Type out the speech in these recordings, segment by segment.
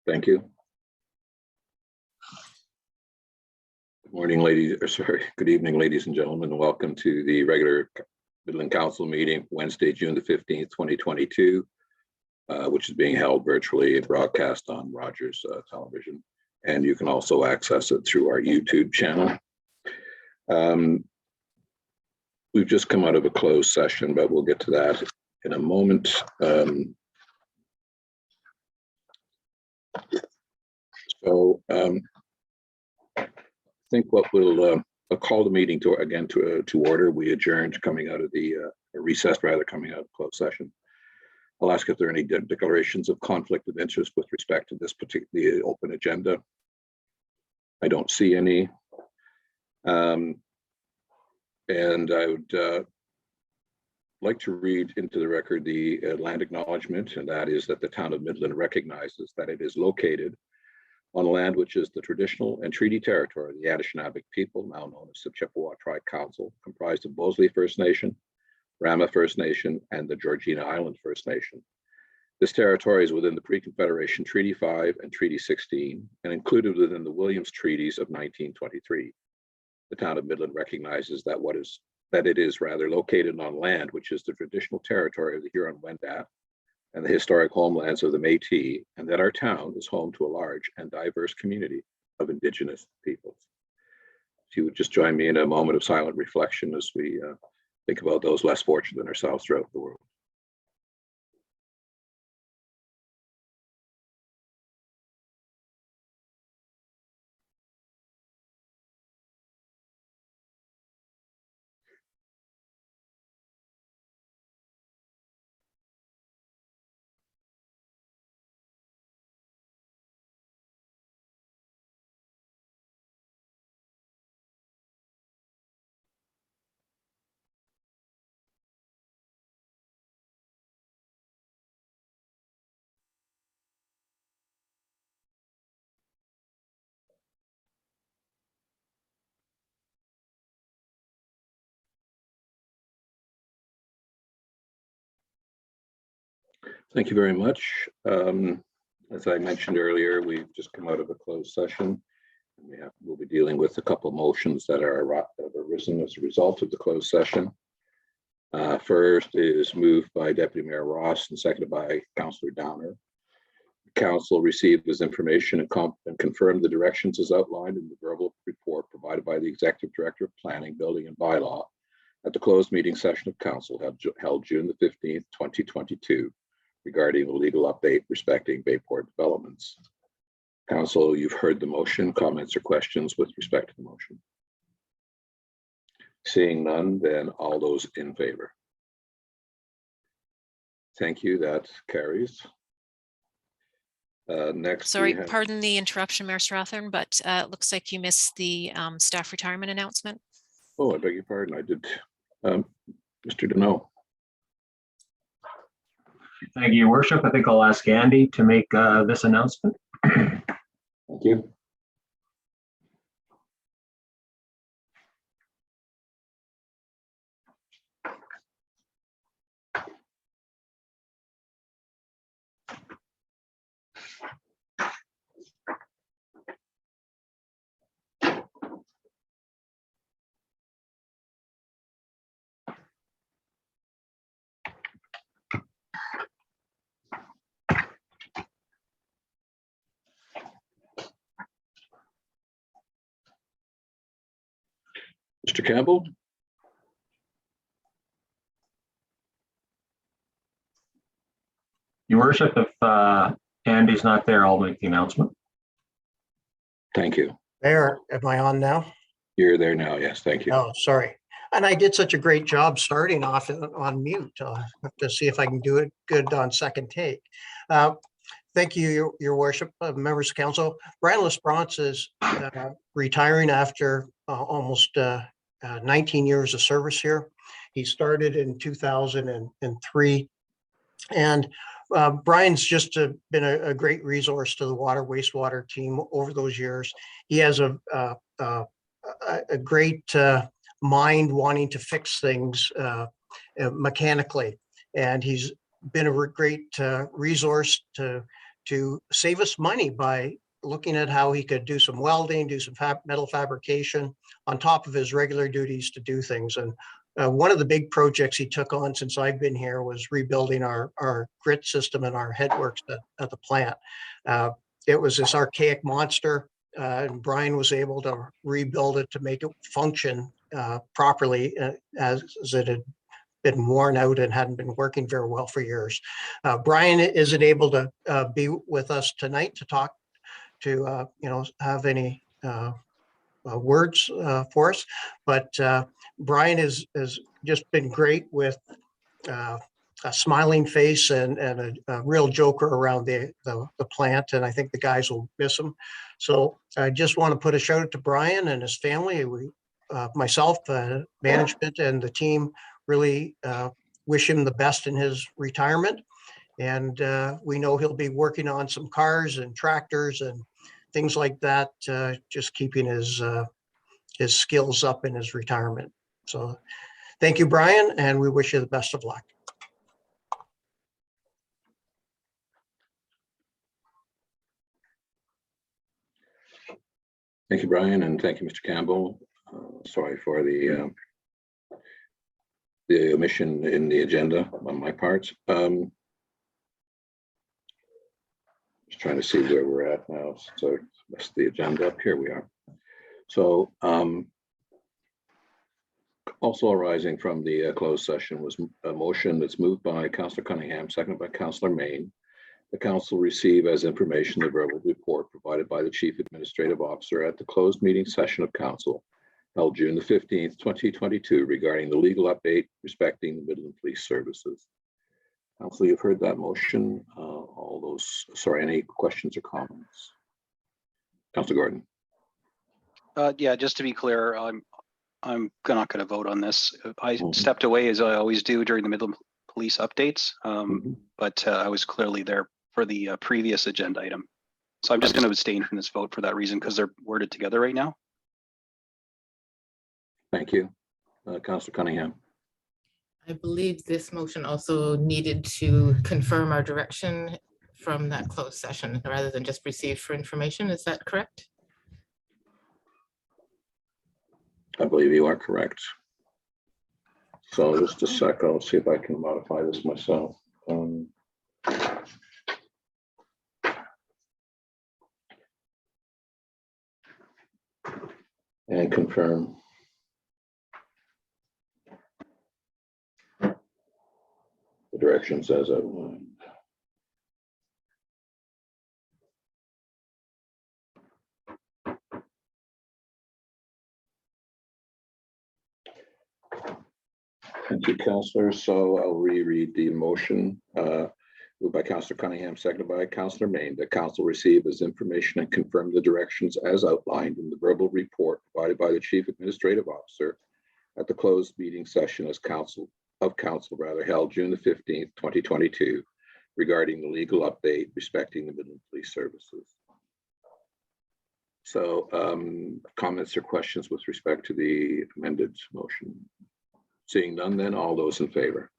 Thank you. Good morning, good evening, ladies and gentlemen, and welcome to the regular Midland Council meeting, Wednesday, June the 15th, 2022, which is being held virtually and broadcast on Rogers Television. And you can also access it through our YouTube channel. We've just come out of a closed session, but we'll get to that in a moment. I think what we'll call the meeting to order. We adjourned coming out of the recessed rather coming out of closed session. I'll ask if there are any declarations of conflict of interest with respect to this particularly open agenda. I don't see any. And I would like to read into the record the land acknowledgement, and that is that the town of Midland recognizes that it is located on land which is the traditional and treaty territory of the Anishinaabe people, now known as the Chippewa Tribe Council, comprised of Bosley First Nation, Rama First Nation, and the Georgina Island First Nation. This territory is within the Pre-Confederation Treaty 5 and Treaty 16, and included within the Williams Treaties of 1923. The town of Midland recognizes that it is located on land which is the traditional territory of the Huron-Wendat and the historic homelands of the Métis, and that our town is home to a large and diverse community of Indigenous peoples. If you would just join me in a moment of silent reflection as we think about those less fortunate than ourselves throughout the world. Thank you very much. As I mentioned earlier, we've just come out of a closed session. We'll be dealing with a couple of motions that have arisen as a result of the closed session. First is moved by Deputy Mayor Ross and seconded by Councillor Downer. The council received this information and confirmed the directions as outlined in the verbal report provided by the Executive Director of Planning, Building and Bylaw at the closed meeting session of council held June the 15th, 2022. Regarding the legal update respecting Bayport developments. Council, you've heard the motion. Comments or questions with respect to the motion? Seeing none, then all those in favor. Thank you. That carries. Next. Sorry, pardon the interruption, Mayor Strathern, but it looks like you missed the staff retirement announcement. Oh, I beg your pardon. I did. Mr. Deneau. Thank you, Your Worship. I think I'll ask Andy to make this announcement. Thank you. Mr. Campbell. Your Worship, if Andy's not there, I'll make the announcement. Thank you. There, am I on now? You're there now, yes, thank you. Oh, sorry. And I did such a great job starting off on mute. I'll have to see if I can do it good on second take. Thank you, Your Worship, members of council. Brian Lesperance is retiring after almost 19 years of service here. He started in 2003. And Brian's just been a great resource to the water wastewater team over those years. He has a great mind wanting to fix things mechanically, and he's been a great resource to to save us money by looking at how he could do some welding, do some metal fabrication on top of his regular duties to do things. And one of the big projects he took on since I've been here was rebuilding our grit system and our headworks at the plant. It was this archaic monster, and Brian was able to rebuild it to make it function properly as it had been worn out and hadn't been working very well for years. Brian isn't able to be with us tonight to talk to, have any words for us, but Brian has just been great with a smiling face and a real joker around the plant, and I think the guys will miss him. So I just want to put a shout out to Brian and his family. We, myself, management, and the team really wish him the best in his retirement. And we know he'll be working on some cars and tractors and things like that, just keeping his skills up in his retirement. So thank you, Brian, and we wish you the best of luck. Thank you, Brian, and thank you, Mr. Campbell. Sorry for the omission in the agenda on my part. Just trying to see where we're at now. So that's the agenda up here. We are. So also arising from the closed session was a motion that's moved by Councillor Cunningham, seconded by Councillor Main. The council receive as information the verbal report provided by the Chief Administrative Officer at the closed meeting session of council held June the 15th, 2022 regarding the legal update respecting the Midland Police Services. Council, you've heard that motion. Any questions or comments? Councillor Gordon. Yeah, just to be clear, I'm not going to vote on this. I stepped away as I always do during the Midland Police updates, but I was clearly there for the previous agenda item. So I'm just going to abstain from this vote for that reason, because they're worded together right now. Thank you. Councillor Cunningham. I believe this motion also needed to confirm our direction from that closed session rather than just receive for information. Is that correct? I believe you are correct. So just a sec, I'll see if I can modify this myself. And confirm. The directions as outlined. Thank you, Councillor. So I'll reread the motion. Moved by Councillor Cunningham, seconded by Councillor Main, that council receive as information and confirm the directions as outlined in the verbal report provided by the Chief Administrative Officer at the closed meeting session as council held June the 15th, 2022, regarding the legal update respecting the Midland Police Services. So comments or questions with respect to the amended motion? Seeing none, then all those in favor?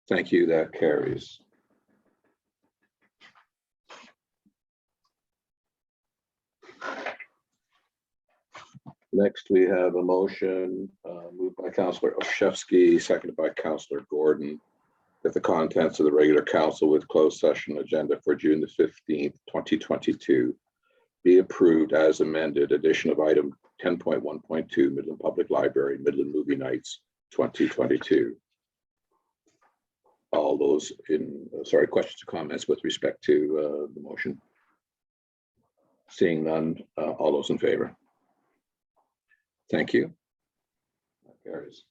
Thank you, that carries. Next, we have a motion moved by Councillor Olszewski, seconded by Councillor Gordon, that the contents of the regular council with closed session agenda for June the 15th, 2022 be approved as amended. Addition of item 10.1.2 Midland Public Library, Midland Movie Nights 2022. All those in, questions or comments with respect to the motion? Seeing none, all those in favor? Thank you. That carries.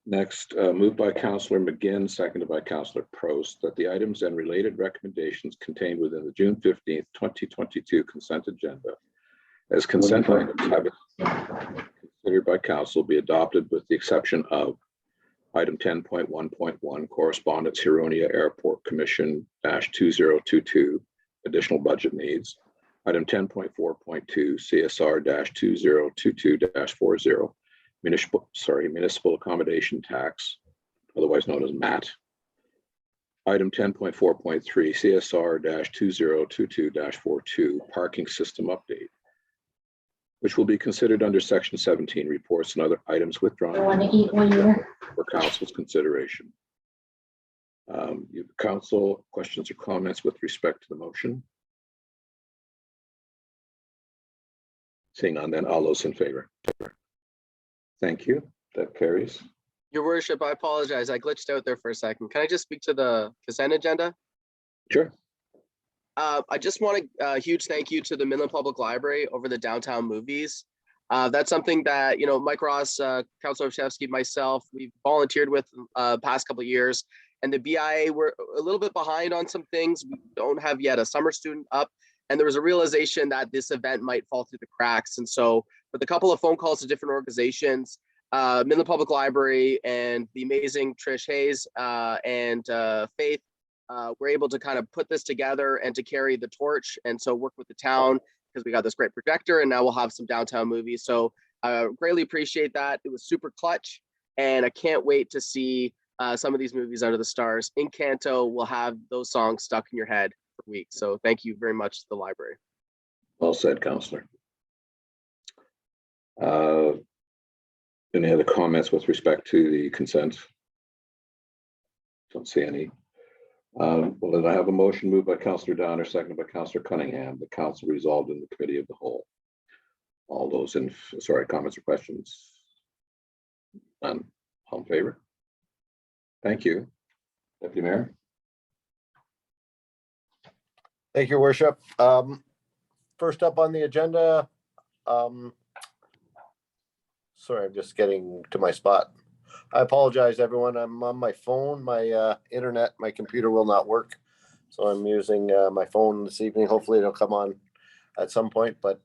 Next, moved by Councillor McGinn, seconded by Councillor Prost, that the items and related recommendations contained within the June 15th, 2022 consent agenda as consent items have been considered by council be adopted with the exception of item 10.1.1 correspondence Huronia Airport Commission -2022 additional budget needs, item 10.4.2 CSR -2022-40 municipal accommodation tax otherwise known as MAT. Item 10.4.3, CSR-2022-42 parking system update, which will be considered under section 17, reports and other items withdrawn for council's consideration. Council, questions or comments with respect to the motion? Seeing none, then all those in favor. Thank you. That carries. Your worship, I apologize. I glitched out there for a second. Can I just speak to the consent agenda? Sure. I just want a huge thank you to the Midland Public Library over the downtown movies. That's something that, you know, Mike Ross, Councilor Shevsky, myself, we've volunteered with past couple of years. And the BIA, we're a little bit behind on some things. We don't have yet a summer student up. And there was a realization that this event might fall through the cracks. And so with a couple of phone calls to different organizations, Midland Public Library and the amazing Trish Hayes and Faith were able to kind of put this together and to carry the torch. And so work with the town because we got this great projector and now we'll have some downtown movies. So I greatly appreciate that. It was super clutch. And I can't wait to see some of these movies under the stars. Encanto will have those songs stuck in your head for weeks. So thank you very much to the library. Well said, Councillor. Any other comments with respect to the consent? Don't see any. Well, then I have a motion moved by Councillor Donner, seconded by Councillor Cunningham. The council resolved in the committee of the whole. All those in, sorry, comments or questions? None. All in favor? Thank you. Deputy Mayor. Thank you, Worship. First up on the agenda, sorry, I'm just getting to my spot. I apologize, everyone. I'm on my phone. My internet, my computer will not work. So I'm using my phone this evening. Hopefully it'll come on at some point, but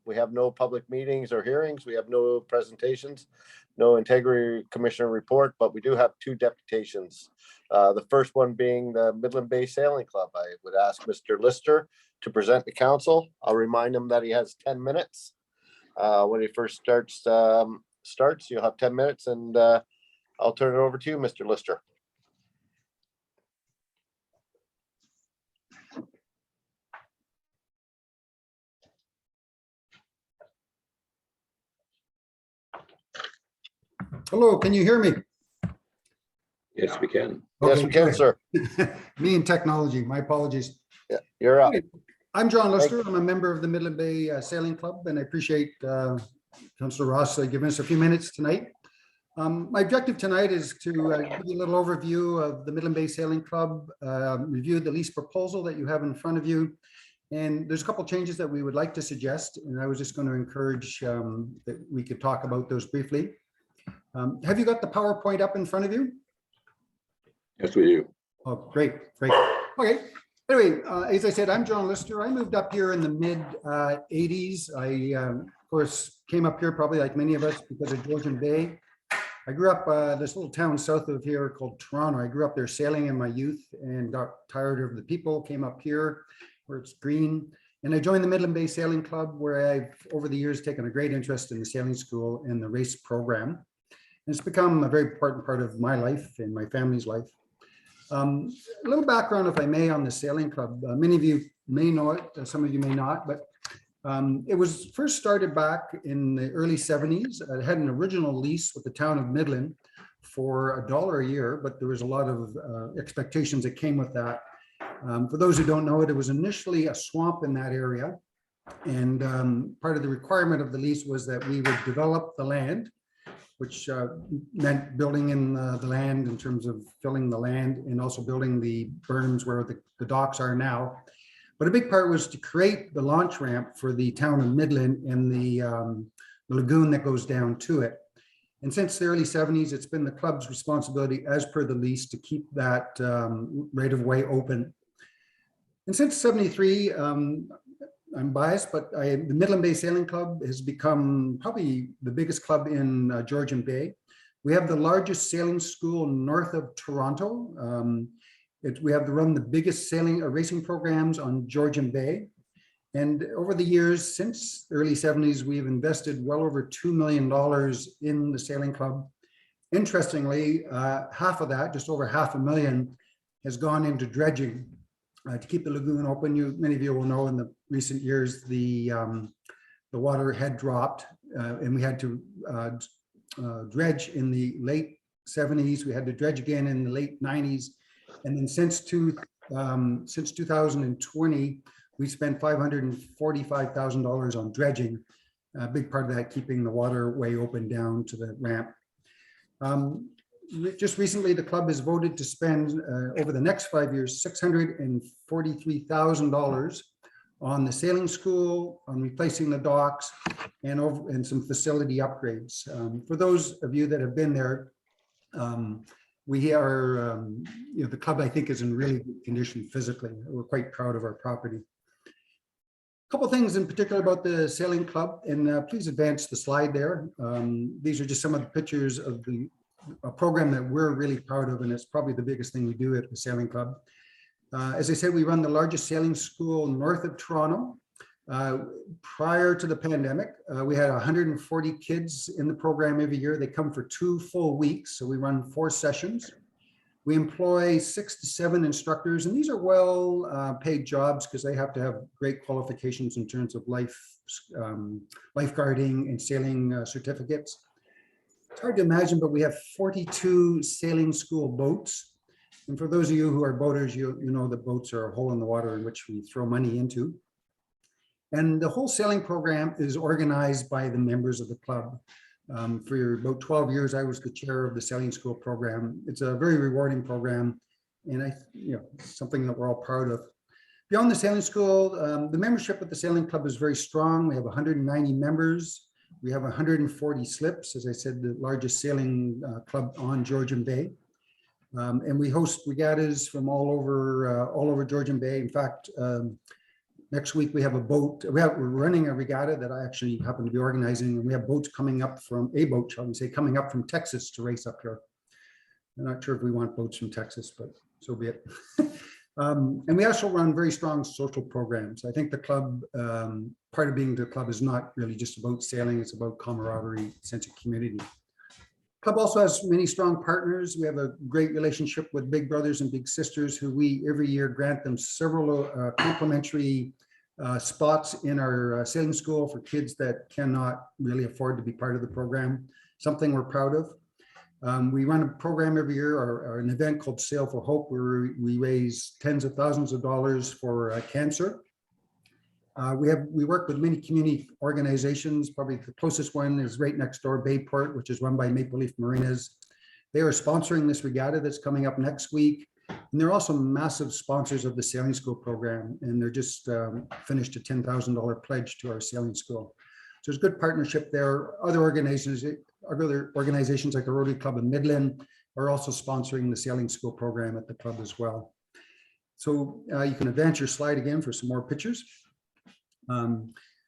we have no public meetings or hearings. We have no presentations, no Integrity Commissioner report, but we do have two deputations. The first one being the Midland Bay Sailing Club. I would ask Mr. Lister to present the council. I'll remind him that he has 10 minutes. When he first starts, you'll have 10 minutes and I'll turn it over to you, Mr. Lister. Hello, can you hear me? Yes, we can. Yes, we can, good. sir. Me and technology, my apologies. Yeah, you're up. I'm John Lister. I'm a member of the Midland Bay Sailing Club, and I appreciate Councillor Ross giving us a few minutes tonight. My objective tonight is to give you a little overview of the Midland Bay Sailing Club, review the lease proposal that you have in front of you, and there's a couple changes that we would like to suggest, and I was just going to encourage that we could talk about those briefly. Have you got the PowerPoint up in front of you? Yes, we do. Oh, great. Okay. Anyway, as I said, I'm John Lister. I moved up here in the mid 80s. I, of course, came up here probably like many of us because of Georgian Bay. I grew up this little town south of here called Toronto. I grew up there sailing in my youth and got tired of the people, came up here where it's green. And I joined the Midland Bay Sailing Club, where I've, over the years, taken a great interest in the sailing school and the race program. And it's become a very important part of my life and my family's life. A little background, if I may, on the sailing club. Many of you may know it, some of you may not, but it was first started back in the early 70s. It had an original lease with the town of Midland for $1 a year, but there was a lot of expectations that came with that. For those who don't know it, it was initially a swamp in that area. And part of the requirement of the lease was that we would develop the land, which meant building in the land in terms of filling the land and also building the berms where the docks are now. But a big part was to create the launch ramp for the town of Midland and the lagoon that goes down to it. And since the early 70s, it's been the club's responsibility as per the lease to keep that right of way open. And since 73, I'm biased, but the Midland Bay Sailing Club has become probably the biggest club in Georgian Bay. We have the largest sailing school north of Toronto. We have run the biggest sailing racing programs on Georgian Bay. And over the years, since the early 70s, we've invested well over $2 million in the sailing club. Interestingly, half of that, just over $500,000, has gone into dredging to keep the lagoon open. Many of you will know in the recent years, the water had dropped and we had to dredge in the late 70s. We had to dredge again in the late 90s. And then since 2020, we spent $545,000 on dredging. A big part of that keeping the waterway open down to the ramp. Just recently, the club has voted to spend over the next 5 years $643,000 on the sailing school, on replacing the docks, and some facility upgrades. For those of you that have been there, we are, the club I think is in really good condition physically. We're quite proud of our property. A couple of things in particular about the sailing club, and please advance the slide there. These are just some of the pictures of a program that we're really proud of, and it's probably the biggest thing we do at the sailing club. As I said, we run the largest sailing school north of Toronto. Prior to the pandemic, we had 140 kids in the program every year. They come for 2 full weeks, so we run 4 sessions. We employ 6 to 7 instructors, and these are well paid jobs because they have to have great qualifications in terms of lifeguarding and sailing certificates. It's hard to imagine, but we have 42 sailing school boats. And for those of you who are boaters, you know that boats are a hole in the water in which we throw money into. And the whole sailing program is organized by the members of the club. For about 12 years, I was the chair of the sailing school program. It's a very rewarding program, and something that we're all proud of. Beyond the sailing school, the membership at the sailing club is very strong. We have 190 members. We have 140 slips, as I said, the largest sailing club on Georgian Bay. And we host regattas from all over Georgian Bay. In fact, next week we have a boat. We're running a regatta that I actually happen to be organizing, and we have boats coming up from coming up from Texas to race up here. I'm not sure if we want boats from Texas, but so be it. And we also run very strong social programs. I think the club, part of being the club is not really just about sailing, it's about camaraderie, sense of community. Club also has many strong partners. We have a great relationship with Big Brothers and Big Sisters, who we every year grant them several complimentary spots in our sailing school for kids that cannot really afford to be part of the program, something we're proud of. We run a program every year, or an event called Sail for Hope, where we raise tens of thousands of dollars for cancer. We work with many community organizations. Probably the closest one is right next door, Bayport, which is run by Maple Leaf Marinas. They are sponsoring this regatta that's coming up next week. And they're also massive sponsors of the sailing school program. And they're just finished a $10,000 pledge to our sailing school. So there's good partnership there. Other organizations like the Rotary Club in Midland are also sponsoring the sailing school program at the club as well. So you can advance your slide again for some more pictures.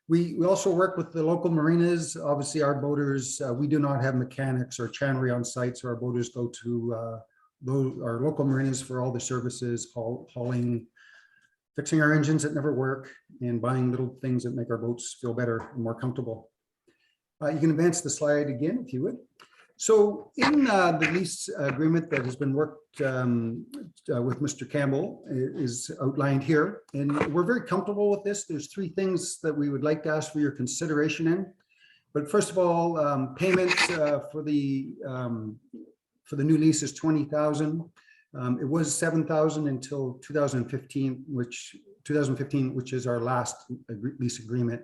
We also work with the local marinas. Obviously, our boaters, we do not have mechanics or chandlery on site, so our boaters go to our local marinas for all the services, hauling, fixing our engines that never work, and buying little things that make our boats feel better and more comfortable. You can advance the slide again, if you would. So in the lease agreement that has been worked with Mr. Campbell is outlined here, and we're very comfortable with this. There's 3 things that we would like to ask for your consideration in. But first of all, payments for the new lease is $20,000. It was $7,000 until 2015, which is our last lease agreement.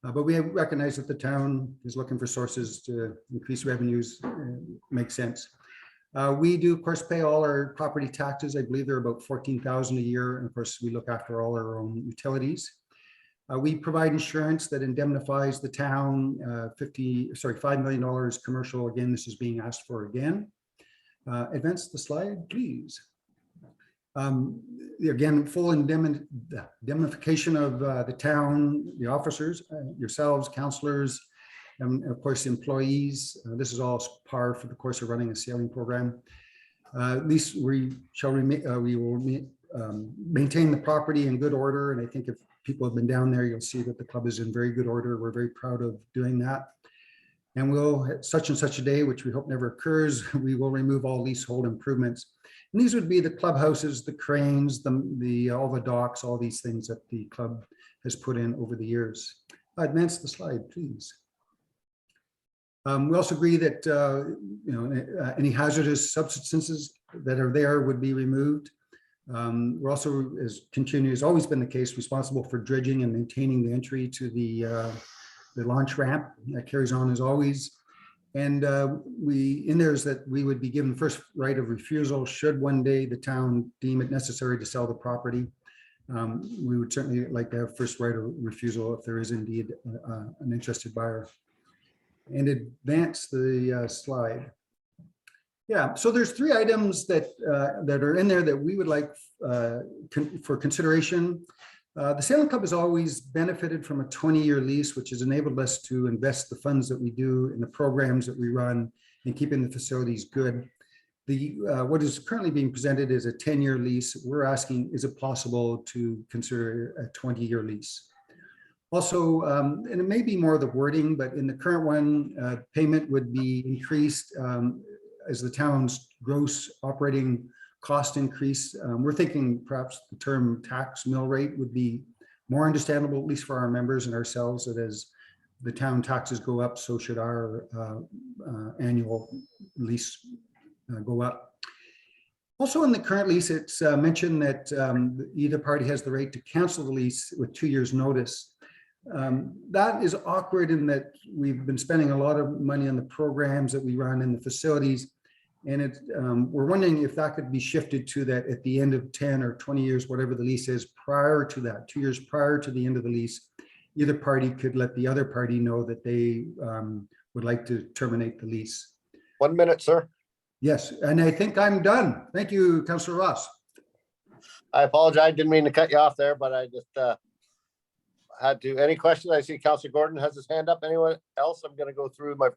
But we have recognized that the town is looking for sources to increase revenues. Makes sense. We do, of course, pay all our property taxes. I believe they're about $14,000 a year. And of course, we look after all our own utilities. We provide insurance that indemnifies the town, $5 million commercial. Again, this is being asked for again. Advance the slide, please. Again, full indemnification of the town, the officers, yourselves, counselors, and of course, employees. This is all par for the course of running a sailing program. At least we will maintain the property in good order. And I think if people have been down there, you'll see that the club is in very good order. We're very proud of doing that. And we'll, at such and such a day, which we hope never occurs, we will remove all leasehold improvements. And these would be the clubhouses, the cranes, all the docks, all these things that the club has put in over the years. Advance the slide, please. We also agree that any hazardous substances that are there would be removed. We're also, as always been the case, responsible for dredging and maintaining the entry to the launch ramp. That carries on as always. And in there is that we would be given first right of refusal should one day the town deem it necessary to sell the property. We would certainly like to have first right of refusal if there is indeed an interested buyer. And advance the slide. Yeah, so there's 3 items that are in there that we would like for consideration. The Sailing Club has always benefited from a 20-year lease, which has enabled us to invest the funds that we do in the programs that we run and keeping the facilities good. What is currently being presented is a 10-year lease. We're asking, is it possible to consider a 20-year lease? Also, and it may be more the wording, but in the current one, payment would be increased as the town's gross operating cost increase. We're thinking perhaps the term tax mill rate would be more understandable, at least for our members and ourselves, that as the town taxes go up, so should our annual lease go up. Also in the current lease, it's mentioned that either party has the right to cancel the lease with 2 years notice. That is awkward in that we've been spending a lot of money on the programs that we run in the facilities. And we're wondering if that could be shifted to that at the end of 10 or 20 years, whatever the lease is, prior to that, 2 years prior to the end of the lease, either party could let the other party know that they would like to terminate the lease. 1 minute, sir. Yes, and I think I'm done. Thank you, Councillor Ross. I apologize. Didn't mean to cut you off there, but I just had to. Any questions? I see Councillor Gordon has his hand up. Anyone else? I'm going to go through my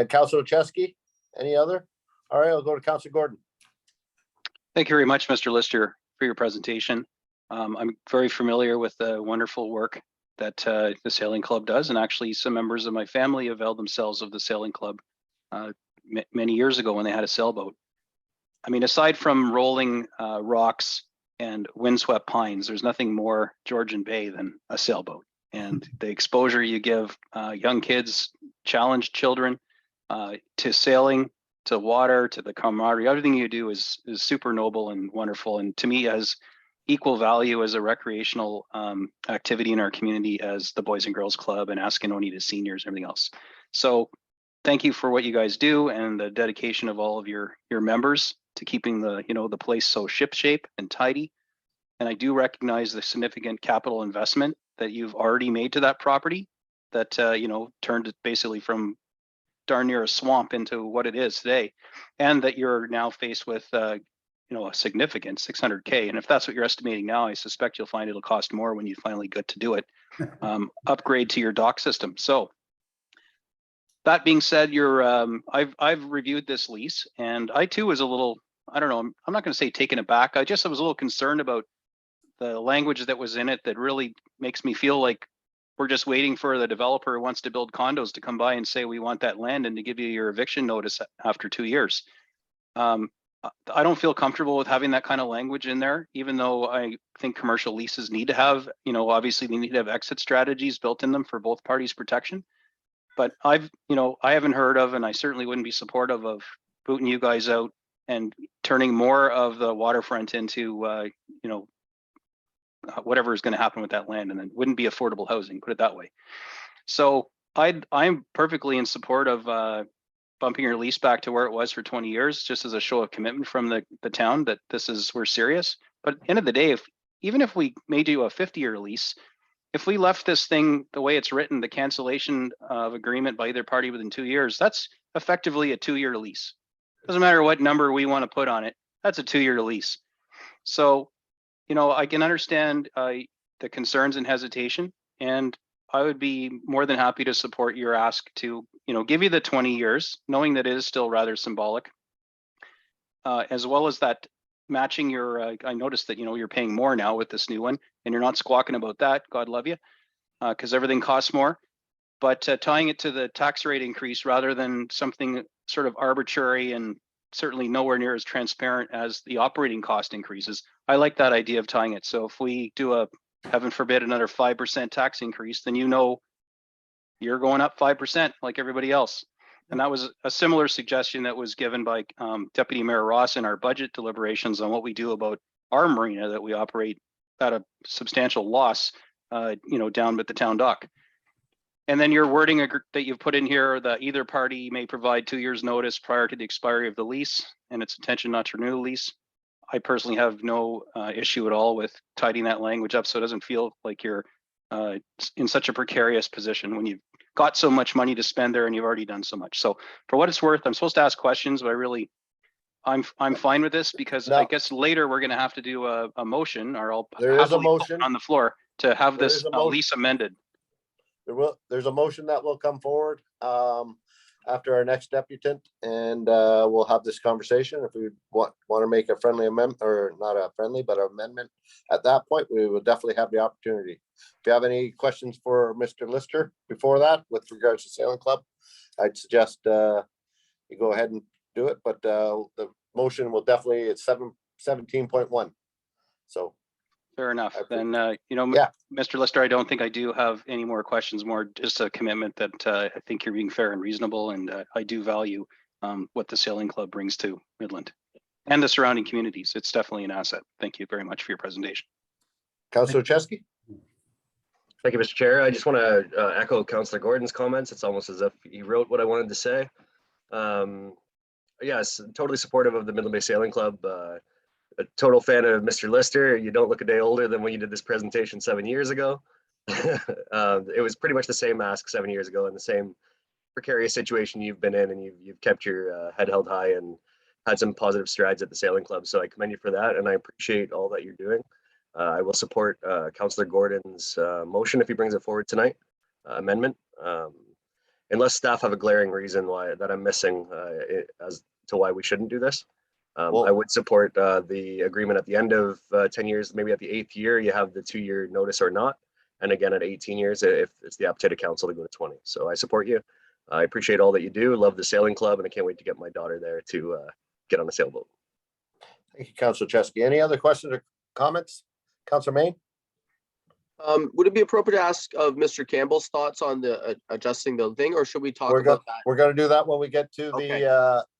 Councillor Chesky. Any other? All right, I'll go to Councillor Gordon. Thank you very much, Mr. Lister, for your presentation. I'm very familiar with the wonderful work that the Sailing Club does, and actually some members of my family availed themselves of the Sailing Club many years ago when they had a sailboat. I mean, aside from rolling rocks and windswept pines, there's nothing more Georgian Bay than a sailboat. And the exposure you give young kids, challenged children to sailing, to water, to the camaraderie, everything you do is super noble and wonderful. And to me, has equal value as a recreational activity in our community as the Boys and Girls Club and Ask and Oneida Seniors and everything else. So thank you for what you guys do and the dedication of all of your members to keeping the place so shipshape and tidy. And I do recognize the significant capital investment that you've already made to that property that turned it basically from darn near a swamp into what it is today, and that you're now faced with a significant $600K. And if that's what you're estimating now, I suspect you'll find it'll cost more when you finally get to do it. Upgrade to your dock system. So that being said, I've reviewed this lease, and I too was a little, I don't know, I'm not going to say taken aback. I was a little concerned about the language that was in it that really makes me feel like we're just waiting for the developer who wants to build condos to come by and say, we want that land and to give you your eviction notice after 2 years. I don't feel comfortable with having that kind of language in there, even though I think commercial leases need to have, obviously they need to have exit strategies built in them for both parties' protection. But I haven't heard of, and I certainly wouldn't be supportive of booting you guys out and turning more of the waterfront into, whatever is going to happen with that land, and then wouldn't be affordable housing, put it that way. So I'm perfectly in support of bumping your lease back to where it was for 20 years, just as a show of commitment from the town that we're serious. But at the end of the day, even if we made you a 50-year lease, if we left this thing the way it's written, the cancellation of agreement by either party within 2 years, that's effectively a 2-year lease. Doesn't matter what number we want to put on it, that's a 2-year lease. So, I can understand the concerns and hesitation, and I would be more than happy to support your ask to, give you the 20 years, knowing that it is still rather symbolic, as well as that matching your, I noticed that, you're paying more now with this new one, and you're not squawking about that, God love you, because everything costs more. but tying it to the tax rate increase rather than something sort of arbitrary and certainly nowhere near as transparent as the operating cost increases. I like that idea of tying it. So if we do a, heaven forbid, another 5% tax increase, then you know you're going up 5% like everybody else. And that was a similar suggestion that was given by Deputy Mayor Ross in our budget deliberations on what we do about our marina that we operate at a substantial loss, down at the town dock. And then your wording that you've put in here, that either party may provide 2 years notice prior to the expiry of the lease and its intention not to renew the lease. I personally have no issue at all with tidying that language up so it doesn't feel like you're in such a precarious position when you've got so much money to spend there and you've already done so much. So for what it's worth, I'm supposed to ask questions, but I'm fine with this because I guess later we're going to have to do a motion, or I'll There is a happily vote motion on the floor to have There this is a motion. lease amended. There's a motion that will come forward after our next deputant, and we'll have this conversation. If we want to make a friendly amendment, or not a friendly, but an amendment at that point, we will definitely have the opportunity. If you have any questions for Mr. Lister before that with regards to Sailing Club, I'd suggest you go ahead and do it, but the motion will definitely, it's 17.1. So Fair enough. Then, Yeah. Mr. Lister, I don't think I do have any more questions, more just a commitment that I think you're being fair and reasonable. And I do value what the Sailing Club brings to Midland and the surrounding communities. It's definitely an asset. Thank you very much for your presentation. Councillor Chesky? Thank you, Mr. Chair. I just want to echo Councillor Gordon's comments. It's almost as if he wrote what I wanted to say. Yes, totally supportive of the Midland Bay Sailing Club. A total fan of Mr. Lister. You don't look a day older than when you did this presentation 7 years ago. It was pretty much the same ask 7 years ago in the same precarious situation you've been in, and you've kept your head held high and had some positive strides at the Sailing Club. So I commend you for that, and I appreciate all that you're doing. I will support Councillor Gordon's motion if he brings it forward tonight, amendment, unless staff have a glaring reason that I'm missing as to why we shouldn't do this. I would support the agreement at the end of 10 years, maybe at the 8th year, you have the 2-year notice or not. And again, at 18 years, if it's the appetite of council to go to 20. So I support you. I appreciate all that you do. Love the Sailing Club, and I can't wait to get my daughter there to get on a sailboat. Thank you, Councillor Chesky. Any other questions or comments? Councillor Main? Would it be appropriate to ask of Mr. Campbell's thoughts on the adjusting the thing, or should we talk We're about that? We're going to do that when we get to Okay.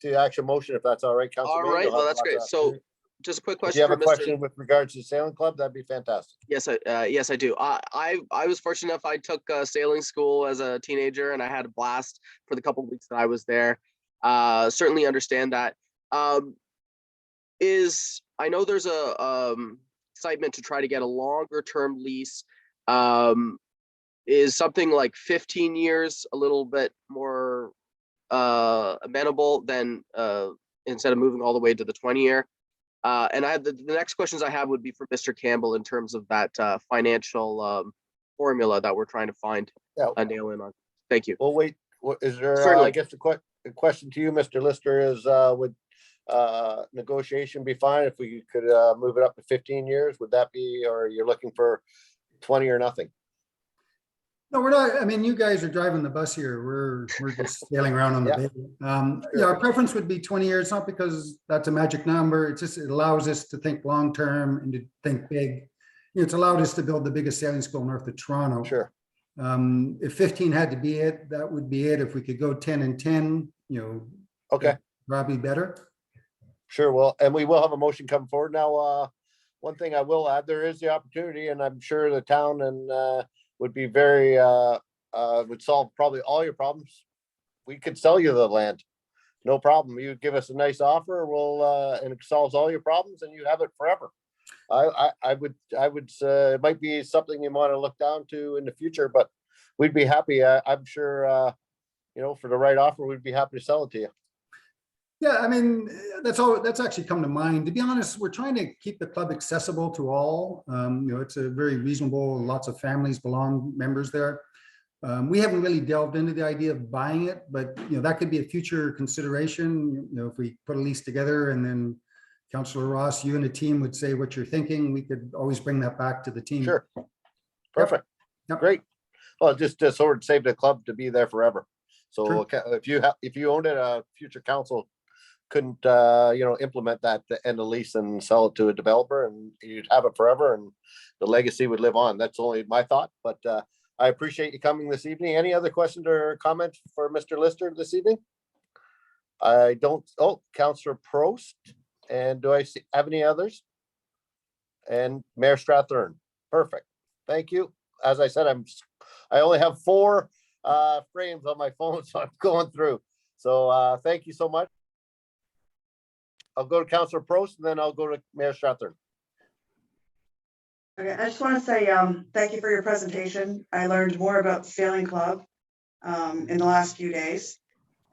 the action motion, if that's all right, Councillor All Main. right, You'll well, have that's lots great. of So opportunity. just a quick If question you have for a Mr. question with regards to the Sailing Club, that'd be fantastic. Yes, yes, I do. I was fortunate enough. I took sailing school as a teenager, and I had a blast for the couple of weeks that I was there. Certainly understand that. I know there's a excitement to try to get a longer term lease. Is something like 15 years a little bit more amenable than instead of moving all the way to the 20-year? And I had the next questions I have would be for Mr. Campbell in terms of that financial formula that we're trying to find a nail in on. Thank you. Well, wait, is there, Certainly. I guess the question to you, Mr. Lister, is would negotiation be fine if we could move it up to 15 years? Would that be, or you're looking for 20 or nothing? No, we're not. I mean, you guys are driving the bus here. We're just sailing around on the bay. Yeah, our preference would be 20 years, not because that's a magic number. It's just, it allows us to think long-term and to think big. It's allowed us to build the biggest sailing school north of Toronto. Sure. If 15 had to be it, that would be it. If we could go 10 and 10, Okay, probably better. sure. Well, and we will have a motion come forward. Now, one thing I will add, there is the opportunity, and I'm sure the town and would be very, would solve probably all your problems. We could sell you the land. No problem. You give us a nice offer, we'll, and it solves all your problems and you have it forever. I would, it might be something you want to look down to in the future, but we'd be happy. I'm sure, for the right offer, we'd be happy to sell it to you. Yeah, I mean, that's actually come to mind. To be honest, we're trying to keep the club accessible to all. It's a very reasonable, lots of families members there. We haven't really delved into the idea of buying it, but that could be a future consideration. If we put a lease together and then Councillor Ross, you and the team would say what you're thinking, we could always bring that back to the team. Sure. Perfect. Yep. Great. Well, just to sort of save the club to be there forever. So True. okay, if you owned it, a future council couldn't, implement that to end the lease and sell it to a developer, and you'd have it forever and the legacy would live on. That's only my thought, but I appreciate you coming this evening. Any other questions or comments for Mr. Lister this evening? I don't, Councillor Prost, and do I have any others? And Mayor Strathern. Perfect. Thank you. As I said, I only have 4 frames on my phone, so I'm going through. So thank you so much. I'll go to Councillor Prost and then I'll go to Mayor Strathern. Okay, I just want to say thank you for your presentation. I learned more about the sailing club in the last few days,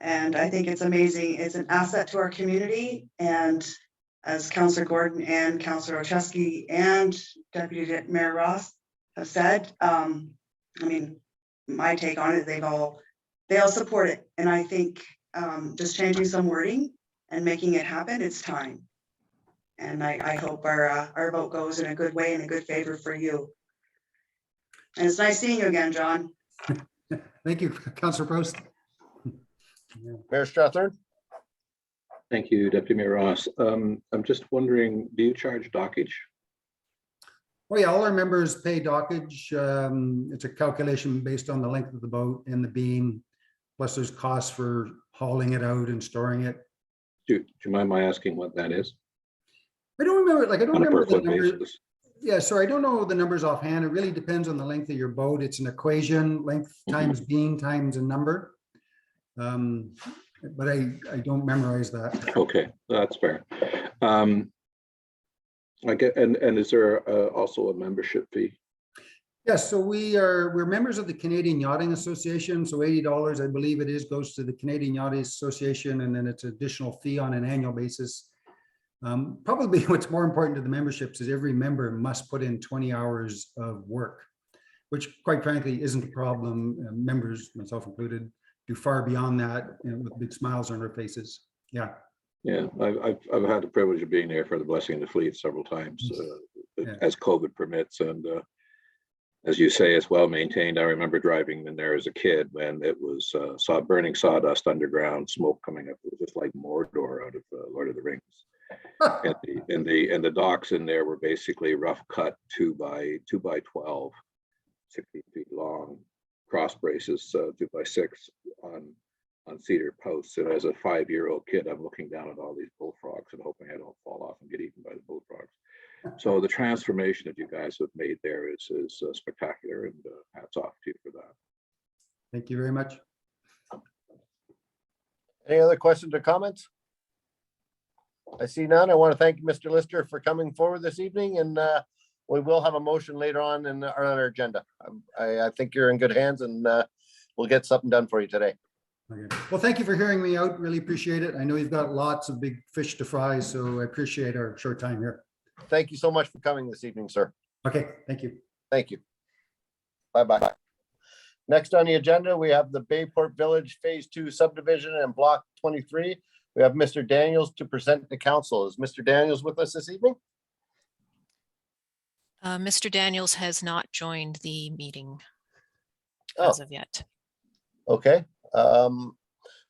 and I think it's amazing. It's an asset to our community, and as Councillor Gordon and Councillor Ochesky and Deputy Mayor Ross have said, I mean, my take on it, they all support it, and I think just changing some wording and making it happen, it's time. And I hope our vote goes in a good way and a good favor for you. And it's nice seeing you again, John. Thank you, Councillor Prost. Mayor Strathern? Thank you, Deputy Mayor Ross. I'm just wondering, do you charge dockage? Well, yeah, all our members pay dockage. It's a calculation based on the length of the boat and the beam, plus there's costs for hauling it out and storing it. Do you mind my asking what that is? I don't remember, I don't On a remember per the foot numbers. basis? Yeah, sorry, I don't know the numbers offhand. It really depends on the length of your boat. It's an equation, length times beam times a number. But I don't memorize that. Okay, that's fair. I get, and is there also a membership fee? Yes, so we're members of the Canadian Yachting Association. So $80, I believe it is, goes to the Canadian Yachting Association, and then it's an additional fee on an annual basis. Probably what's more important to the memberships is every member must put in 20 hours of work, which quite frankly isn't a problem. Members, myself included, do far beyond that, with big smiles on their faces. Yeah. Yeah, I've had the privilege of being there for the Blessing of the Fleet several times, Yeah. as COVID permits, and as you say, it's well maintained. I remember driving in there as a kid when it was burning sawdust underground, smoke coming up. It was just like Mordor out of Lord of the Rings. and the docks in there were basically rough cut 2 by 12, 60 feet long, cross braces 2 by 6 on cedar posts. And as a 5-year-old kid, I'm looking down at all these bullfrogs and hoping I don't fall off and get eaten by the bullfrogs. So the transformation that you guys have made there is spectacular, and hats off to you for that. Thank you very much. Any other questions or comments? I see none. I want to thank Mr. Lister for coming forward this evening, and we will have a motion later on in our agenda. I think you're in good hands, and we'll get something done for you today. Okay. Well, thank you for hearing me out. Really appreciate it. I know you've got lots of big fish to fry, so I appreciate our short time here. Thank you so much for coming this evening, sir. Okay, thank you. Thank you. Bye-bye. Next on the agenda, we have the Bayport Village Phase 2 subdivision and Block 23. We have Mr. Daniels to present to council. Is Mr. Daniels with us this evening? Mr. Daniels has not joined the meeting Oh, as of yet. okay.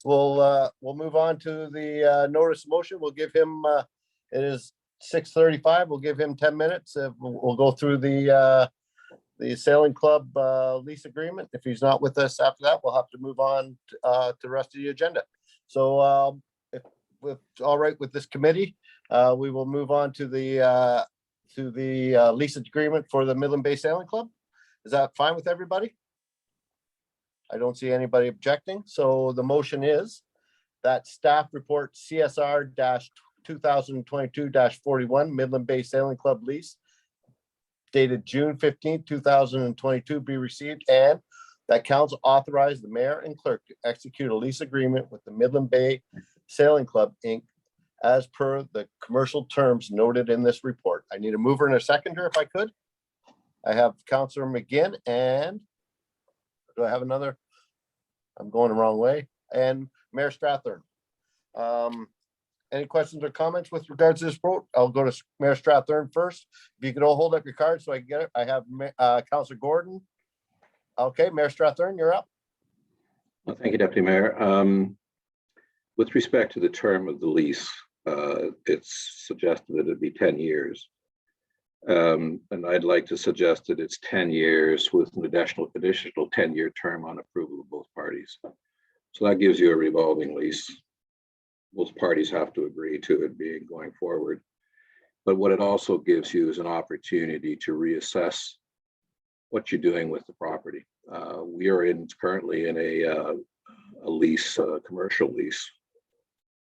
We'll move on to the notice of motion. We'll give him, it is 6:35. We'll give him 10 minutes. We'll go through the sailing club lease agreement. If he's not with us after that, we'll have to move on to the rest of the agenda. So if it's all right with this committee, we will move on to the lease agreement for the Midland Bay Sailing Club. Is that fine with everybody? I don't see anybody objecting. So the motion is that staff report CSR-2022-41 Midland Bay Sailing Club lease dated June 15th, 2022 be received, and that council authorize the mayor and clerk to execute a lease agreement with the Midland Bay Sailing Club, Inc. as per the commercial terms noted in this report. I need a mover and a seconder if I could. I have Councillor McGinn, and do I have another? I'm going the wrong way. And Mayor Strathern. Any questions or comments with regards to this vote? I'll go to Mayor Strathern first. If you could all hold up your cards so I can get it. I have Councillor Gordon, Okay, Mayor Strathern, you're up. Well, thank you, Deputy Mayor. With respect to the term of the lease, it's suggested that it'd be 10 years. And I'd like to suggest that it's 10 years with an additional 10-year term on approval of both parties. So that gives you a revolving lease. Both parties have to agree to it being going forward. But what it also gives you is an opportunity to reassess what you're doing with the property. We are currently in a lease, a commercial lease,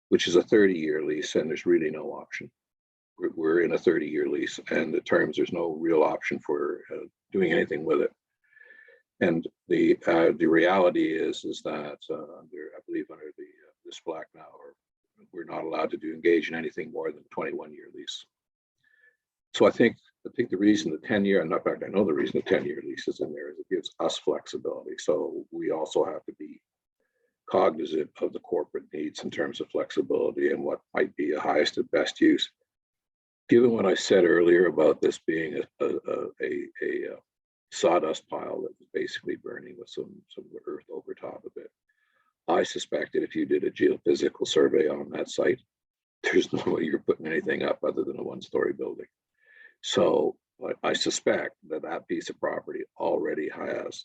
which is a 30-year lease, and there's really no option. We're in a 30-year lease, and the terms, there's no real option for doing anything with it. And the reality is that I believe under this black now, we're not allowed to engage in anything more than a 21-year lease. So I think the reason the 10-year, and in fact, I know the reason the 10-year lease is in there is it gives us flexibility. So we also have to be cognizant of the corporate needs in terms of flexibility and what might be a highest and best use. Given what I said earlier about this being a sawdust pile that was basically burning with some earth over top of it, I suspect that if you did a geophysical survey on that site, there's no way you're putting anything up other than a one-story building. So I suspect that that piece of property already has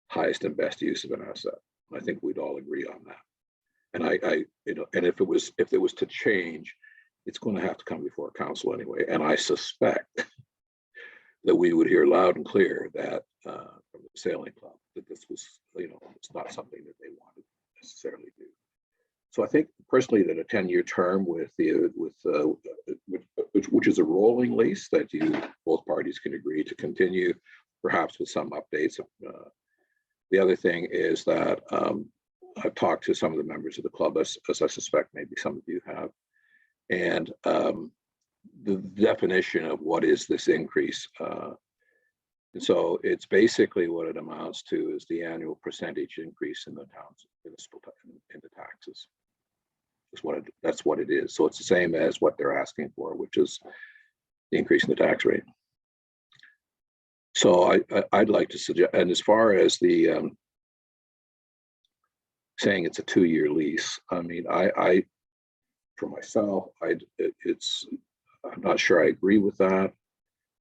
highest and best use of an asset. I think we'd all agree on that. And and if it was to change, it's going to have to come before council anyway. And I suspect that we would hear loud and clear that from the sailing club that this was, it's not something that they wanted to necessarily do. So I think personally that a 10-year term which is a rolling lease that both parties can agree to continue, perhaps with some updates. The other thing is that I've talked to some of the members of the club, as I suspect maybe some of you have, and the definition of what is this increase. And so it's basically what it amounts to is the annual percentage increase in the town's municipal in the taxes. That's what it is. So it's the same as what they're asking for, which is the increase in the tax rate. So I'd like to suggest, and as far as the saying it's a 2-year lease, I mean, I for myself, I'm not sure I agree with that,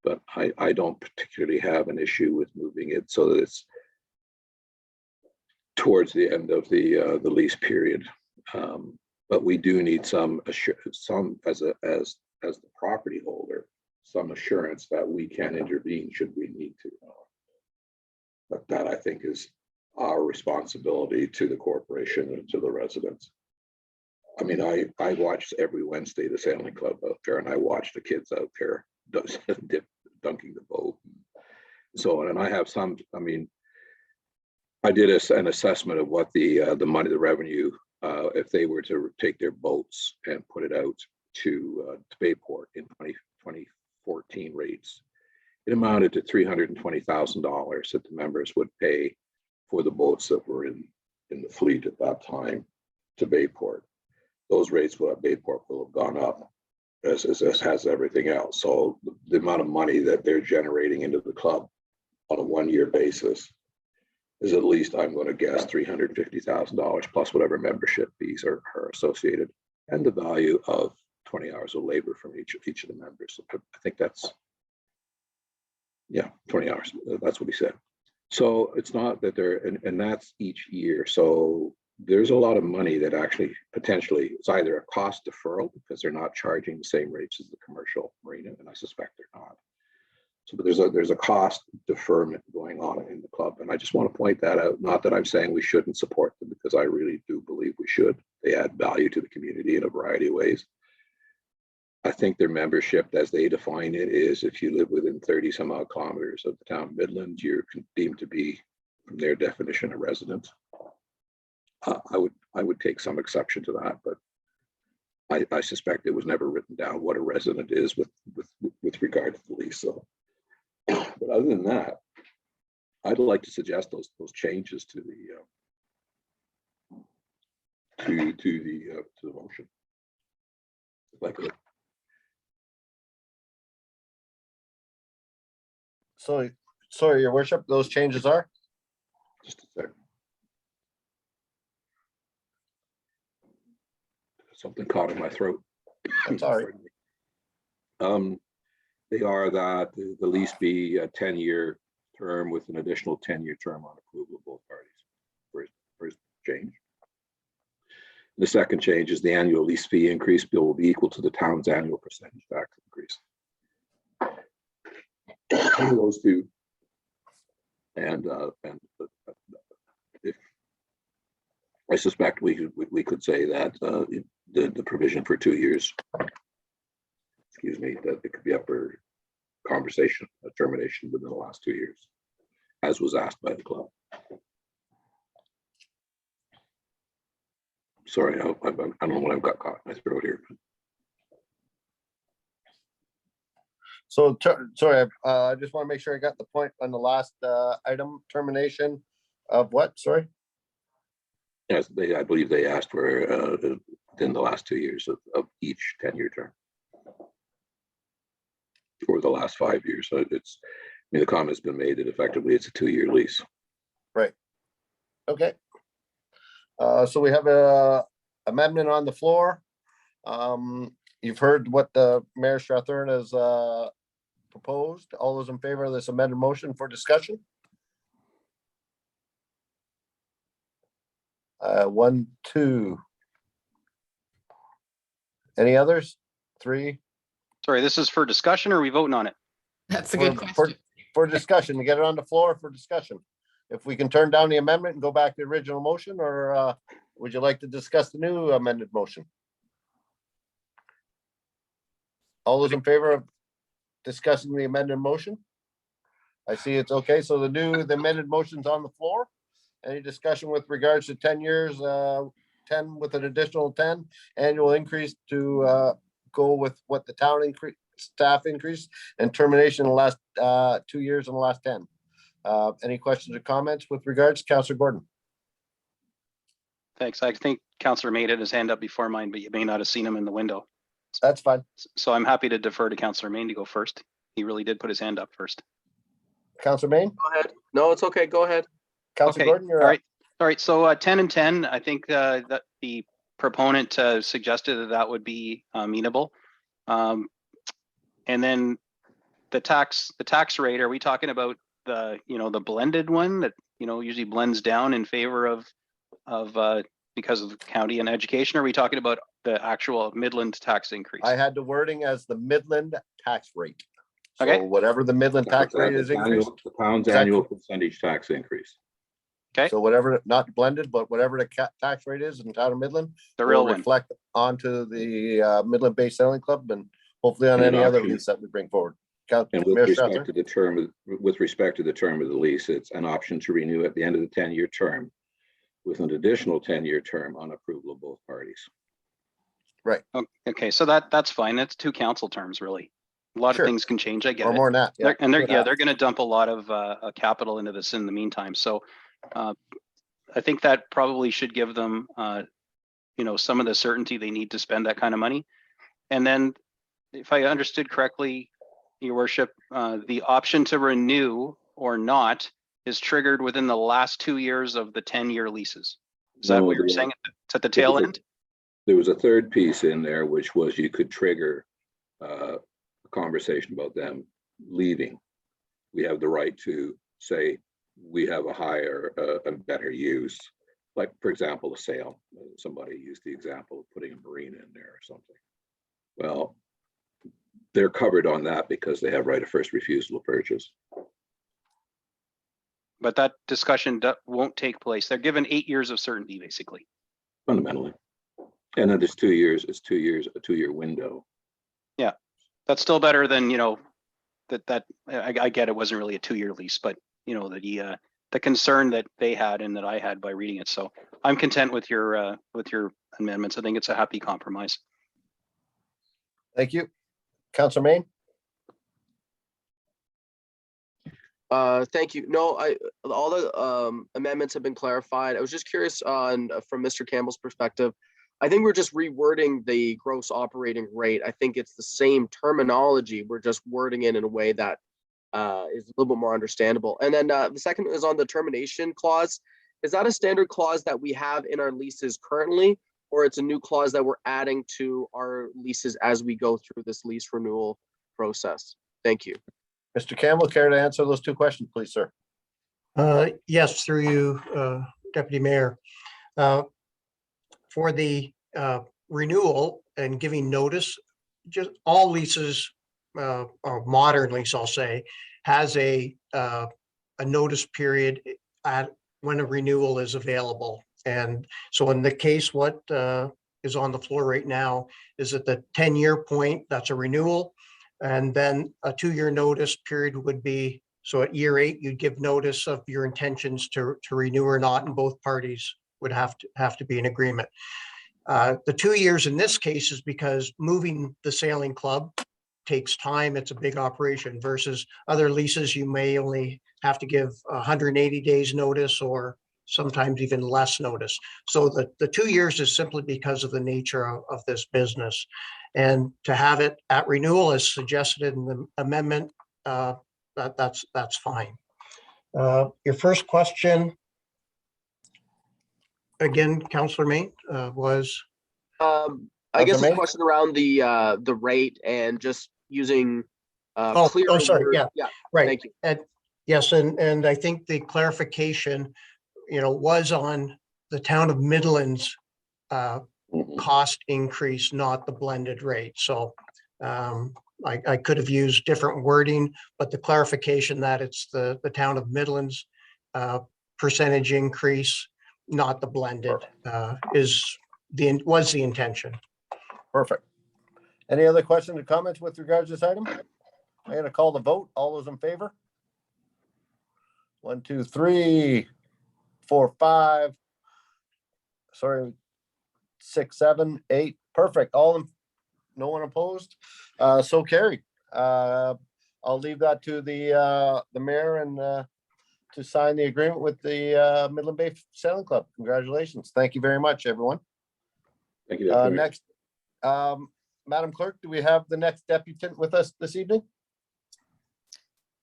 but I don't particularly have an issue with moving it so that it's towards the end of the lease period. But we do need some as the property holder, some assurance that we can intervene should we need to. But that I think is our responsibility to the corporation and to the residents. I mean, I watched every Wednesday the sailing club out there, and I watched the kids out there dunking the boat. So, and I have some. I mean, I did an assessment of what the money, the revenue, if they were to take their boats and put it out to Bayport in 2014 rates, it amounted to $320,000 that the members would pay for the boats that were in the fleet at that time to Bayport. Those rates at Bayport will have gone up as has everything else. So the amount of money that they're generating into the club on a 1-year basis is at least, I'm going to guess, $350,000 plus whatever membership fees are associated, and the value of 20 hours of labor from each of the members. So I think that's, 20 hours. That's what he said. So it's not that and that's each year. So there's a lot of money that actually potentially it's either a cost deferral because they're not charging the same rates as the commercial marina, and I suspect they're not. So but there's a cost deferment going on in the club, and I just want to point that out. Not that I'm saying we shouldn't support them, because I really do believe we should. They add value to the community in a variety of ways. I think their membership, as they define it, is if you live within 30 some odd kilometers of the town of Midland, you're deemed to be, from their definition, a resident. I would take some exception to that, but I suspect it was never written down what a resident is with regard to the lease. So, but other than that, I'd like to suggest those changes to the motion. If I could. So, sorry, your worship, those changes are? Just a sec. Something caught in my throat. That's all right. They are that the lease be a 10-year term with an additional 10-year term on approval of both parties. First change. The second change is the annual lease fee increase bill will be equal to the town's annual percentage tax increase. Those two. And if I suspect we could say that the provision for 2 years, excuse me, that it could be up for conversation, a termination within the last 2 years, as was asked by the club. Sorry, I don't know what I've got caught in my throat here. So, sorry, I just want to make sure I got the point on the last item, termination of what, sorry? Yes, I believe they asked for within the last 2 years of each 10-year term. For the last 5 years. So it's, I mean, the comment's been made that effectively it's a 2-year lease. Right. Okay. So we have a amendment on the floor. You've heard what the Mayor Strathern has proposed. All those in favor of this amended motion for discussion? 1, 2. Any others? 3. Sorry, this is for discussion or are we voting on it? That's a good For question. for discussion, to get it on the floor for discussion. If we can turn down the amendment and go back to the original motion, or would you like to discuss the new amended motion? All those in favor of discussing the amended motion? I see it's okay. So the amended motion's on the floor. Any discussion with regards to 10 years, 10 with an additional 10 annual increase to go with what the town increase, staff increase, and termination in the last 2 years in the last 10. Any questions or comments with regards? Councillor Gordon. Thanks. I think Councillor Main had his hand up before mine, but you may not have seen him in the window. That's fine. So I'm happy to defer to Councillor Main to go first. He really did put his hand up first. Councillor Main. Go ahead. No, it's okay. Go ahead. Councillor Okay, Gordon, you're all up. right. All right, so 10 and 10, I think that the proponent suggested that would be amenable. And then the tax rate, are we talking about the, the blended one that, usually blends down in favor of because of the county and education? Or are we talking about the actual Midland tax increase? I had the wording as the Midland tax rate. So Okay. whatever the Midland tax rate is increased. The town's annual percentage tax increase. Okay. So whatever, not blended, but whatever the tax rate is in the town of Midland. The real will one. reflect onto the Midland Bay Sailing Club and hopefully on And any other option. lease that we bring forward. And with Mayor respect Strathern? to the term, with respect to the term of the lease, it's an option to renew at the end of the 10-year term with an additional 10-year term on approval of both parties. Right. Okay, so that's fine. That's 2 council terms, really. A lot Sure. of things can change. I get Or it. more than that. They're Yeah. going to dump a lot of capital into this in the meantime. So I think that probably should give them, some of the certainty they need to spend that kind of money. And then, if I understood correctly, Your Worship, the option to renew or not is triggered within the last 2 years of the 10-year leases. Is that what you're saying? It's at the tail end? There was a third piece in there, which was you could trigger a conversation about them leaving. We have the right to say we have a higher and better use, like for example, a sale. Somebody used the example of putting a marina in there or something. Well, they're covered on that because they have right of first refusal to purchase. But that discussion won't take place. They're given 8 years of certainty, basically. Fundamentally. And then there's 2 years, it's 2 years, a 2-year window. Yeah, that's still better than, that I get it wasn't really a 2-year lease, but the concern that they had and that I had by reading it. So I'm content with your amendments. I think it's a happy compromise. Thank you. Councillor Main. Thank you. No, all the amendments have been clarified. I was just curious from Mr. Campbell's perspective. I think we're just rewording the gross operating rate. I think it's the same terminology. We're just wording it in a way that is a little bit more understandable. And then the second is on the termination clause. Is that a standard clause that we have in our leases currently, or it's a new clause that we're adding to our leases as we go through this lease renewal process? Thank you. Mr. Campbell, care to answer those two questions, please, sir? Yes, through you, Deputy Mayor. For the renewal and giving notice, just all leases, or modern lease, I'll say, has a notice period at when a renewal is available. And so in the case, what is on the floor right now is at the 10-year point, that's a renewal. And then a 2-year notice period would be, so at year 8, you'd give notice of your intentions to renew or not, and both parties would have to be in agreement. The 2 years in this case is because moving the sailing club takes time. It's a big operation versus other leases. You may only have to give 180 days notice or sometimes even less notice. So the 2 years is simply because of the nature of this business. And to have it at renewal as suggested in the amendment, that's fine. Your first question, again, Councillor Main, was? I guess it's a question around the rate and just using clear. Oh, sorry. Word. Yeah, Right. Thank you. And yes, and I think the clarification, was on the town of Midland's cost increase, not the blended rate. So I could have used different wording, but the clarification that it's the town of Midland's percentage increase, not the blended, was the intention. Perfect. Any other questions or comments with regards to this item? I'm going to call the vote. All those in favor? 1, 2, 3, 4, 5. Sorry, 6, 7, 8. Perfect. No one opposed. So carried. I'll leave that to the mayor and to sign the agreement with the Midland Bay Sailing Club. Congratulations. Thank you very much, everyone. Thank you. Next, Madam Clerk, do we have the next deputant with us this evening?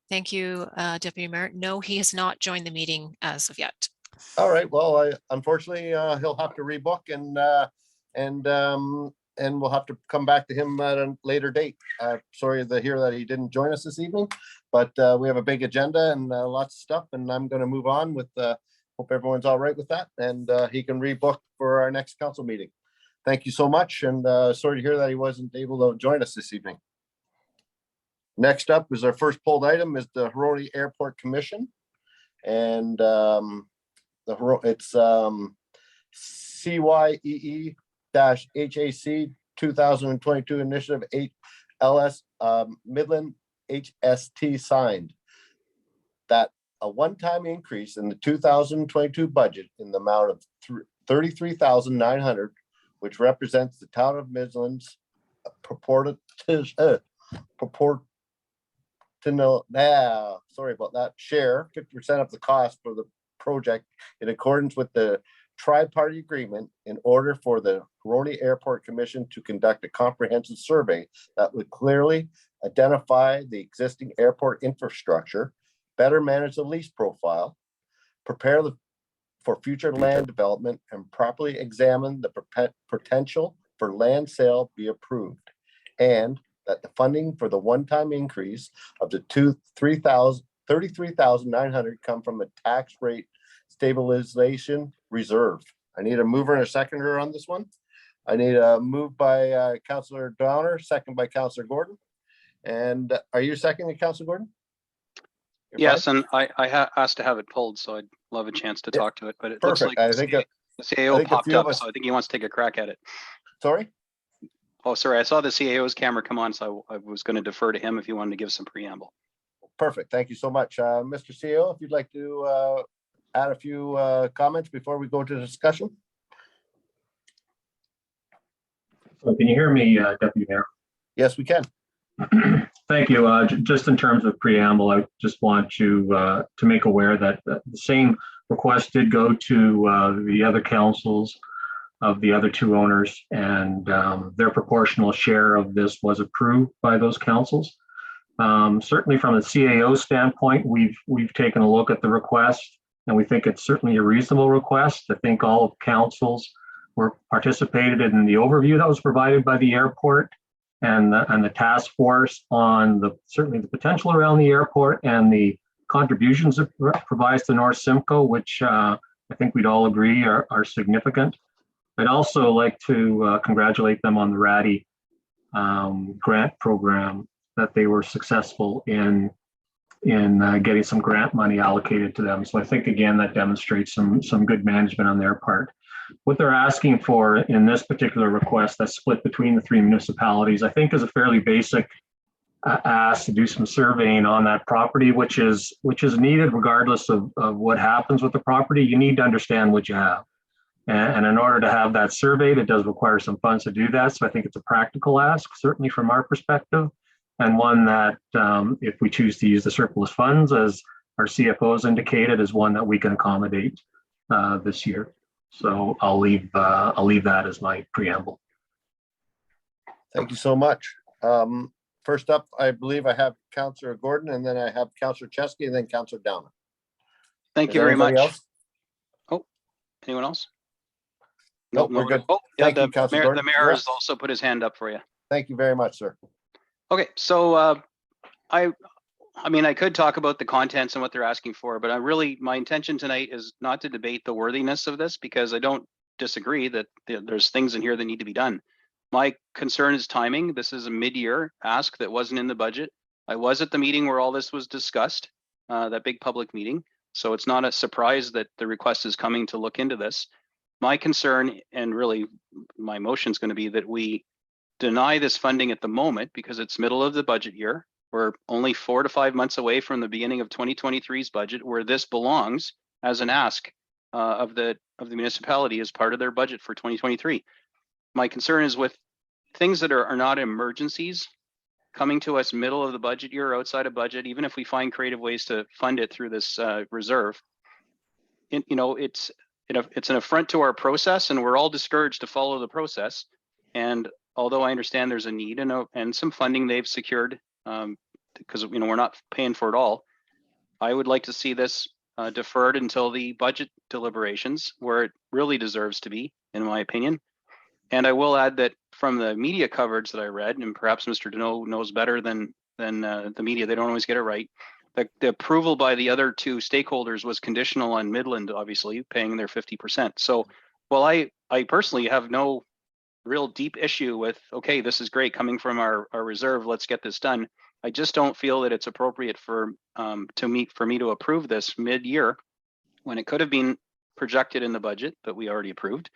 Thank you, Deputy Mayor. No, he has not joined the meeting as of yet. All right. Well, unfortunately, he'll have to rebook and we'll have to come back to him at a later date. Sorry to hear that he didn't join us this evening, but we have a big agenda and lots of stuff, and I'm going to move on with, hope everyone's all right with that, and he can rebook for our next council meeting. Thank you so much, and sorry to hear that he wasn't able to join us this evening. Next up is our first pulled item is the Huroney Airport Commission, and it's CYEE-HAC 2022 Initiative 8 LS Midland HST signed that a one-time increase in the 2022 budget in the amount of $33,900, which represents the town of Midland's sorry about that, share 50% of the cost for the project in accordance with the tri-party agreement in order for the Huroney Airport Commission to conduct a comprehensive survey that would clearly identify the existing airport infrastructure, better manage the lease profile, prepare for future land development, and properly examine the potential for land sale be approved, and that the funding for the one-time increase of the $33,900 come from a tax rate stabilization reserve. I need a mover and a seconder on this one. I need a move by Councillor Donner, second by Councillor Gordon. And are you seconding, Councillor Gordon? Yes, and I asked to have it pulled, so I'd love a chance to talk to it, but it looks like I think the CAO popped up, so I think he wants to take a crack at it. Sorry? Oh, sorry, I saw the CAO's camera come on, so I was going to defer to him if he wanted to give some preamble. Perfect, thank you so much. Mr. CAO, if you'd like to add a few comments before we go to discussion. So can you hear me, Deputy Mayor? Yes, we can. Thank you. Just in terms of preamble, I just want to make aware that the same request did go to the other councils of the other two owners, and their proportional share of this was approved by those councils. Certainly from the CAO standpoint, we've taken a look at the request, and we think it's certainly a reasonable request. I think all of councils participated in the overview that was provided by the airport and the task force on certainly the potential around the airport and the contributions it provides to North Simcoe, which I think we'd all agree are significant. I'd also like to congratulate them on the RADI grant program, that they were successful in getting some grant money allocated to them. So I think, again, that demonstrates some good management on their part. What they're asking for in this particular request that's split between the 3 municipalities, I think is a fairly basic ask to do some surveying on that property, which is needed regardless of what happens with the property. You need to understand what you have. And in order to have that surveyed, it does require some funds to do that. So I think it's a practical ask, certainly from our perspective, and one that if we choose to use the surplus funds, as our CFO has indicated, is one that we can accommodate this year. So I'll leave that as my preamble. Thank you so much. First up, I believe I have Councillor Gordon, and then I have Councillor Chesky, and then Councillor Downer. Thank you very much. Else? Oh, anyone else? Nope, we're good. Oh, yeah, Thank you, Councillor Gordon. the mayor has also put his hand up for you. Thank you very much, sir. Okay, so I mean, I could talk about the contents and what they're asking for, but my intention tonight is not to debate the worthiness of this, because I don't disagree that there's things in here that need to be done. My concern is timing. This is a mid-year ask that wasn't in the budget. I was at the meeting where all this was discussed, that big public meeting. So it's not a surprise that the request is coming to look into this. My concern, and really my motion, is going to be that we deny this funding at the moment because it's middle of the budget year. We're only 4 to 5 months away from the beginning of 2023's budget, where this belongs as an ask of the municipality as part of their budget for 2023. My concern is with things that are not emergencies coming to us middle of the budget year or outside of budget, even if we find creative ways to fund it through this reserve. It's an affront to our process, and we're all discouraged to follow the process. And although I understand there's a need and some funding they've secured, because we're not paying for it all, I would like to see this deferred until the budget deliberations, where it really deserves to be, in my opinion. And I will add that from the media coverage that I read, and perhaps Mr. Deneau knows better than the media, they don't always get it right. The approval by the other 2 stakeholders was conditional on Midland, obviously, paying their 50%. So while I personally have no real deep issue with, okay, this is great coming from our reserve, let's get this done, I just don't feel that it's appropriate for me to approve this mid-year when it could have been projected in the budget that we already approved,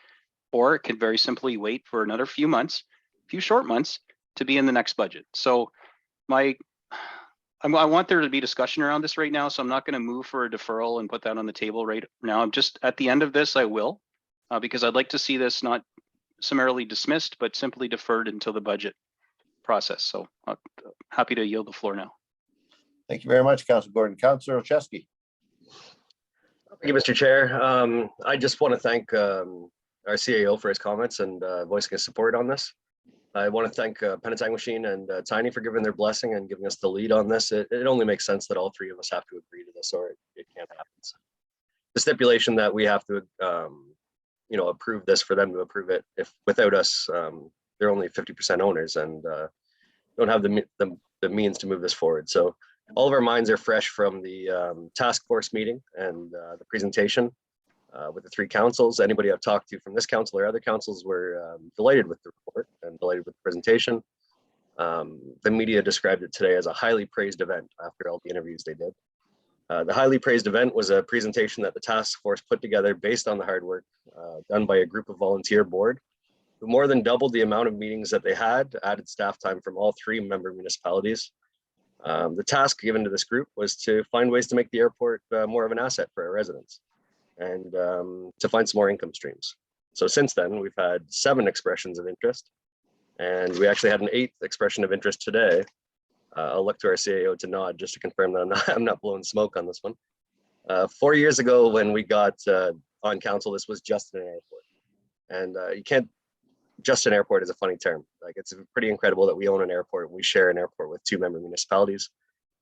or it could very simply wait for another few short months to be in the next budget. So I want there to be discussion around this right now, so I'm not going to move for a deferral and put that on the table right now. I'm just at the end of this, I will, because I'd like to see this not summarily dismissed, but simply deferred until the budget process. So I'm happy to yield the floor now. Thank you very much, Councillor Gordon. Councillor Chesky. Thank you, Mr. Chair. I just want to thank our CAO for his comments and voicing his support on this. I want to thank Penetang Machine and Tiny for giving their blessing and giving us the lead on this. It only makes sense that all 3 of us have to agree to this, or it can't happen. So the stipulation that we have to, approve this for them to approve it. If without us, they're only 50% owners and don't have the means to move this forward. So all of our minds are fresh from the task force meeting and the presentation with the 3 councils. Anybody I've talked to from this council or other councils were delighted with the report and delighted with the presentation. The media described it today as a highly praised event after all the interviews they did. The highly praised event was a presentation that the task force put together based on the hard work done by a group of volunteer board who more than doubled the amount of meetings that they had, added staff time from all 3 member municipalities. The task given to this group was to find ways to make the airport more of an asset for our residents and to find some more income streams. So since then, we've had 7 expressions of interest, and we actually had an 8th expression of interest today. I'll look to our CAO to nod just to confirm that I'm not blowing smoke on this one. 4 years ago when we got on council, this was just an airport. And you can't just an airport is a funny term. Like, it's pretty incredible that we own an airport. We share an airport with 2 member municipalities.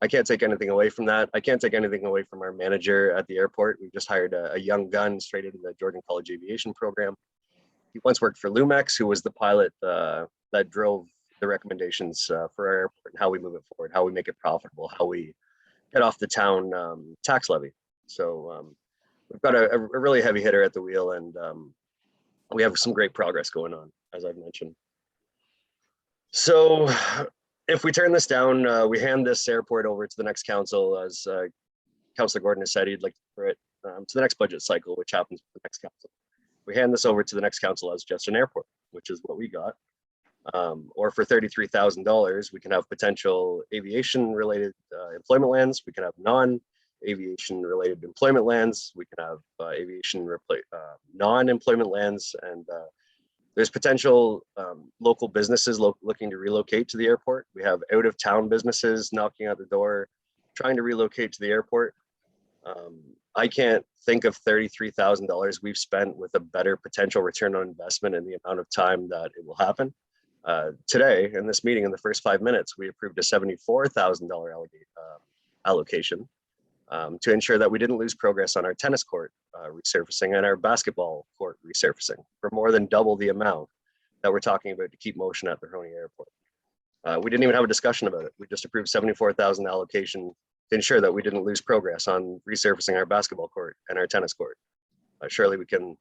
I can't take anything away from that. I can't take anything away from our manager at the airport. We've just hired a young gun straight into the Georgian College Aviation program. He once worked for Lumex, who was the pilot that drove the recommendations for our airport and how we move it forward, how we make it profitable, how we get off the town tax levy. So we've got a really heavy hitter at the wheel, and we have some great progress going on, as I've mentioned. So if we turn this down, we hand this airport over to the next council, as Councillor Gordon has said he'd like to refer it to the next budget cycle, which happens with the next council. We hand this over to the next council as just an airport, which is what we got. Or for $33,000, we can have potential aviation-related employment lands. We can have non-aviation related employment lands. We can have non-employment lands, and there's potential local businesses looking to relocate to the airport. We have out-of-town businesses knocking at the door, trying to relocate to the airport. I can't think of $33,000 we've spent with a better potential return on investment in the amount of time that it will happen. Today, in this meeting, in the first 5 minutes, we approved a $74,000 allocation to ensure that we didn't lose progress on our tennis court resurfacing and our basketball court resurfacing for more than double the amount that we're talking about to keep motion at the Roney Airport. We didn't even have a discussion about it. We just approved $74,000 allocation to ensure that we didn't lose progress on resurfacing our basketball court and our tennis court. Surely we can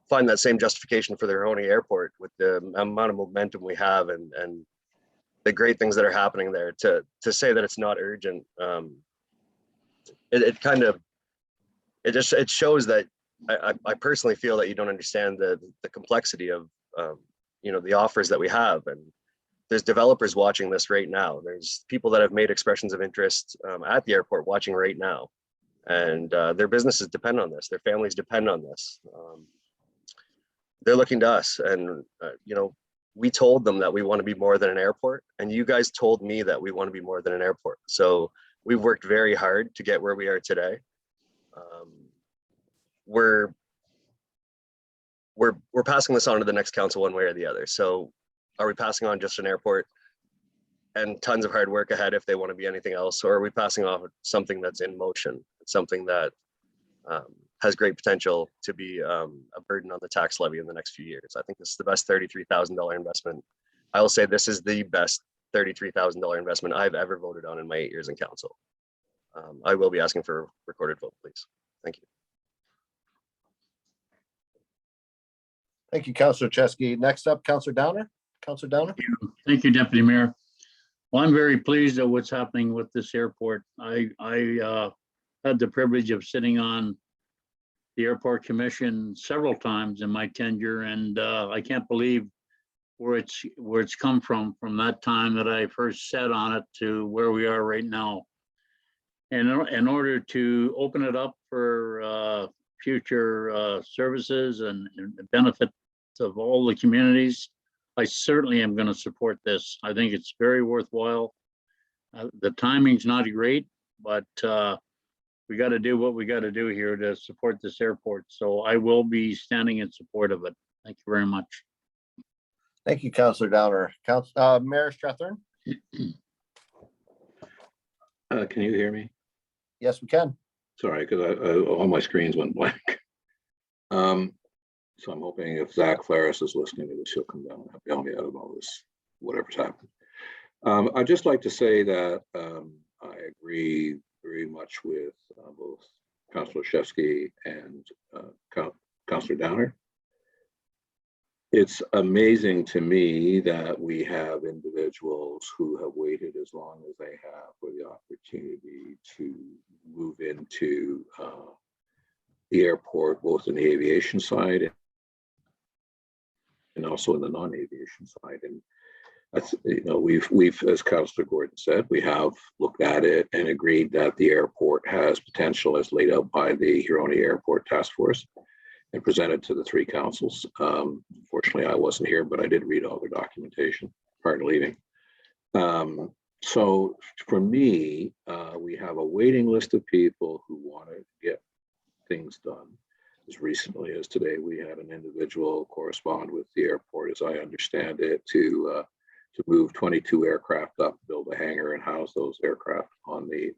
find that same justification for the Roney Airport with the amount of momentum we have and the great things that are happening there. To say that it's not urgent, it shows that I personally feel that you don't understand the complexity of the offers that we have. And there's developers watching this right now. There's people that have made expressions of interest at the airport watching right now, and their businesses depend on this. Their families depend on this. They're looking to us, and we told them that we want to be more than an airport, and you guys told me that we want to be more than an airport. So we've worked very hard to get where we are today. We're passing this on to the next council one way or the other. So are we passing on just an airport and tons of hard work ahead if they want to be anything else, or are we passing off something that's in motion, something that has great potential to be a burden on the tax levy in the next few years? I think this is the best $33,000 investment. I will say this is the best $33,000 investment I've ever voted on in my 8 years in council. I will be asking for a recorded vote, please. Thank you. Thank you, Councillor Chesky. Next up, Councillor Downer. Councillor Downer. Thank you, Deputy Mayor. Well, I'm very pleased at what's happening with this airport. I had the privilege of sitting on the airport commission several times in my tenure, and I can't believe where it's come from that time that I first sat on it to where we are right now. And in order to open it up for future services and benefits of all the communities, I certainly am going to support this. I think it's very worthwhile. The timing's not great, but we got to do what we got to do here to support this airport. So I will be standing in support of it. Thank you very much. Thank you, Councillor Downer. Mayor Strathern. Can you hear me? Yes, we can. Sorry, because all my screens went blank. So I'm hoping if Zach Flaris is listening to this, he'll come down and bail me out of all this, whatever's happened. I'd just like to say that I agree very much with both Councillor Shevsky and Councillor Downer. It's amazing to me that we have individuals who have waited as long as they have for the opportunity to move into the airport, both in the aviation side and also in the non-aviation side. And that's, we've, as Councillor Gordon said, we have looked at it and agreed that the airport has potential as laid out by the Huroney Airport Task Force and presented to the 3 councils. Unfortunately, I wasn't here, but I did read all the documentation prior to leaving. So for me, we have a waiting list of people who want to get things done. as recently as today, we had an individual correspond with the airport, as I understand it, to move 22 aircraft up, build a hangar, and house those aircraft on the.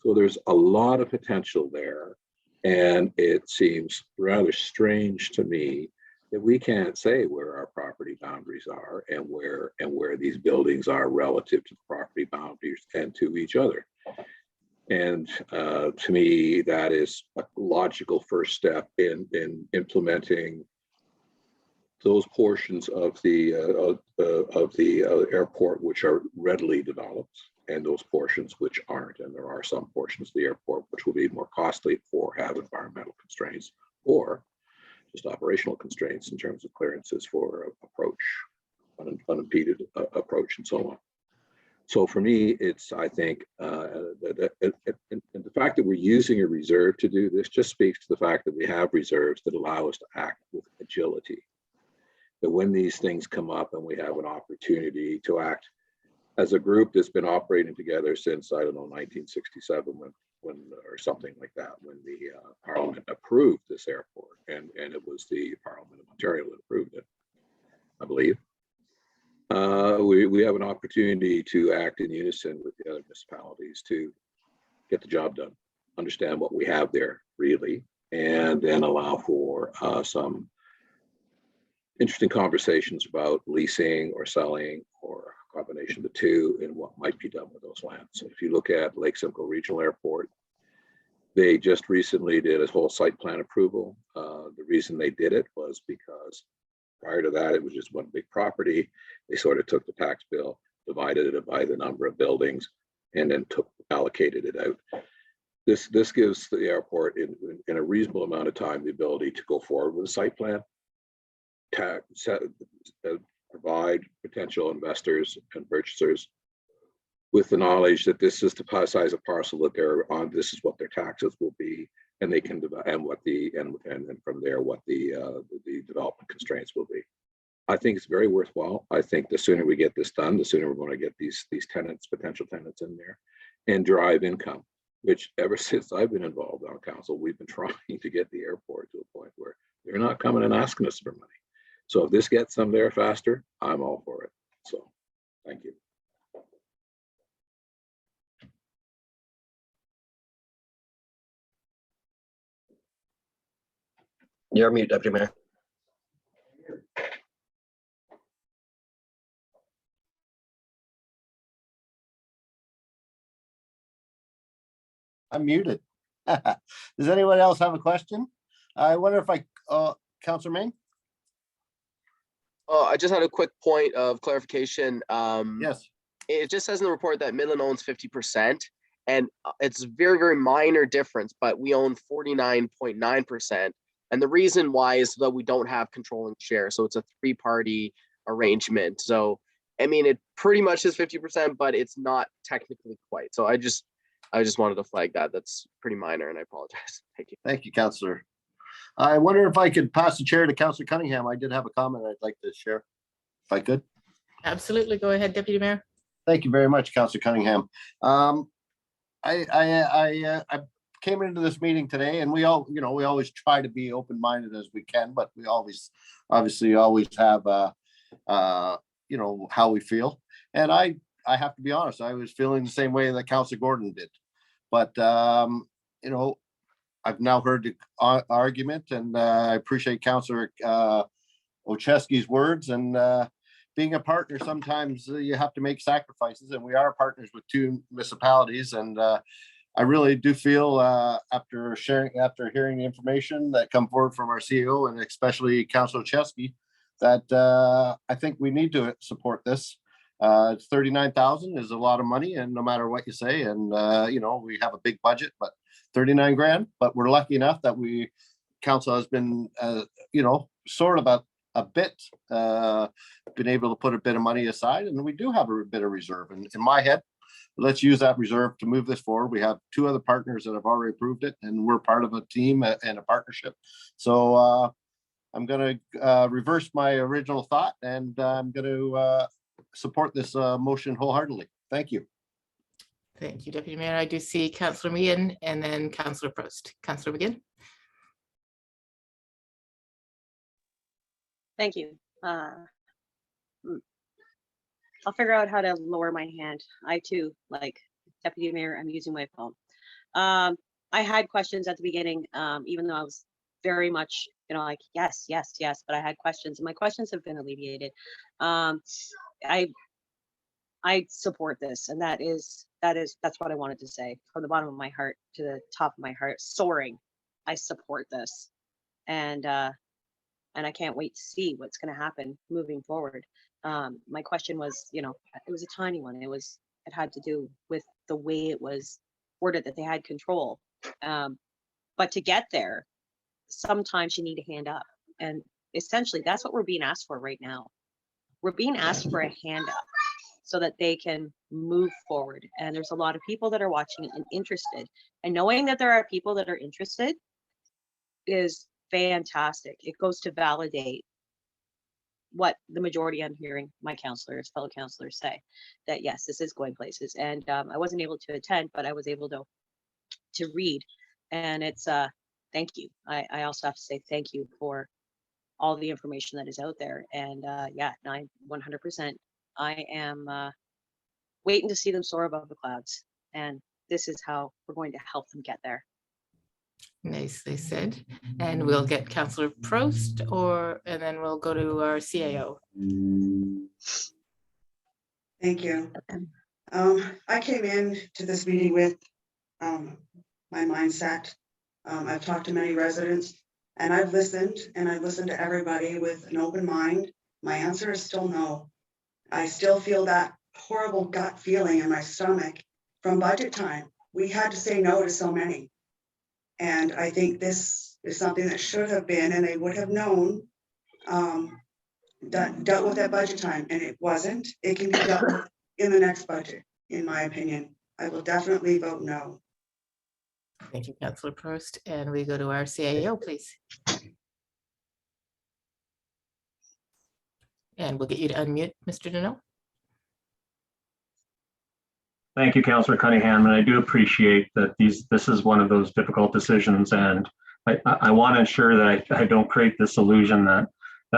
So there's a lot of potential there, and it seems rather strange to me that we can't say where our property boundaries are and where these buildings are relative to the property boundaries and to each other. And to me, that is a logical first step in implementing those portions of the airport which are readily developed, and those portions which aren't. And there are some portions of the airport which will be more costly or have environmental constraints or just operational constraints in terms of clearances for approach, unimpeded approach, and so on. So for me, it's, I think, and the fact that we're using a reserve to do this just speaks to the fact that we have reserves that allow us to act with agility. That when these things come up and we have an opportunity to act as a group that's been operating together since, I don't know, 1967, when or something like that, when the Parliament approved this airport, and it was the Parliament of Ontario that approved it, I believe. We have an opportunity to act in unison with the other municipalities to get the job done, understand what we have there really, and then allow for some interesting conversations about leasing or selling or a combination of the two and what might be done with those lands. So if you look at Lake Simcoe Regional Airport, they just recently did a whole site plan approval. The reason they did it was because prior to that, it was just one big property. They sort of took the tax bill, divided it by the number of buildings, and then allocated it out. This gives the airport in a reasonable amount of time the ability to go forward with a site plan, provide potential investors and purchasers with the knowledge that this is the size of parcel that they're on, this is what their taxes will be, and they can and what the and from there what the development constraints will be. I think it's very worthwhile. I think the sooner we get this done, the sooner we're going to get these tenants, potential tenants in there, and drive income. Which ever since I've been involved on council, we've been trying to get the airport to a point where they're not coming and asking us for money. So if this gets them there faster, I'm all for it. So, thank you. You're on mute, Deputy Mayor. I'm muted. Does anyone else have a question? I wonder if Councillor Main? I just had a quick point of clarification. Yes. It just says in the report that Midland owns 50%, and it's a very, very minor difference, but we own 49.9%. And the reason why is so that we don't have controlling share. So it's a three-party arrangement. So, I mean, it pretty much is 50%, but it's not technically quite. So I just wanted to flag that. That's pretty minor, and I apologize. Thank you. Thank you, Councillor. I wonder if I could pass the chair to Councillor Cunningham. I did have a comment I'd like to share, if I could. Absolutely. Go ahead, Deputy Mayor. Thank you very much, Councillor Cunningham. I came into this meeting today, and we always try to be open-minded as we can, but we obviously always have how we feel. And I have to be honest, I was feeling the same way that Councillor Gordon did. But I've now heard the argument, and I appreciate Councillor Olszewski's words. And being a partner, sometimes you have to make sacrifices, and we are partners with two municipalities. And I really do feel after hearing the information that come forward from our CEO and especially Councillor Olszewski, that I think we need to support this. 39,000 is a lot of money, and no matter what you say, and we have a big budget, but 39 grand. But we're lucky enough that council has been sort of a bit been able to put a bit of money aside, and we do have a bit of reserve. And in my head, let's use that reserve to move this forward. We have two other partners that have already approved it, and we're part of a team and a partnership. So I'm going to reverse my original thought, and I'm going to support this motion wholeheartedly. Thank you. Thank you, Deputy Mayor. I do see Councillor McGinn and then Councillor Prost. Councillor McGinn. Thank you. I'll figure out how to lower my hand. I too, like Deputy Mayor, I'm using my phone. I had questions at the beginning, even though I was very much, like, yes, yes, yes, but I had questions and my questions have been alleviated. I support this, and that's what I wanted to say from the bottom of my heart to the top of my heart. Soaring, I support this, and I can't wait to see what's going to happen moving forward. My question was, it was a tiny one. It had to do with the way it was worded, that they had control. But to get there, sometimes you need a hand up, and essentially that's what we're being asked for right now. We're being asked for a hand up so that they can move forward. And there's a lot of people that are watching and interested. And knowing that there are people that are interested is fantastic. It goes to validate what the majority I'm hearing my fellow counselors say, that yes, this is going places. And I wasn't able to attend, but I was able to read. And it's thank you. I also have to say thank you for all the information that is out there. And 100%. I am waiting to see them soar above the clouds. And this is how we're going to help them get there. Nicely said. And we'll get Councillor Prost, and then we'll go to our CAO. Thank you. I came in to this meeting with my mindset. I've talked to many residents, and I've listened to everybody with an open mind. My answer is still no. I still feel that horrible gut feeling in my stomach from budget time. We had to say no to so many. And I think this is something that should have been, and they would have known, dealt with at budget time, and it wasn't. It can be dealt with in the next budget, in my opinion. I will definitely vote no. Thank you, Councillor Prost. And we go to our CAO, please. And we'll get you to unmute, Mr. Deneau. Thank you, Councillor Cunningham, and I do appreciate that this is one of those difficult decisions, and I want to ensure that I don't create this illusion that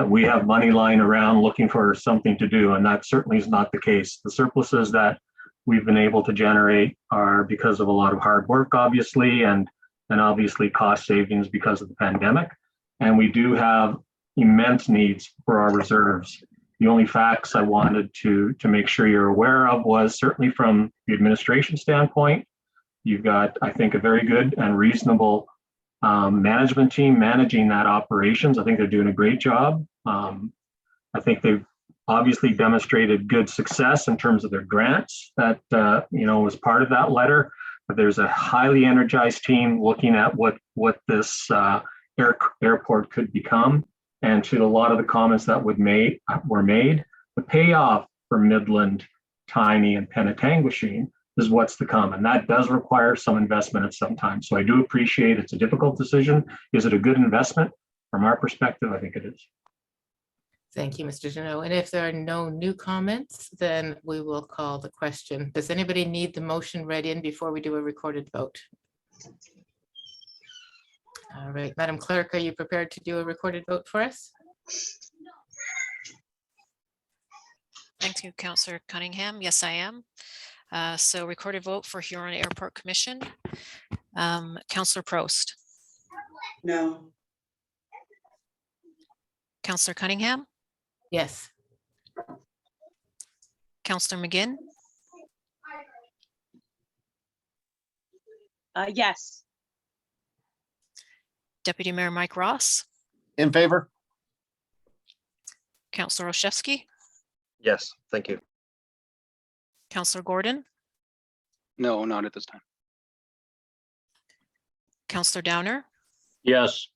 we have money lying around looking for something to do, and that certainly is not the case. The surpluses that we've been able to generate are because of a lot of hard work, obviously, and obviously cost savings because of the pandemic, and we do have immense needs for our reserves. The only facts I wanted to make sure you're aware of was certainly from the administration standpoint, you've got, I think, a very good and reasonable management team managing that operations. I think they're doing a great job. I think they've obviously demonstrated good success in terms of their grants that, was part of that letter. But there's a highly energized team looking at what this airport could become. And to a lot of the comments that were made, the payoff for Midland, Tiny, and Penetanguishene is what's to come. And that does require some investment at some time. So I do appreciate it's a difficult decision. Is it a good investment? From our perspective, I think it is. Thank you, Mr. Deneau. And if there are no new comments, then we will call the question. Does anybody need the motion read in before we do a recorded vote? All right, Madam Clerk, are you prepared to do a recorded vote for us? Thank you, Councillor Cunningham. Yes, I am. So recorded vote for Huron Airport Commission. Councillor Prost. No. Councillor Cunningham. Yes. Councillor McGinn. Yes. Deputy Mayor Mike Ross. In favor? Councillor Olszewski. Yes, thank you. Councillor Gordon. No, not at this time. Councillor Downer. Yes.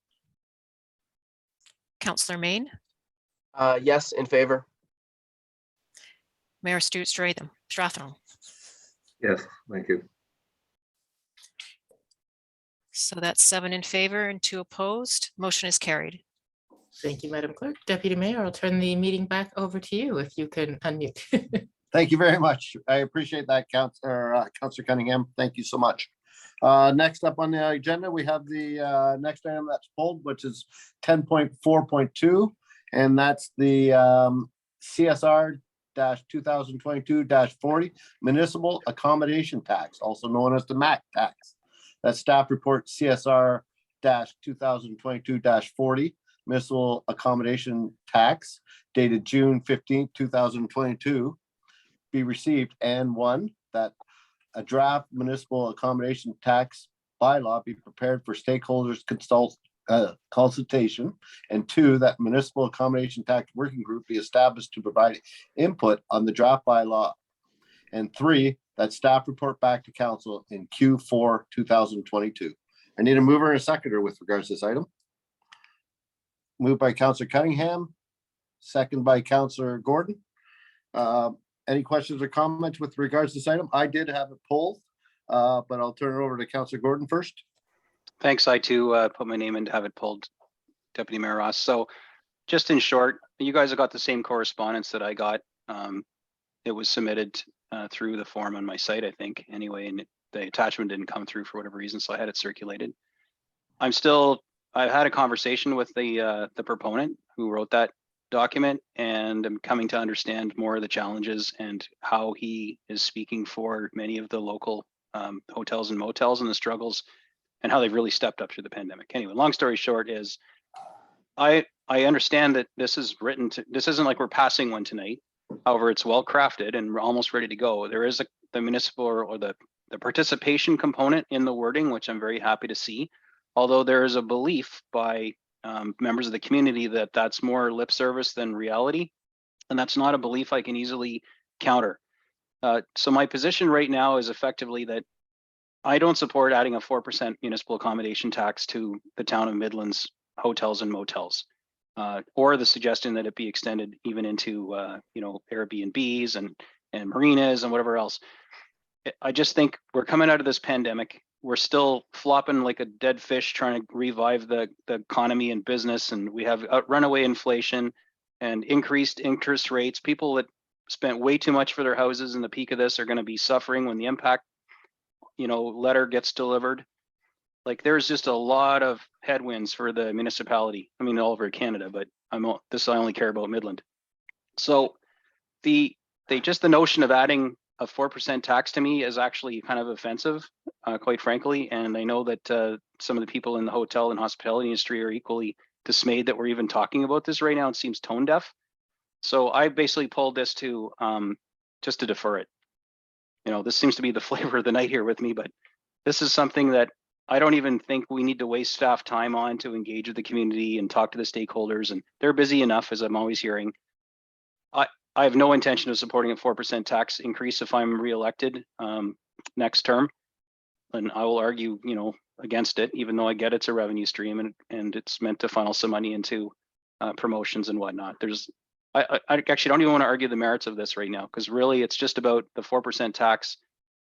Councillor Main. Yes, in favor. Mayor Strathern. Yes, thank you. So that's 7 in favor and 2 opposed. Motion is carried. Thank you, Madam Clerk. Deputy Mayor, I'll turn the meeting back over to you if you can unmute. Thank you very much. I appreciate that, Councillor Cunningham. Thank you so much. Next up on the agenda, we have the next item that's pulled, which is 10.4.2. And that's the CSR 2022-40 municipal accommodation tax, also known as the MAC tax. That's staff report CSR 2022-40 municipal accommodation tax dated June 15th, 2022 be received, and one, that a draft municipal accommodation tax bylaw be prepared for stakeholders consultation, and two, that municipal accommodation tax working group be established to provide input on the draft bylaw, and three, that staff report back to council in Q4 2022. I need a mover and a seconder with regards to this item. Moved by Councillor Cunningham, second by Councillor Gordon. Any questions or comments with regards to this item? I did have it pulled, but I'll turn it over to Councillor Gordon first. Thanks. I too put my name in to have it pulled, Deputy Mayor Ross. So just in short, you guys have got the same correspondence that I got. It was submitted through the form on my site, I think, anyway, and the attachment didn't come through for whatever reason, so I had it circulated. I've had a conversation with the proponent who wrote that document, and I'm coming to understand more of the challenges and how he is speaking for many of the local hotels and motels and the struggles and how they've really stepped up through the pandemic. Anyway, long story short is I understand that this is written to, this isn't like we're passing one tonight. However, it's well crafted and we're almost ready to go. There is the municipal or the participation component in the wording, which I'm very happy to see. Although there is a belief by members of the community that that's more lip service than reality. And that's not a belief I can easily counter. So my position right now is effectively that I don't support adding a 4% municipal accommodation tax to the town of Midland's hotels and motels, or the suggestion that it be extended even into Airbnbs and marinas and whatever else. I just think we're coming out of this pandemic. We're still flopping like a dead fish trying to revive the economy and business, and we have runaway inflation and increased interest rates. People that spent way too much for their houses in the peak of this are going to be suffering when the impact letter gets delivered. Like, there's just a lot of headwinds for the municipality. I mean, all over Canada, but I only care about Midland. So the notion of adding a 4% tax to me is actually kind of offensive, quite frankly. And I know that some of the people in the hotel and hospitality industry are equally dismayed that we're even talking about this right now. It seems tone deaf. So I basically pulled this to just to defer it. This seems to be the flavor of the night here with me, but this is something that I don't even think we need to waste staff time on to engage with the community and talk to the stakeholders. And they're busy enough, as I'm always hearing. I have no intention of supporting a 4% tax increase if I'm reelected next term. And I will argue, against it, even though I get it's a revenue stream and it's meant to funnel some money into promotions and whatnot. I actually don't even want to argue the merits of this right now, because really it's just about the 4% tax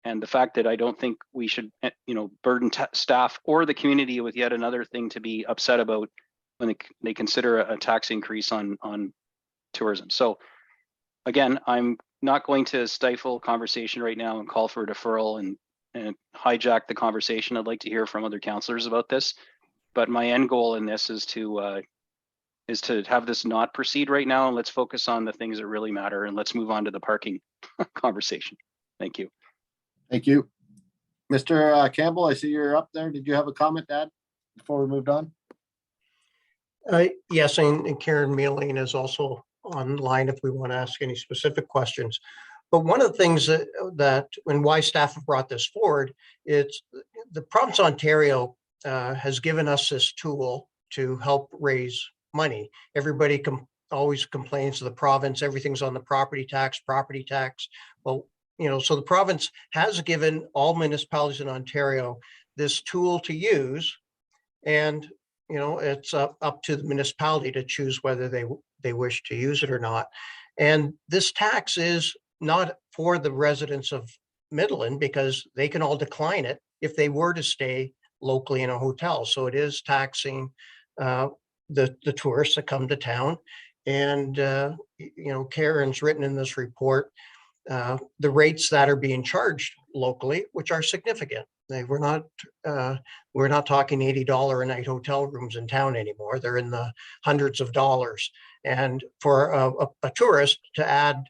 and the fact that I don't think we should, burden staff or the community with yet another thing to be upset about when they consider a tax increase on tourism. So again, I'm not going to stifle conversation right now and call for a deferral and hijack the conversation. I'd like to hear from other councillors about this, but my end goal in this is to have this not proceed right now, and let's focus on the things that really matter, and let's move on to the parking conversation. Thank you. Thank you. Mr. Campbell, I see you're up there. Did you have a comment to add before we moved on? Yes, and Karen Mealing is also online if we want to ask any specific questions. But one of the things that and why staff have brought this forward, it's the Province of Ontario has given us this tool to help raise money. Everybody always complains to the province, everything's on the property tax. Well, so the province has given all municipalities in Ontario this tool to use, and it's up to the municipality to choose whether they wish to use it or not. And this tax is not for the residents of Midland, because they can all decline it if they were to stay locally in a hotel. So it is taxing the tourists that come to town. And Karen's written in this report the rates that are being charged locally, which are significant. We're not talking $80 a night hotel rooms in town anymore. They're in the hundreds of dollars. And for a tourist to add,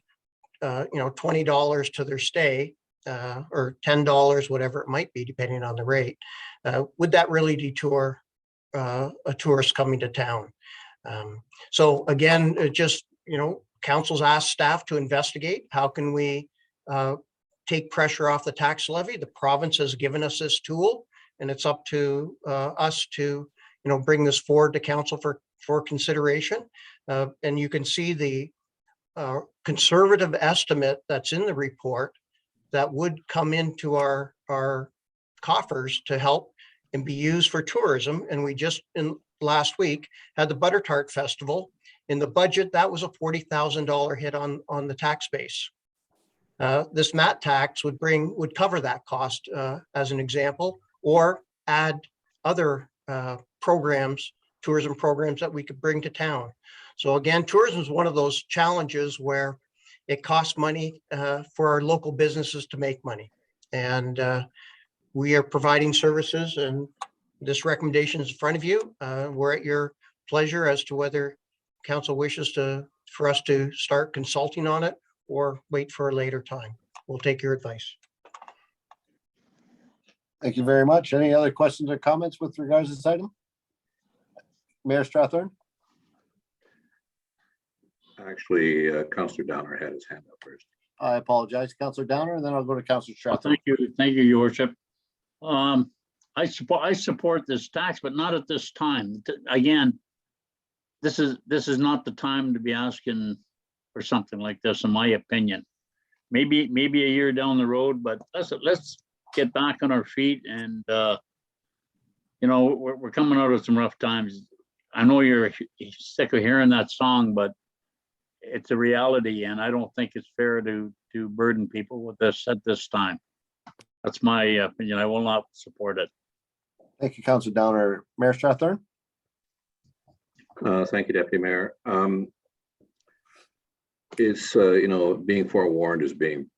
$20 to their stay, or $10, whatever it might be, depending on the rate, would that really detour a tourist coming to town? So again, council's asked staff to investigate. How can we take pressure off the tax levy? The province has given us this tool, and it's up to us to, bring this forward to council for consideration. And you can see the conservative estimate that's in the report that would come into our coffers to help and be used for tourism. And we just last week had the Butter Tart Festival. In the budget, that was a $40,000 hit on the tax base. This MAT tax would cover that cost, as an example, or add other programs, tourism programs that we could bring to town. So again, tourism is one of those challenges where it costs money for our local businesses to make money. And we are providing services, and this recommendation is in front of you. We're at your pleasure as to whether council wishes for us to start consulting on it or wait for a later time. We'll take your advice. Thank you very much. Any other questions or comments with regards to this item? Mayor Strathern? Actually, Councillor Downer had his hand up first. I apologize, Councillor Downer, and then I'll go to Councillor Strathern. Thank you, Your Worship. I support this tax, but not at this time. Again, this is not the time to be asking for something like this, in my opinion. Maybe a year down the road, but let's get back on our feet. And we're coming out of some rough times. I know you're sick of hearing that song, but it's a reality, and I don't think it's fair to burden people with this at this time. That's my opinion. I will not support it. Thank you, Councillor Downer. Mayor Strathern? Thank you, Deputy Mayor. It's being forewarned is being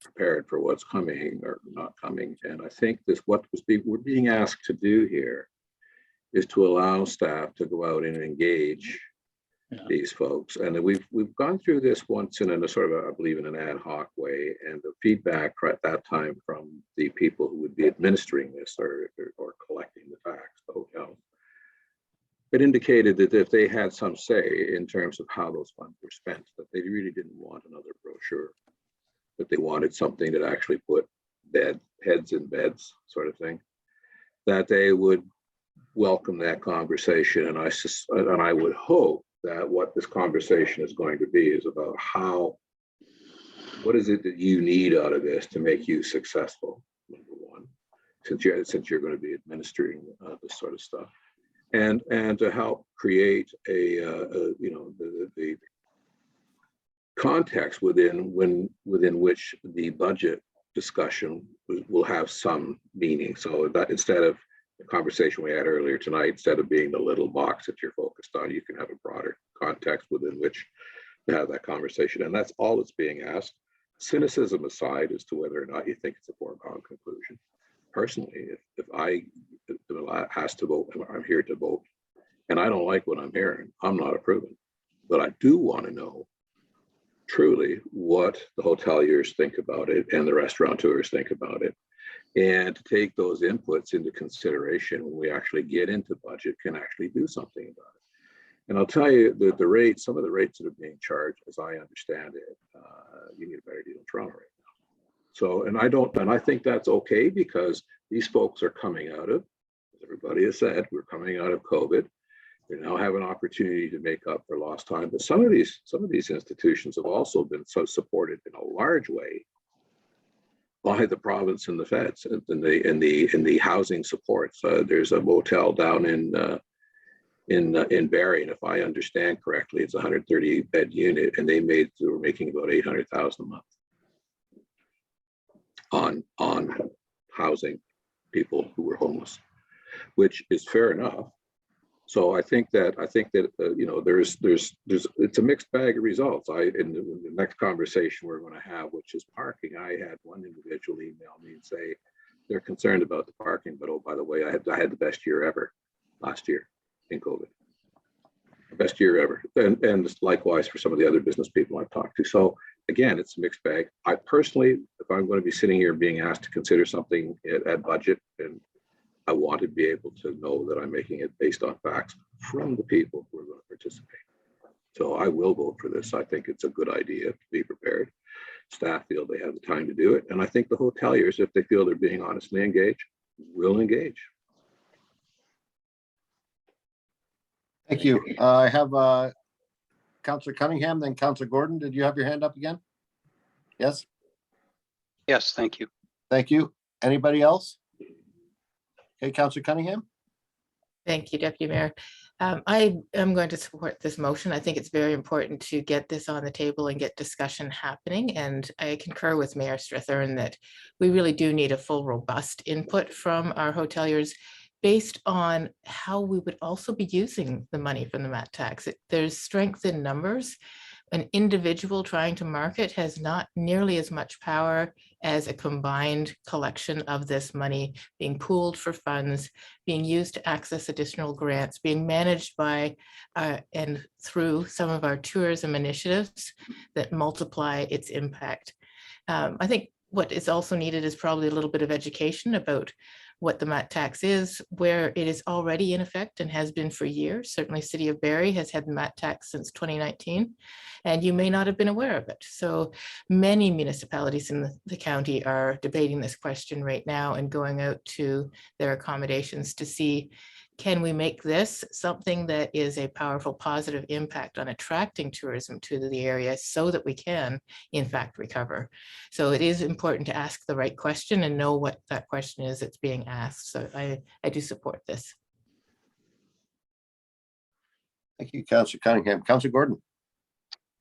prepared for what's coming or not coming. And I think we're being asked to do here is to allow staff to go out and engage these folks. And we've gone through this once in a sort of, I believe, in an ad hoc way. And the feedback at that time from the people who would be administering this or collecting the tax, the hotels, it indicated that if they had some say in terms of how those funds were spent, that they really didn't want another brochure, that they wanted something that actually put heads in beds, sort of thing, that they would welcome that conversation. And I would hope that what this conversation is going to be is about what is it that you need out of this to make you successful, number one, since you're going to be administering this sort of stuff. And to help create the context within which the budget discussion will have some meaning. So that instead of the conversation we had earlier tonight, instead of being the little box that you're focused on, you can have a broader context within which to have that conversation. And that's all that's being asked. Cynicism aside as to whether or not you think it's a foregone conclusion. Personally, if I am asked to vote, I'm here to vote, and I don't like what I'm hearing, I'm not approving. But I do want to know truly what the hoteliers think about it and the restaurateurs think about it, and to take those inputs into consideration when we actually get into budget, can actually do something about it. And I'll tell you that the rates, some of the rates that are being charged, as I understand it, you need a better deal in Toronto right now. So, and I think that's okay, because these folks are coming out of, as everybody has said, we're coming out of COVID. They now have an opportunity to make up for lost time. But some of these institutions have also been so supported in a large way by the province and the feds in the housing supports. There's a motel down in Barrie, and if I understand correctly, it's a 130-bed unit, and they were making about $800,000 a month on housing people who were homeless, which is fair enough. So I think that there's it's a mixed bag of results. In the next conversation we're going to have, which is parking, I had one individual email me and say they're concerned about the parking, but oh, by the way, I had the best year ever last year in COVID. Best year ever. And likewise for some of the other business people I've talked to. So again, it's a mixed bag. I personally, if I'm going to be sitting here being asked to consider something at budget, and I want to be able to know that I'm making it based on facts from the people who are going to participate. So I will vote for this. I think it's a good idea to be prepared. Staff feel they have the time to do it. And I think the hoteliers, if they feel they're being honestly engaged, will engage. Thank you. I have Councillor Cunningham, then Councillor Gordon. Did you have your hand up again? Yes? Yes, thank you. Thank you. Anybody else? Okay, Councillor Cunningham. Thank you, Deputy Mayor. I am going to support this motion. I think it's very important to get this on the table and get discussion happening. And I concur with Mayor Strathern that we really do need a full, robust input from our hoteliers based on how we would also be using the money from the MAT tax. There's strength in numbers. An individual trying to market has not nearly as much power as a combined collection of this money being pooled for funds, being used to access additional grants, being managed by and through some of our tourism initiatives that multiply its impact. I think what is also needed is probably a little bit of education about what the MAT tax is, where it is already in effect and has been for years. Certainly City of Barrie has had the MAT tax since 2019, and you may not have been aware of it. So many municipalities in the county are debating this question right now and going out to their accommodations to see, can we make this something that is a powerful positive impact on attracting tourism to the area so that we can, in fact, recover? So it is important to ask the right question and know what that question is that's being asked. So I do support this. Thank you, Councillor Cunningham. Councillor Gordon.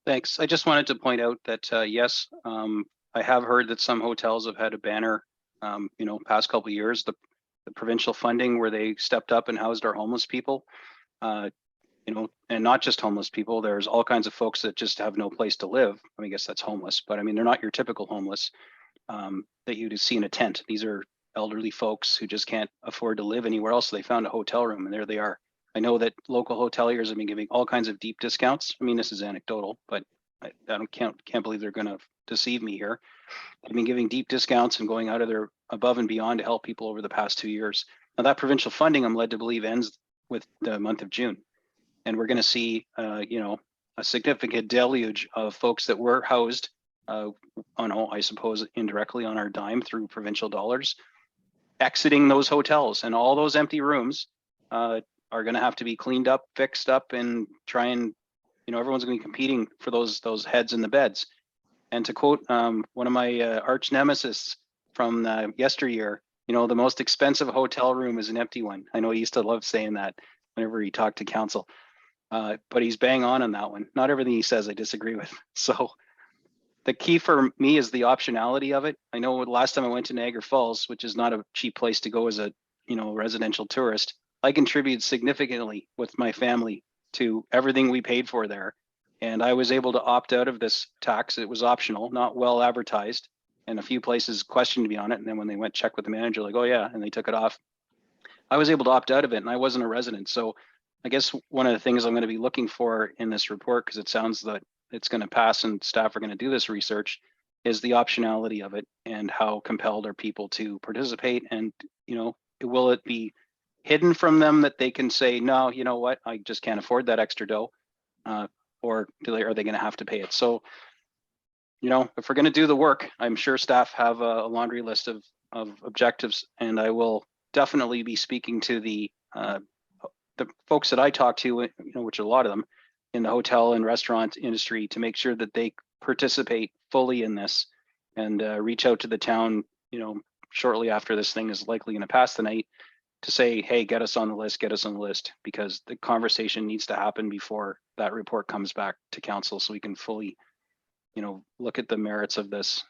Thanks. I just wanted to point out that, yes, I have heard that some hotels have had a banner, past couple of years, the provincial funding where they stepped up and housed our homeless people, and not just homeless people. There's all kinds of folks that just have no place to live. I mean, I guess that's homeless, but I mean, they're not your typical homeless that you'd see in a tent. These are elderly folks who just can't afford to live anywhere else. So they found a hotel room and there they are. I know that local hoteliers have been giving all kinds of deep discounts. I mean, this is anecdotal, but I can't believe they're going to deceive me here. They've been giving deep discounts and going out of their above and beyond to help people over the past 2 years. Now that provincial funding, I'm led to believe, ends with the month of June. And we're going to see, a significant deluge of folks that were housed, I suppose, indirectly on our dime through provincial dollars, exiting those hotels, and all those empty rooms are going to have to be cleaned up, fixed up, and try and, everyone's going to be competing for those heads in the beds. And to quote one of my arch nemesis from yesteryear, the most expensive hotel room is an empty one. I know he used to love saying that whenever he talked to council, but he's bang on that one. Not everything he says I disagree with. So the key for me is the optionality of it. I know last time I went to Niagara Falls, which is not a cheap place to go as a residential tourist, I contributed significantly with my family to everything we paid for there. And I was able to opt out of this tax. It was optional, not well advertised. And a few places questioned me on it. And then when they went check with the manager, like, oh yeah, and they took it off. I was able to opt out of it and I wasn't a resident. So I guess one of the things I'm going to be looking for in this report, because it sounds that it's going to pass and staff are going to do this research, is the optionality of it and how compelled are people to participate. And, will it be hidden from them that they can say, no, you know what, I just can't afford that extra dough. Or are they going to have to pay it? So, if we're going to do the work, I'm sure staff have a laundry list of objectives, and I will definitely be speaking to the folks that I talk to, which are a lot of them in the hotel and restaurant industry, to make sure that they participate fully in this and reach out to the town, shortly after this thing is likely going to pass tonight, to say, hey, get us on the list, because the conversation needs to happen before that report comes back to council, so we can fully, look at the merits of this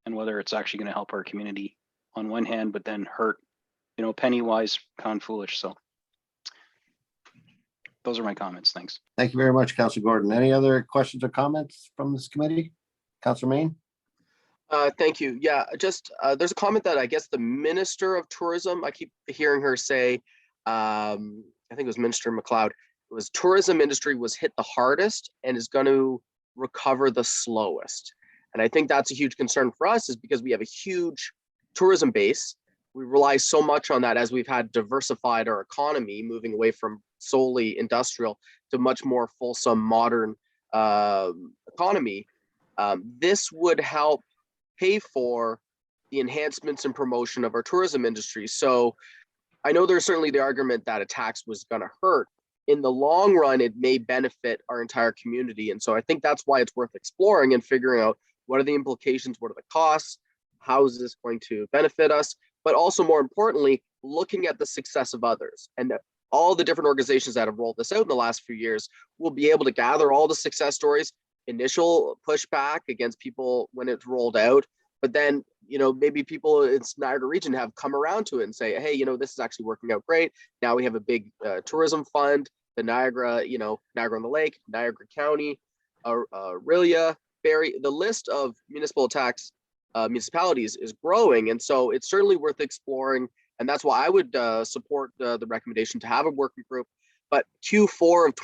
and whether it's actually going to help our community on one hand, but then hurt, penny wise, pound foolish. So those are my comments. Thanks. Thank you very much, Councillor Gordon. Any other questions or comments from this committee? Councillor Main? Thank you. Yeah, just there's a comment that I guess the Minister of Tourism, I keep hearing her say, I think it was Minister McLeod, it was tourism industry was hit the hardest and is going to recover the slowest. And I think that's a huge concern for us, is because we have a huge tourism base. We rely so much on that as we've had diversified our economy, moving away from solely industrial to much more fulsome modern economy. This would help pay for the enhancements and promotion of our tourism industry. So I know there's certainly the argument that a tax was going to hurt. In the long run, it may benefit our entire community. And so I think that's why it's worth exploring and figuring out what are the implications, what are the costs, how is this going to benefit us, but also more importantly, looking at the success of others. And all the different organizations that have rolled this out in the last few years will be able to gather all the success stories, initial pushback against people when it's rolled out, but then, you know, maybe people in Niagara region have come around to it and say, hey, you know, this is actually working out great. Now we have a big tourism fund, the Niagara, you know, Niagara on the Lake, Niagara County, Aurelia, Barrie, the list of municipal tax municipalities is growing. And so it's certainly worth exploring. And that's why I would support the recommendation to have a working group. But Q4 of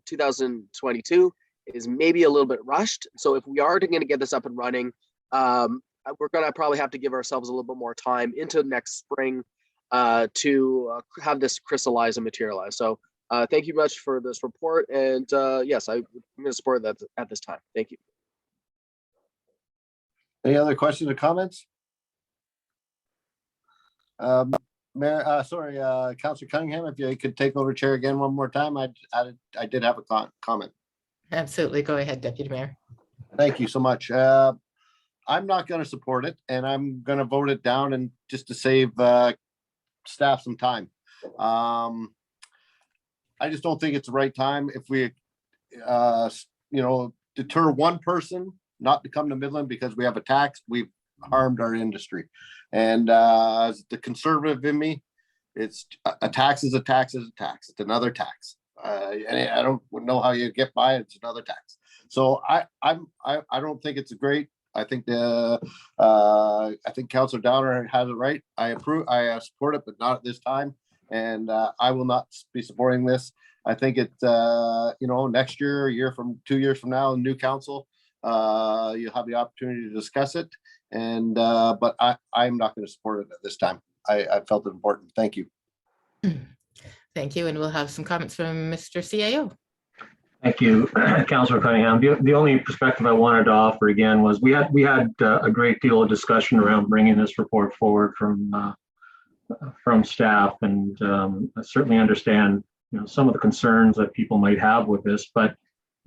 2022 is maybe a little bit rushed. So if we are going to get this up and running, we're going to probably have to give ourselves a little bit more time into next spring to have this crystallize and materialize. So thank you much for this report. And yes, I'm going to support that at this time. Thank you. Any other questions or comments? Mayor, Councillor Cunningham, if you could take over chair again one more time, I did have a comment. Absolutely. Go ahead, Deputy Mayor. Thank you so much. I'm not going to support it, and I'm going to vote it down, and just to save staff some time. I just don't think it's the right time if we, deter one person not to come to Midland because we have a tax. We've harmed our industry, and as the conservative in me, it's a tax is a tax is a tax. It's another tax. And I don't know how you get by it. It's another tax. So I don't think it's a great. I think Councillor Downer has it right. I approve. I support it, but not at this time. And I will not be supporting this. I think it. Next year, 2 years from now, new council, you'll have the opportunity to discuss it. And but I'm not going to support it at this time. I felt it important. Thank you. Thank you. And we'll have some comments from Mr. CAO. Thank you, Councillor Cunningham. The only perspective I wanted to offer again was we had a great deal of discussion around bringing this report forward from staff, and I certainly understand some of the concerns that people might have with this, but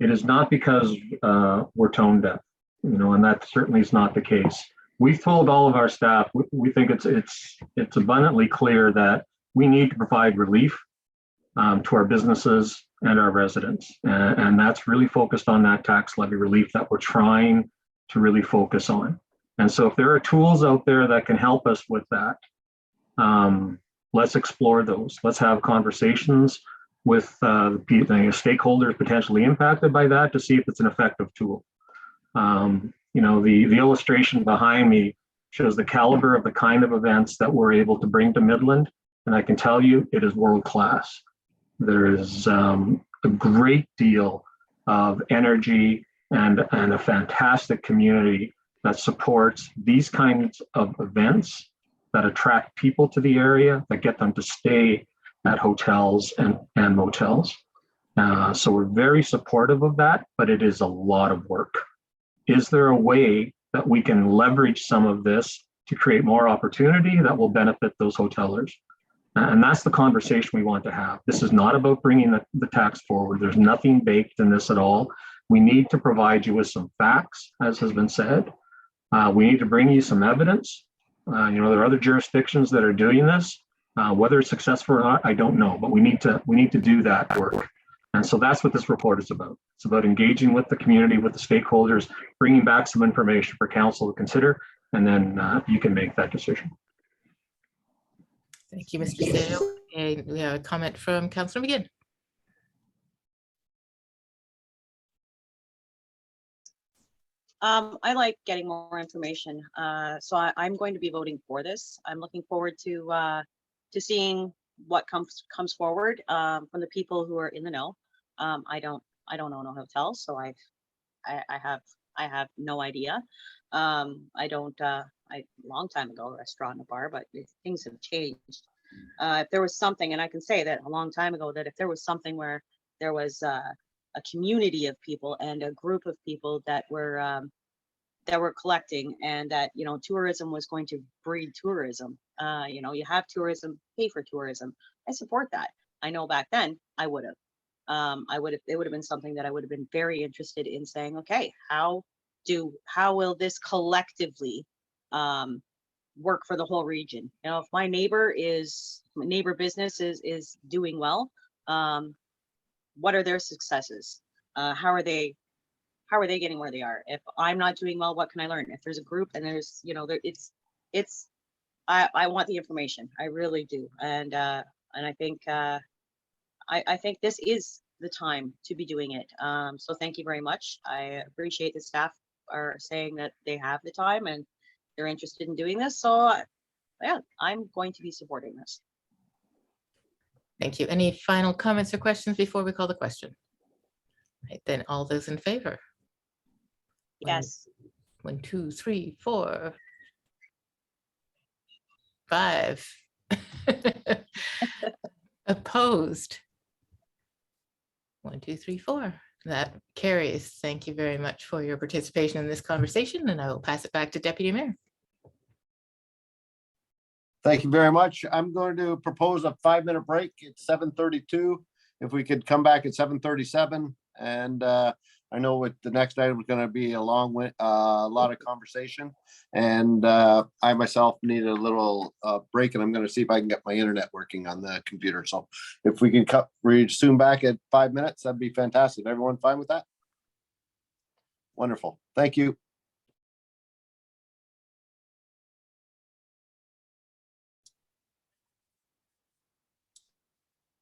it is not because we're tone deaf, and that certainly is not the case. We've told all of our staff we think it's abundantly clear that we need to provide relief to our businesses and our residents. And that's really focused on that tax levy relief that we're trying to really focus on. And so if there are tools out there that can help us with that, let's explore those. Let's have conversations with the stakeholders potentially impacted by that to see if it's an effective tool. The illustration behind me shows the caliber of the kind of events that we're able to bring to Midland. And I can tell you it is world class. There is a great deal of energy and a fantastic community that supports these kinds of events that attract people to the area, that get them to stay at hotels and motels. So we're very supportive of that, but it is a lot of work. Is there a way that we can leverage some of this to create more opportunity that will benefit those hotelers? And that's the conversation we want to have. This is not about bringing the tax forward. There's nothing baked in this at all. We need to provide you with some facts, as has been said. We need to bring you some evidence. There are other jurisdictions that are doing this. Whether it's successful or not, I don't know, but we need to do that work. And so that's what this report is about. It's about engaging with the community, with the stakeholders, bringing back some information for council to consider, and then you can make that decision. Thank you, Mr. Sale. And we have a comment from Councillor McGinn. I like getting more information. So I'm going to be voting for this. I'm looking forward to seeing what comes forward from the people who are in the know. I don't own a hotel, so I have no idea. I don't. Long time ago, a restaurant and a bar, but things have changed. If there was something, and I can say that a long time ago, that if there was something where there was a community of people and a group of people that were collecting, and that, you know, tourism was going to breed tourism. You know, you have tourism, pay for tourism. I support that. I know back then I would have. It would have been something that I would have been very interested in saying, okay, how will this collectively work for the whole region? You know, if my neighbor business is doing well, what are their successes? How are they getting where they are? If I'm not doing well, what can I learn? If there's a group and there's, you know, I want the information. I really do. And I think I think this is the time to be doing it. So thank you very much. I appreciate the staff are saying that they have the time and they're interested in doing this. So yeah, I'm going to be supporting this. Thank you. Any final comments or questions before we call the question? Right, then all those in favor? Yes. 1, 2, 3, 4, 5. Opposed? 1, 2, 3, 4. That carries. Thank you very much for your participation in this conversation, and I will pass it back to Deputy Mayor. Thank you very much. I'm going to propose a 5-minute break. It's 7:32. If we could come back at 7:37, and I know with the next item is going to be a long, lot of conversation, and I myself need a little break, and I'm going to see if I can get my internet working on the computer. So if we can resume back at 5 minutes, that'd be fantastic. Everyone fine with that? Wonderful. Thank you.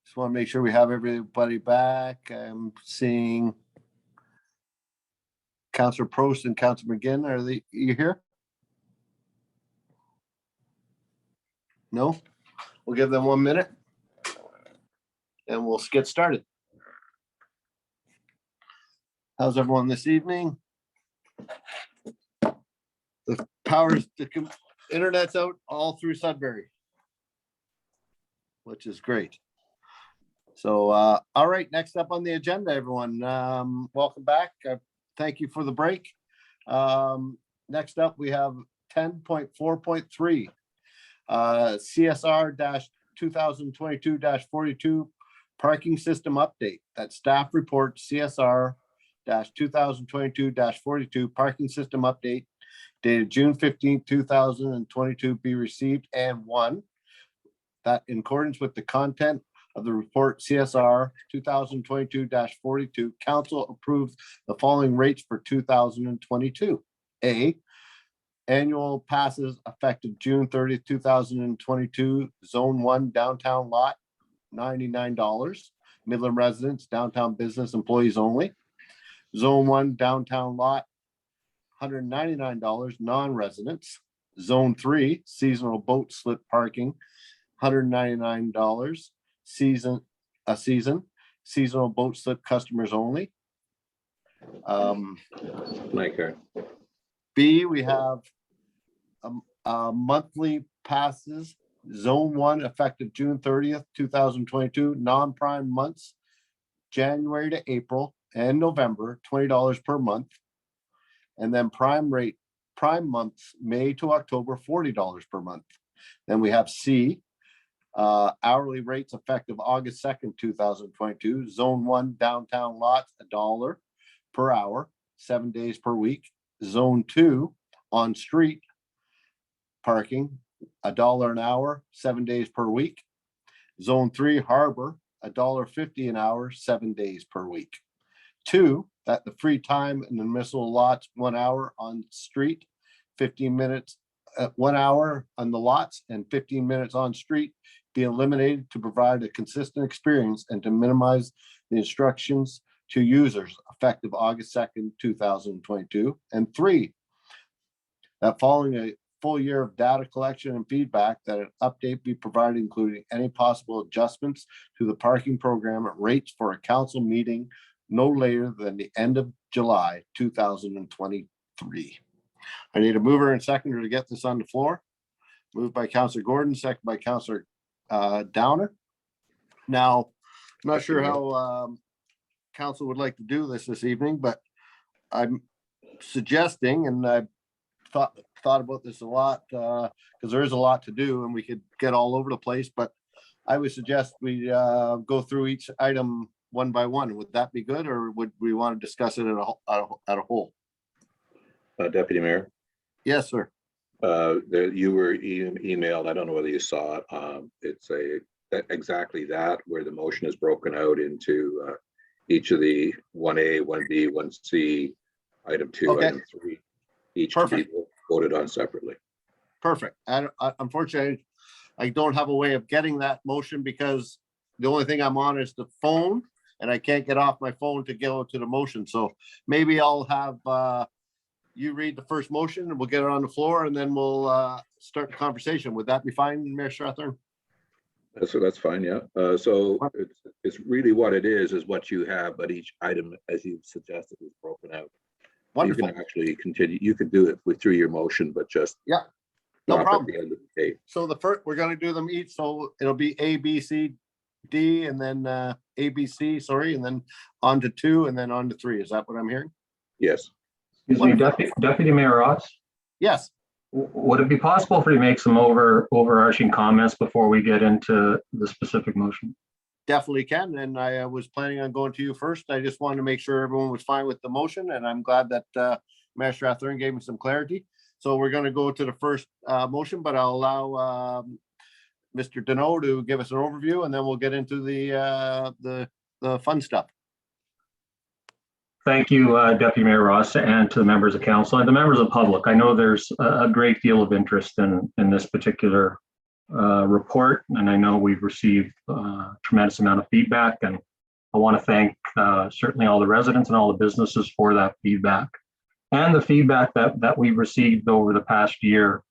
Just want to make sure we have everybody back. I'm seeing Councillor Prost and Councillor McGinn. Are you here? No? We'll give them 1 minute and we'll get started. How's everyone this evening? The internet's out all through Sudbury, which is great. So, all right, next up on the agenda, everyone, welcome back. Thank you for the break. Next up, we have 10.4.3, CSR-2022-42 parking system update. That staff report CSR-2022-42 parking system update dated June 15, 2022 be received, and 1, that in accordance with the content of the report CSR 2022-42, council approves the following rates for 2022. A, annual passes effective June 30, 2022, Zone 1 downtown lot, $99. Midland residents, downtown business employees only. Zone 1 downtown lot, $199, non-residents. Zone 3 seasonal boat slip parking, $199 seasonal boat slip customers only. B, we have monthly passes, Zone 1 effective June 30th, 2022, non-prime months, January to April and November, $20 per month. And then prime months, May to October, $40 per month. Then we have C, hourly rates effective August 2nd, 2022, Zone 1 downtown lots, $1 per hour, 7 days per week. Zone 2 on street parking, $1 an hour, 7 days per week. Zone 3 harbor, $1.50 an hour, 7 days per week. 2, that the free time in the municipal lots, 1 hour on street, 15 minutes, 1 hour on the lots and 15 minutes on street be eliminated to provide a consistent experience and to minimize the instructions to users effective August 2nd, 2022. And 3, that following a full year of data collection and feedback, that an update be provided, including any possible adjustments to the parking program at rates for a council meeting no later than the end of July 2023. I need a mover and seconder to get this on the floor. Moved by Councillor Gordon, second by Councillor Downer. Now, I'm not sure how council would like to do this evening, but I'm suggesting, and I've thought about this a lot, because there is a lot to do and we could get all over the place, but I would suggest we go through each item one by one. Would that be good, or would we want to discuss it at a whole? Deputy Mayor? Yes, sir. You were emailed, I don't know whether you saw it. It's exactly that, where the motion is broken out into each of the 1A, 1B, 1C, item 2, Okay. item 3. Each to be voted on separately. Perfect. Unfortunately, I don't have a way of getting that motion because the only thing I'm on is the phone, and I can't get off my phone to go to the motion. So maybe I'll have you read the first motion and we'll get it on the floor, and then we'll start the conversation. Would that be fine, Mayor Strathern? So that's fine, yeah. So it's really what it is what you have, but each item, as you suggested, is broken out. Wonderful. You can actually continue. You can do it through your motion, but just no problem. At the end of the day. So the first, we're going to do them each. So it'll be A, B, C, D, and then A, B, C, sorry, and then on to 2, and then on to 3. Is that what I'm hearing? Yes. Excuse me, Deputy Mayor Ross? Yes. Would it be possible for you to make some overarching comments before we get into the specific motion? Definitely can. And I was planning on going to you first. I just wanted to make sure everyone was fine with the motion, and I'm glad that Mayor Strathern gave me some clarity. So we're going to go to the first motion, but I'll allow Mr. Deneau to give us an overview, and then we'll get into the fun stuff. Thank you, Deputy Mayor Ross, and to the members of council and the members of the public. I know there's a great deal of interest in this particular report, and I know we've received a tremendous amount of feedback, and I want to thank certainly all the residents and all the businesses for that feedback, and the feedback that we've received over the past year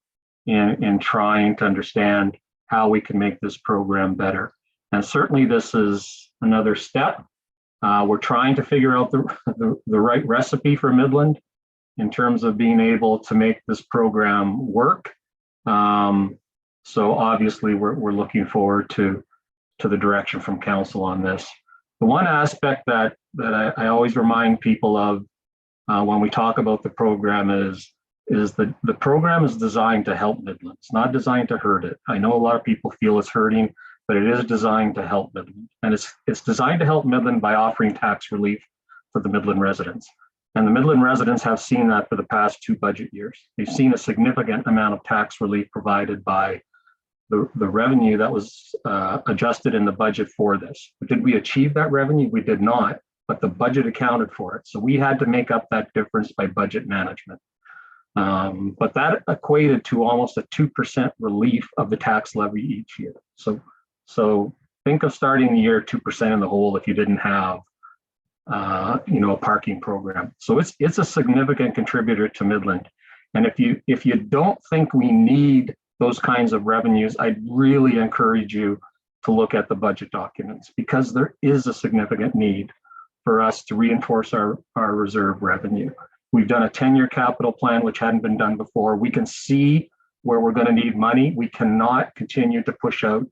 in trying to understand how we can make this program better. And certainly this is another step. We're trying to figure out the right recipe for Midland in terms of being able to make this program work. So obviously we're looking forward to the direction from council on this. The one aspect that I always remind people of when we talk about the program is that the program is designed to help Midland. It's not designed to hurt it. I know a lot of people feel it's hurting, but it is designed to help Midland. And it's designed to help Midland by offering tax relief for the Midland residents. And the Midland residents have seen that for the past 2 budget years. They've seen a significant amount of tax relief provided by the revenue that was adjusted in the budget for this. But did we achieve that revenue? We did not, but the budget accounted for it. So we had to make up that difference by budget management. But that equated to almost a 2% relief of the tax levy each year. So think of starting the year 2% in the hole if you didn't have a parking program. So it's a significant contributor to Midland. And if you don't think we need those kinds of revenues, I'd really encourage you to look at the budget documents, because there is a significant need for us to reinforce our reserve revenue. We've done a 10-year capital plan, which hadn't been done before. We can see where we're going to need money. We cannot continue to push out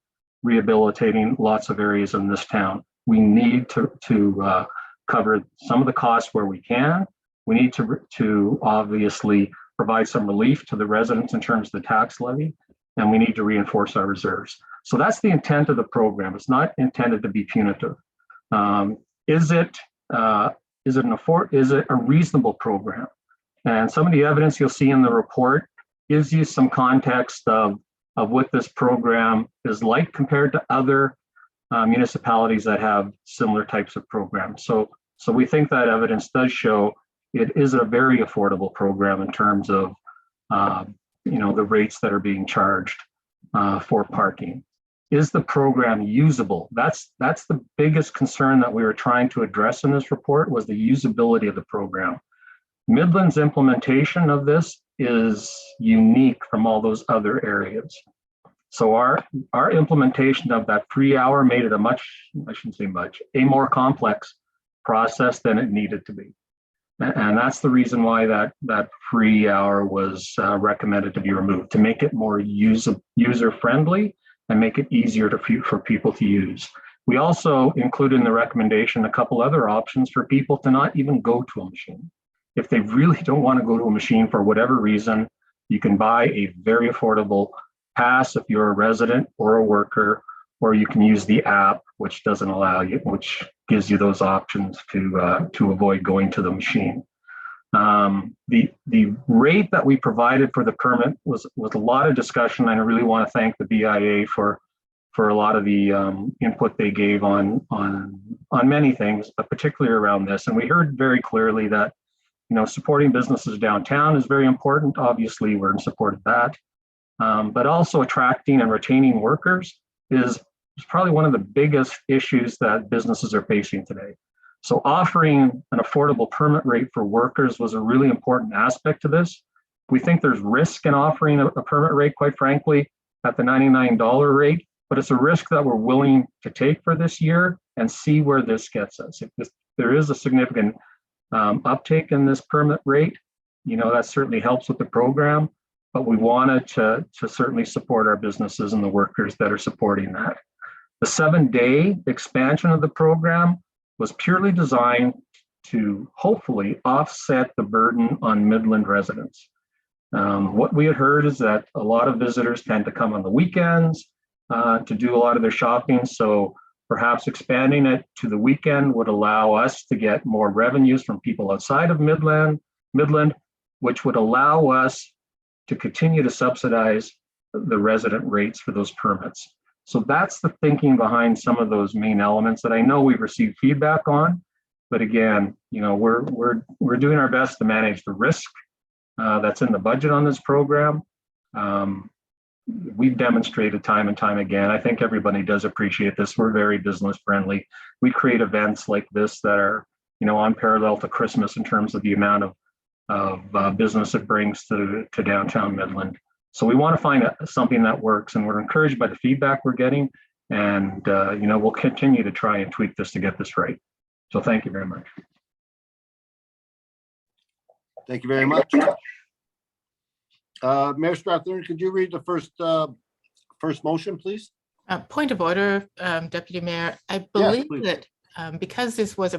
rehabilitating lots of areas in this town. We need to cover some of the costs where we can. We need to obviously provide some relief to the residents in terms of the tax levy, and we need to reinforce our reserves. So that's the intent of the program. It's not intended to be punitive. Is it a reasonable program? And some of the evidence you'll see in the report gives you some context of what this program is like compared to other municipalities that have similar types of programs. So we think that evidence does show it is a very affordable program in terms of the rates that are being charged for parking. is the program usable? That's the biggest concern that we were trying to address in this report, was the usability of the program. Midland's implementation of this is unique from all those other areas. So our implementation of that free hour made it a more complex process than it needed to be. And that's the reason why that free hour was recommended to be removed, to make it more user-friendly and make it easier for people to use. We also included in the recommendation a couple other options for people to not even go to a machine. If they really don't want to go to a machine for whatever reason, you can buy a very affordable pass if you're a resident or a worker, or you can use the app, which doesn't allow you, which gives you those options to avoid going to the machine. The rate that we provided for the permit was a lot of discussion, and I really want to thank the BIA for a lot of the input they gave on many things, but particularly around this. And we heard very clearly that, you know, supporting businesses downtown is very important. Obviously, we're in support of that. But also attracting and retaining workers is probably one of the biggest issues that businesses are facing today. So offering an affordable permit rate for workers was a really important aspect to this. We think there's risk in offering a permit rate, quite frankly, at the $99 rate, but it's a risk that we're willing to take for this year and see where this gets us. If there is a significant uptake in this permit rate, you know, that certainly helps with the program, but we wanted to certainly support our businesses and the workers that are supporting that. The 7-day expansion of the program was purely designed to hopefully offset the burden on Midland residents. What we had heard is that a lot of visitors tend to come on the weekends to do a lot of their shopping. So perhaps expanding it to the weekend would allow us to get more revenues from people outside of Midland, which would allow us to continue to subsidize the resident rates for those permits. So that's the thinking behind some of those main elements that I know we've received feedback on. But again, you know, we're doing our best to manage the risk that's in the budget on this program. We've demonstrated time and time again. I think everybody does appreciate this. We're very business friendly. We create events like this that are, you know, unparalleled to Christmas in terms of the amount of business it brings to downtown Midland. So we want to find something that works, and we're encouraged by the feedback we're getting. And, you know, we'll continue to try and tweak this to get this right. So thank you very much. Thank you very much. Mayor Strathern, could you read the first motion, please? Point of order, Deputy Mayor. I believe that because this was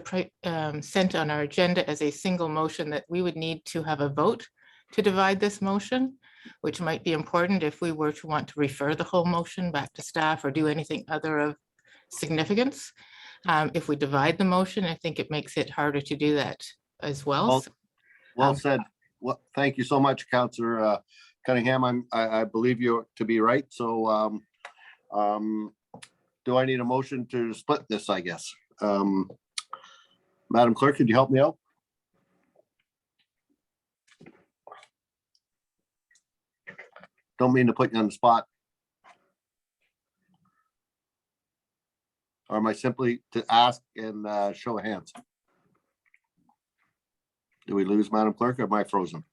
sent on our agenda as a single motion, that we would need to have a vote to divide this motion, which might be important if we were to want to refer the whole motion back to staff or do anything other of significance. If we divide the motion, I think it makes it harder to do that as well. Well said. Well, thank you so much, Councillor Cunningham. I believe you to be right. So do I need a motion to split this, I guess? Madam Clerk, could you help me out? Don't mean to put you on the spot. Or am I simply to ask and show of hands? Do we lose Madam Clerk, or am I frozen?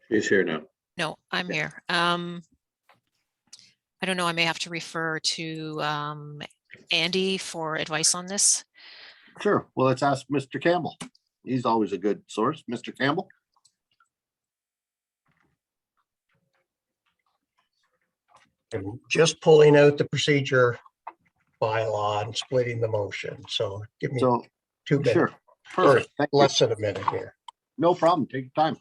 She's here now. No, I'm here. I don't know, I may have to refer to Andy for advice on this. Sure. Well, let's ask Mr. Campbell. He's always a good source. Mr. Campbell. I'm just pulling out the procedure bylaw and splitting the motion. So give me 2 minutes. Sure. Perfect. Less than a minute here. No problem. Take your time.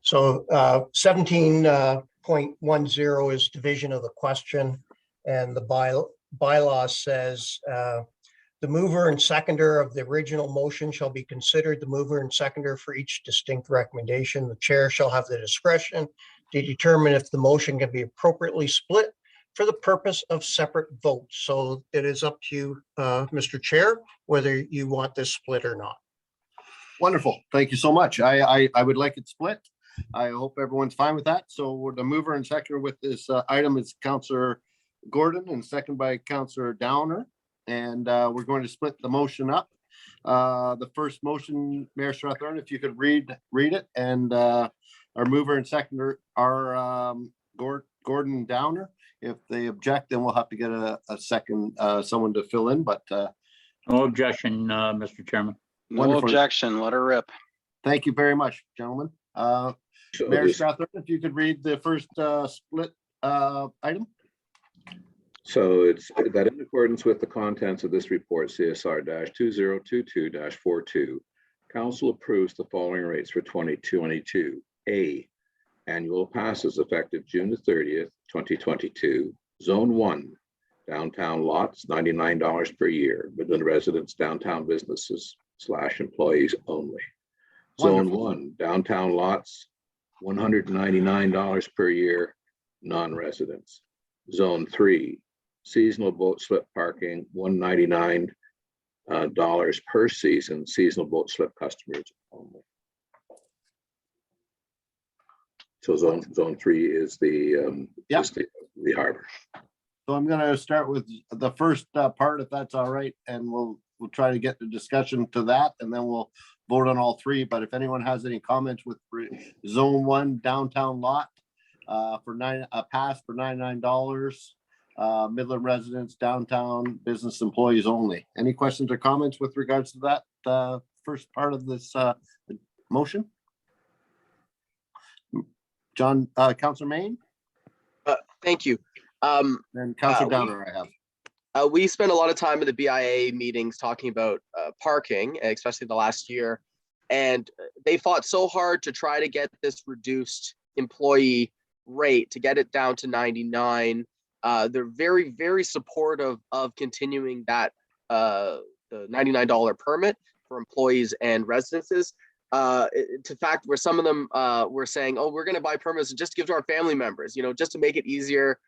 So 17.10 is division of the question, and the bylaw says the mover and seconder of the original motion shall be considered the mover and seconder for each distinct recommendation. The chair shall have the discretion to determine if the motion can be appropriately split for the purpose of separate votes. So it is up to you, Mr. Chair, whether you want this split or not. Wonderful. Thank you so much. I would like it split. I hope everyone's fine with that. So the mover and seconder with this item is Councillor Gordon and second by Councillor Downer. And we're going to split the motion up. The first motion, Mayor Strathern, if you could read it, and our mover and seconder are Gordon Downer. If they object, then we'll have to get a second, someone to fill in, but No objection, Mr. Chairman. No Wonderful. objection. Let her rip. thank you very much, gentlemen. So Mayor this- Strathern, if you could read the first split item. So it's that in accordance with the contents of this report, CSR-2022-42, Council approves the following rates for 2022. A, annual passes effective June the 30th, 2022. Zone 1, downtown lots, $99 per year. Midland residents, downtown businesses / employees only. Zone Wonderful. 1, downtown lots, $199 per year, non-residents. Zone 3, seasonal boat slip parking, $199 per season, seasonal boat slip customers only. So zone 3 is the Yeah. is the harbor. So I'm going to start with the first part, if that's all right, and we'll try to get the discussion to that, and then we'll vote on all three. But if anyone has any comments with Zone 1 downtown lot for pass for $99, Midland residents, downtown business employees only. Any questions or comments with regards to that first part of this motion? John, Councillor Main, Thank you. and Councillor we- Downer I have. We spent a lot of time at the BIA meetings talking about parking, especially the last year. And they fought so hard to try to get this reduced employee rate, to get it down to 99. They're very, very supportive of continuing that the $99 permit for employees and residences. To fact where some of them were saying, oh, we're going to buy permits and just give to our family members, just to make it easier.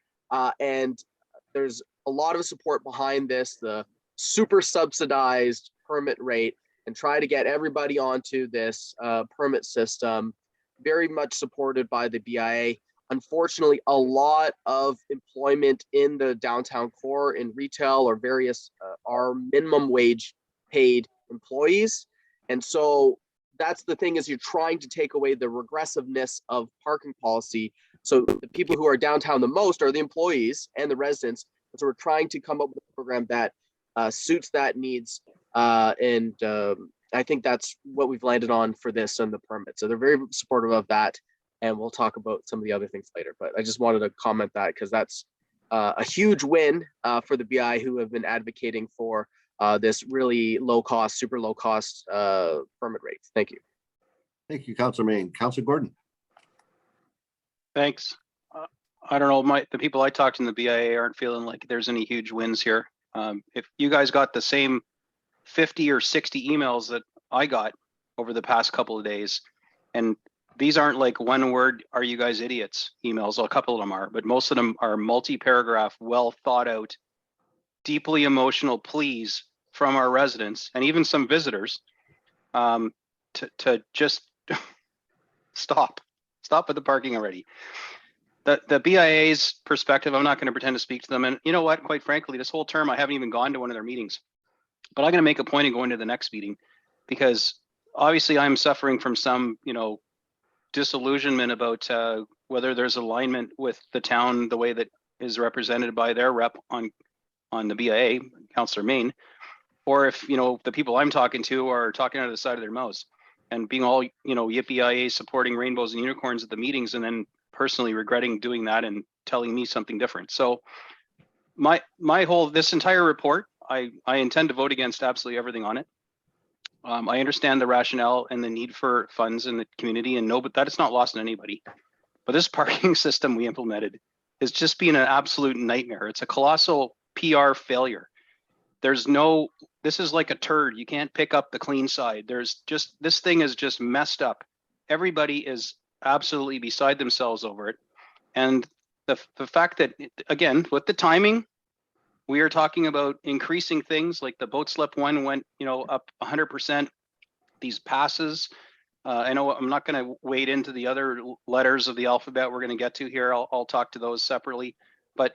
And there's a lot of support behind this, the super subsidized permit rate, and try to get everybody onto this permit system. Very much supported by the BIA. Unfortunately, a lot of employment in the downtown core in retail or various are minimum wage paid employees. And so that's the thing, is you're trying to take away the regressiveness of parking policy. So the people who are downtown the most are the employees and the residents. So we're trying to come up with a program that suits that needs. And I think that's what we've landed on for this and the permit. So they're very supportive of that. And we'll talk about some of the other things later. But I just wanted to comment that because that's a huge win for the BI, who have been advocating for this really low cost, super low cost permit rates. Thank you. Thank you, Councillor Main. Councillor Gordon. Thanks. I don't know, the people I talked to in the BIA aren't feeling like there's any huge wins here. If you guys got the same 50 or 60 emails that I got over the past couple of days, and these aren't like one word, are you guys idiots emails, well, a couple of them are, but most of them are multi-paragraph, well thought out, deeply emotional pleas from our residents and even some visitors to just stop with the parking already. The BIA's perspective, I'm not going to pretend to speak to them. And you know what, quite frankly, this whole term, I haven't even gone to one of their meetings, but I'm going to make a point of going to the next meeting, because obviously I'm suffering from some, disillusionment about whether there's alignment with the town, the way that is represented by their rep on the BIA, Councillor Main, or if, the people I'm talking to are talking out of the side of their mouths and being all, yippee-yay supporting rainbows and unicorns at the meetings, and then personally regretting doing that and telling me something different. So this entire report, I intend to vote against absolutely everything on it. I understand the rationale and the need for funds in the community, and but that is not lost on anybody. But this parking system we implemented is just being an absolute nightmare. It's a colossal PR failure. This is like a turd. You can't pick up the clean side. This thing is just messed up. Everybody is absolutely beside themselves over it. And the fact that, again, with the timing, we are talking about increasing things like the boat slip one went, up 100%. These passes, I know I'm not going to wade into the other letters of the alphabet we're going to get to here. I'll talk to those separately. But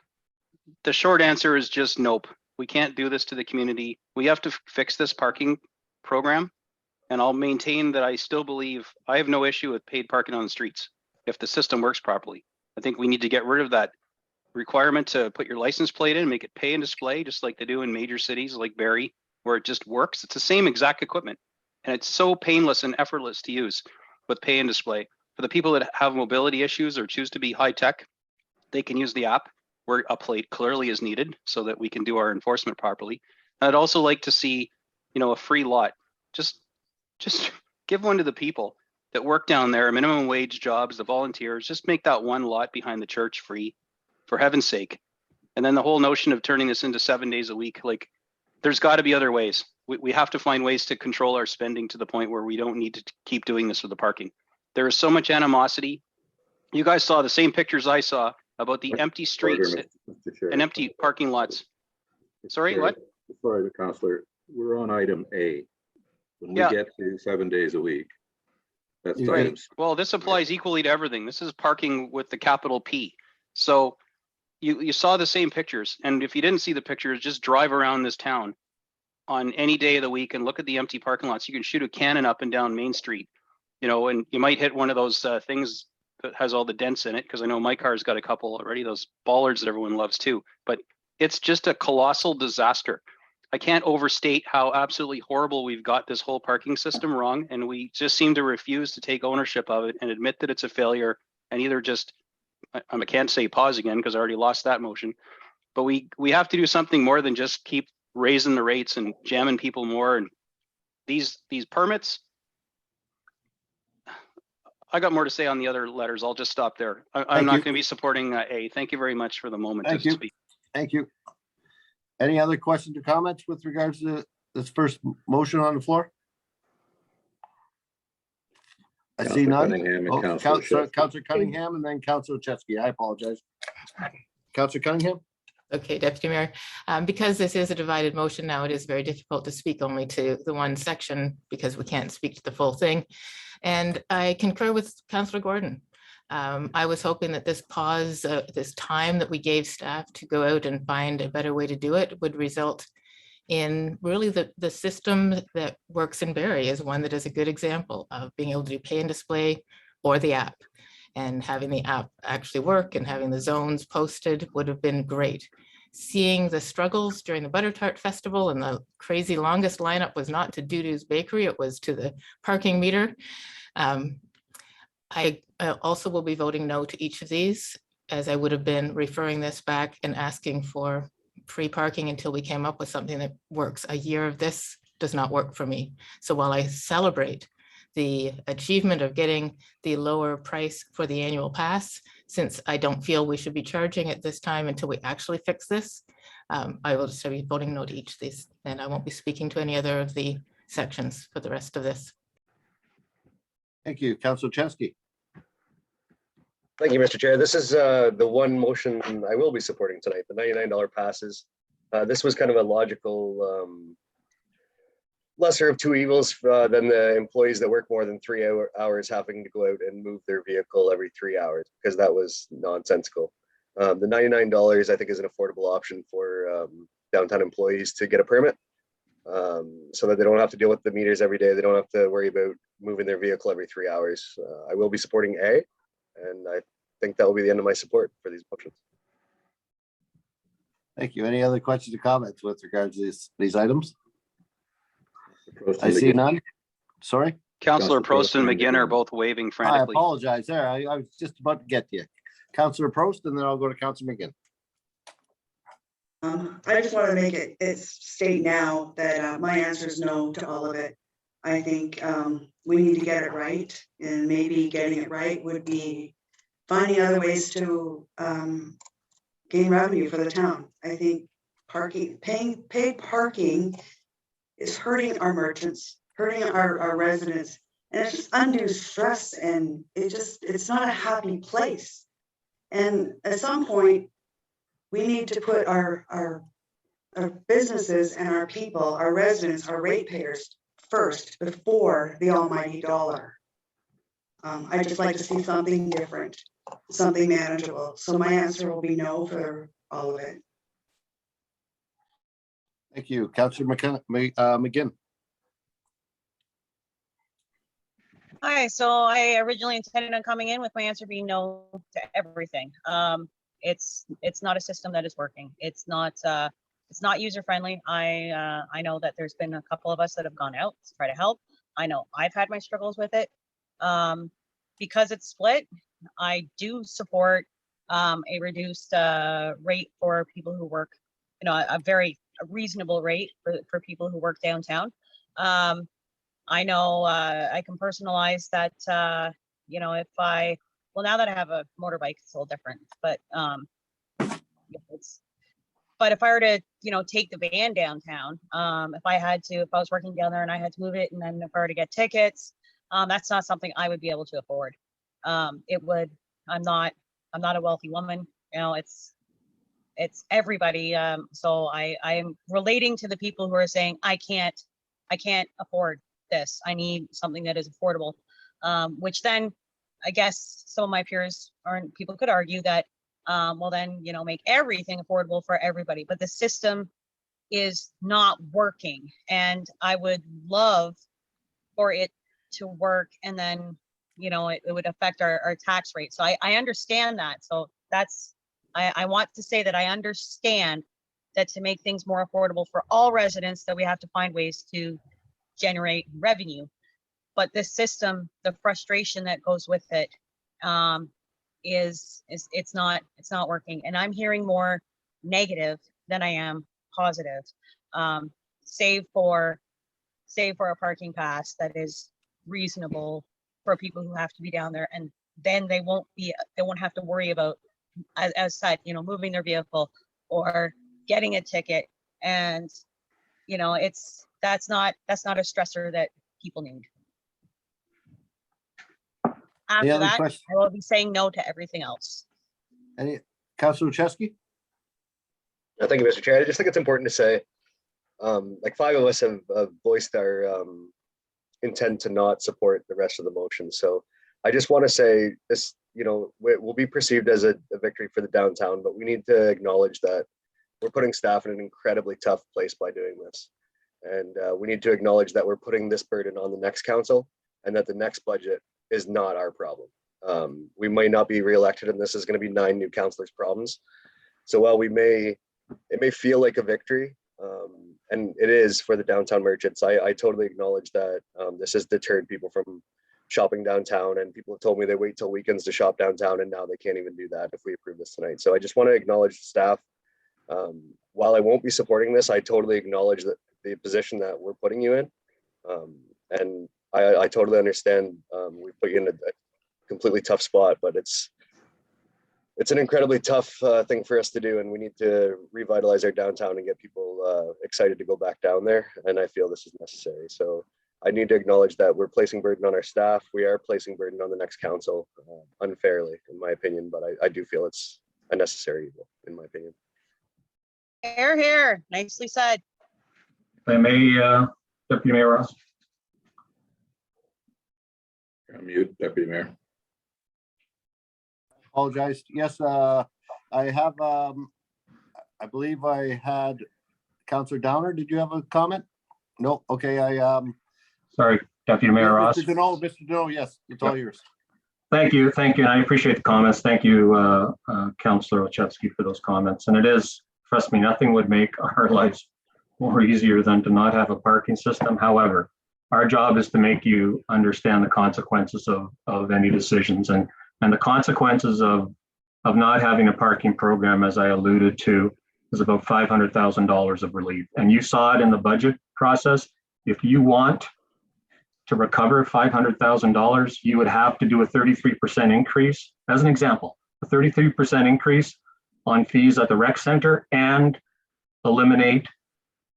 the short answer is just nope. We can't do this to the community. We have to fix this parking program. And I'll maintain that I still believe I have no issue with paid parking on the streets if the system works properly. I think we need to get rid of that requirement to put your license plate in, make it pay and display, just like they do in major cities like Barrie, where it just works. It's the same exact equipment. And it's so painless and effortless to use with pay and display. For the people that have mobility issues or choose to be high tech, they can use the app where a plate clearly is needed so that we can do our enforcement properly. I'd also like to see, a free lot. Just give one to the people that work down there, minimum wage jobs, the volunteers. Just make that one lot behind the church free, for heaven's sake. And then the whole notion of turning this into 7 days a week, like, there's got to be other ways. We have to find ways to control our spending to the point where we don't need to keep doing this with the parking. There is so much animosity. You guys saw the same pictures I saw about the empty streets and empty parking lots. Sorry, what? Sorry, Councillor, we're on item A. When we get to 7 days a week, that's right. Well, this applies equally to everything. This is parking with the capital P. So you saw the same pictures. And if you didn't see the pictures, just drive around this town on any day of the week and look at the empty parking lots. You can shoot a cannon up and down Main Street, and you might hit one of those things that has all the dents in it, because I know my car's got a couple already, those bollards that everyone loves too. But it's just a colossal disaster. I can't overstate how absolutely horrible we've got this whole parking system wrong, and we just seem to refuse to take ownership of it and admit that it's a failure, and either just, I can't say pause again because I already lost that motion, but we have to do something more than just keep raising the rates and jamming people more. And these permits, I got more to say on the other letters. I'll just stop there. I'm not going to be supporting A. Thank you very much for the moment to speak. Thank you. Any other questions or comments with regards to this first motion on the floor? I see none. Councillor Cunningham and then Councillor Chesky. I apologize. Councillor Cunningham. Okay, Deputy Mayor, because this is a divided motion now, it is very difficult to speak only to the one section because we can't speak to the full thing. And I concur with Councillor Gordon. I was hoping that this pause, this time that we gave staff to go out and find a better way to do it would result in really the system that works in Barrie is one that is a good example of being able to do pay and display or the app. And having the app actually work and having the zones posted would have been great. Seeing the struggles during the Butter Tart Festival and the crazy longest lineup was not to Dudu's Bakery, it was to the parking meter. I also will be voting no to each of these, as I would have been referring this back and asking for free parking until we came up with something that works. A year of this does not work for me. So while I celebrate the achievement of getting the lower price for the annual pass, since I don't feel we should be charging at this time until we actually fix this, I will just be voting no to each of these, and I won't be speaking to any other of the sections for the rest of this. Thank you. Councillor Chesky. Thank you, Mr. Chair. This is the one motion I will be supporting tonight, the $99 passes. This was kind of a logical lesser of two evils than the employees that work more than 3 hours having to go out and move their vehicle every 3 hours, because that was nonsensical. The $99 I think is an affordable option for downtown employees to get a permit, so that they don't have to deal with the meters every day. They don't have to worry about moving their vehicle every 3 hours. I will be supporting A, and I think that will be the end of my support for these motions. Thank you. Any other questions or comments with regards to these items? I see none. Sorry. Councillor Prost and McGinn are both waving frantically. I apologize there. I was just about to get to you. Councillor Prost, and then I'll go to Councillor McGinn. I just want to make it state now that my answer is no to all of it. I think we need to get it right, and maybe getting it right would be finding other ways to gain revenue for the town. I think paid parking is hurting our merchants, hurting our residents, and it's just undue stress, and it's not a happy place. And at some point, we need to put our businesses and our people, our residents, our ratepayers first before the almighty dollar. I'd just like to see something different, something manageable. So my answer will be no for all of it. Thank you. Councillor McGinn. Hi, so I originally intended on coming in with my answer being no to everything. It's not a system that is working. It's not user friendly. I know that there's been a couple of us that have gone out to try to help. I know I've had my struggles with it. Because it's split, I do support a reduced rate for people who work, a very reasonable rate for people who work downtown. I know I can personalize that, if now that I have a motorbike, it's a little different, but if I were to, take the van downtown, if I was working down there and I had to move it, and then if I were to get tickets, that's not something I would be able to afford. I'm not a wealthy woman, it's everybody. So I am relating to the people who are saying, I can't afford this. I need something that is affordable. Which then I guess some of my peers people could argue that, make everything affordable for everybody, but the system is not working. And I would love for it to work, and then, it would affect our tax rate. So I understand that. So I want to say that I understand that to make things more affordable for all residents, that we have to find ways to generate revenue. But this system, the frustration that goes with it, it's not working. And I'm hearing more negative than I am positive. Save for a parking pass that is reasonable for people who have to be down there, and then they won't have to worry about, as said, moving their vehicle or getting a ticket. And that's not a stressor that people need. After that, I will be saying no to everything else. Any Councillor Chesky? Thank you, Mr. Chair. I just think it's important to say, like 5 of us have voiced our intent to not support the rest of the motion. So I just want to say this, will be perceived as a victory for the downtown, but we need to acknowledge that we're putting staff in an incredibly tough place by doing this. And we need to acknowledge that we're putting this burden on the next council, and that the next budget is not our problem. We might not be reelected, and this is going to be 9 new councillors' problems. So while it may feel like a victory, and it is for the downtown merchants, I totally acknowledge that this has deterred people from shopping downtown, and people have told me they wait till weekends to shop downtown, and now they can't even do that if we approve this tonight. So I just want to acknowledge the staff. While I won't be supporting this, I totally acknowledge that the position that we're putting you in, and I totally understand we put you in a completely tough spot, but it's an incredibly tough thing for us to do, and we need to revitalize our downtown and get people excited to go back down there, and I feel this is necessary. So I need to acknowledge that we're placing burden on our staff. We are placing burden on the next council unfairly, in my opinion, but I do feel it's a necessary evil, in my opinion. Hear, hear. Nicely said. If I may, Deputy Mayor Ross. Mute, Deputy Mayor. Apologize. Yes, I have, I believe I had Councillor Downer. Did you have a comment? No. Okay. Sorry, Deputy Mayor Ross. Mr. Deneau, yes, it's all yours. Thank you. And I appreciate the comments. Thank you, Councillor Olszewski, for those comments. And it is, trust me, nothing would make our lives more easier than to not have a parking system. However, our job is to make you understand the consequences of any decisions, and the consequences of not having a parking program, as I alluded to, is about $500,000 of relief. And you saw it in the budget process. If you want to recover $500,000, you would have to do a 33% increase. As an example, a 33% increase on fees at the rec center and eliminate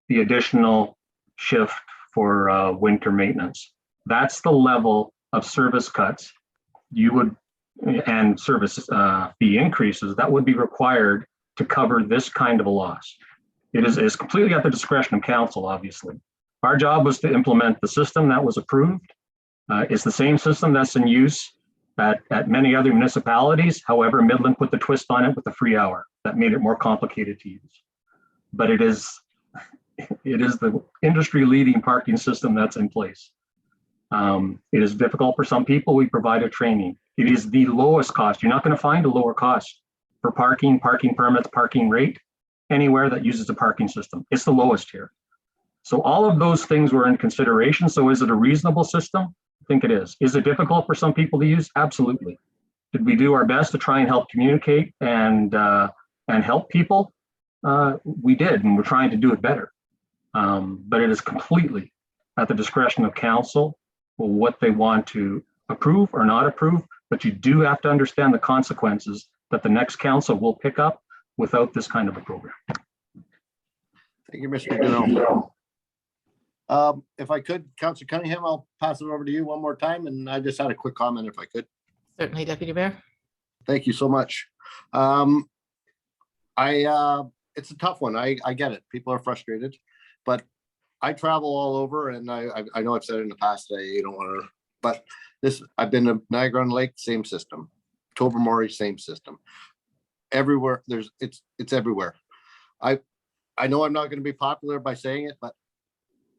the additional shift for winter maintenance. That's the level of service cuts you would, and service fee increases that would be required to cover this kind of a loss. It is completely at the discretion of council, obviously. Our job was to implement the system that was approved. It's the same system that's in use at many other municipalities. However, Midland put the twist on it with the free hour. That made it more complicated to use. But it is the industry leading parking system that's in place. It is difficult for some people. We provide a training. It is the lowest cost. You're not going to find a lower cost for parking permits, parking rate anywhere that uses a parking system. It's the lowest here. So all of those things were in consideration. So is it a reasonable system? I think it is. Is it difficult for some people to use? Absolutely. Did we do our best to try and help communicate and help people? We did, and we're trying to do it better. But it is completely at the discretion of council what they want to approve or not approve. But you do have to understand the consequences that the next council will pick up without this kind of a program. Thank you, Mr. Deneau. If I could, Councillor Cunningham, I'll pass it over to you one more time. And I just had a quick comment if I could. Certainly, Deputy Mayor. Thank you so much. It's a tough one. I get it. People are frustrated, but I travel all over, and I know I've said it in the past that you don't want to, but I've been to Niagara-on-Lake, same system. Tobermory, same system. Everywhere it's everywhere. I know I'm not going to be popular by saying it, but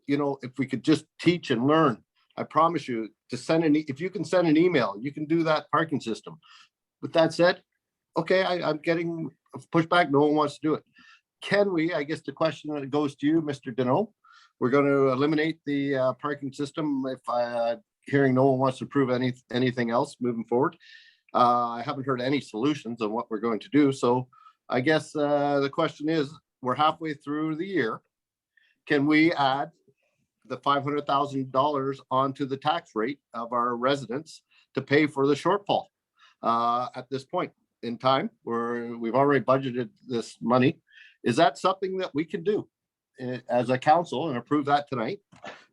you know, if we could just teach and learn, I promise you to if you can send an email, you can do that parking system. With that said, okay, I'm getting pushback. No one wants to do it. Can we, I guess the question that goes to you, Mr. Deneau, we're going to eliminate the parking system if hearing no one wants to prove anything else moving forward. I haven't heard any solutions on what we're going to do. So I guess the question is, we're halfway through the year. Can we add the $500,000 onto the tax rate of our residents to pay for the shortfall at this point in time where we've already budgeted this money? Is that something that we can do as a council and approve that tonight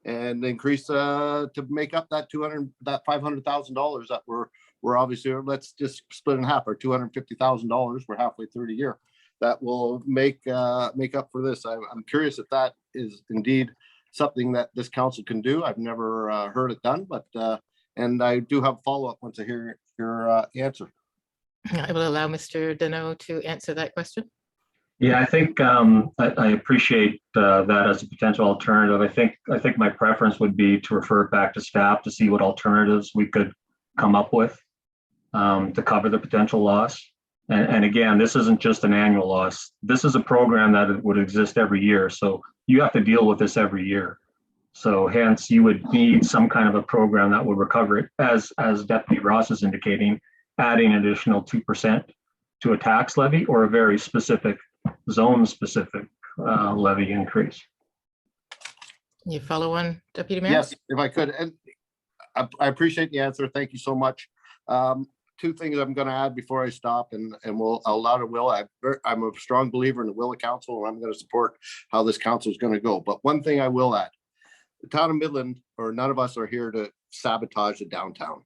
and increase to make up that $500,000 that we're obviously, let's just split in half, our $250,000. We're halfway through the year. That will make up for this. I'm curious if that is indeed something that this council can do. I've never heard it done, but and I do have a follow-up once I hear your answer. I will allow Mr. Deneau to answer that question. Yeah, I think I appreciate that as a potential alternative. I think my preference would be to refer it back to staff to see what alternatives we could come up with to cover the potential loss. And again, this isn't just an annual loss. This is a program that would exist every year. So you have to deal with this every year. So hence you would need some kind of a program that would recover it, as Deputy Ross is indicating, adding an additional 2% to a tax levy or a very specific zone specific levy increase. You follow on, Deputy Mayor? Yes, if I could. And I appreciate the answer. Thank you so much. Two things I'm going to add before I stop, and I'll allow to Will. I'm a strong believer in the will of council, and I'm going to support how this council is going to go. But one thing I will add, the town of Midland, or none of us are here to sabotage the downtown.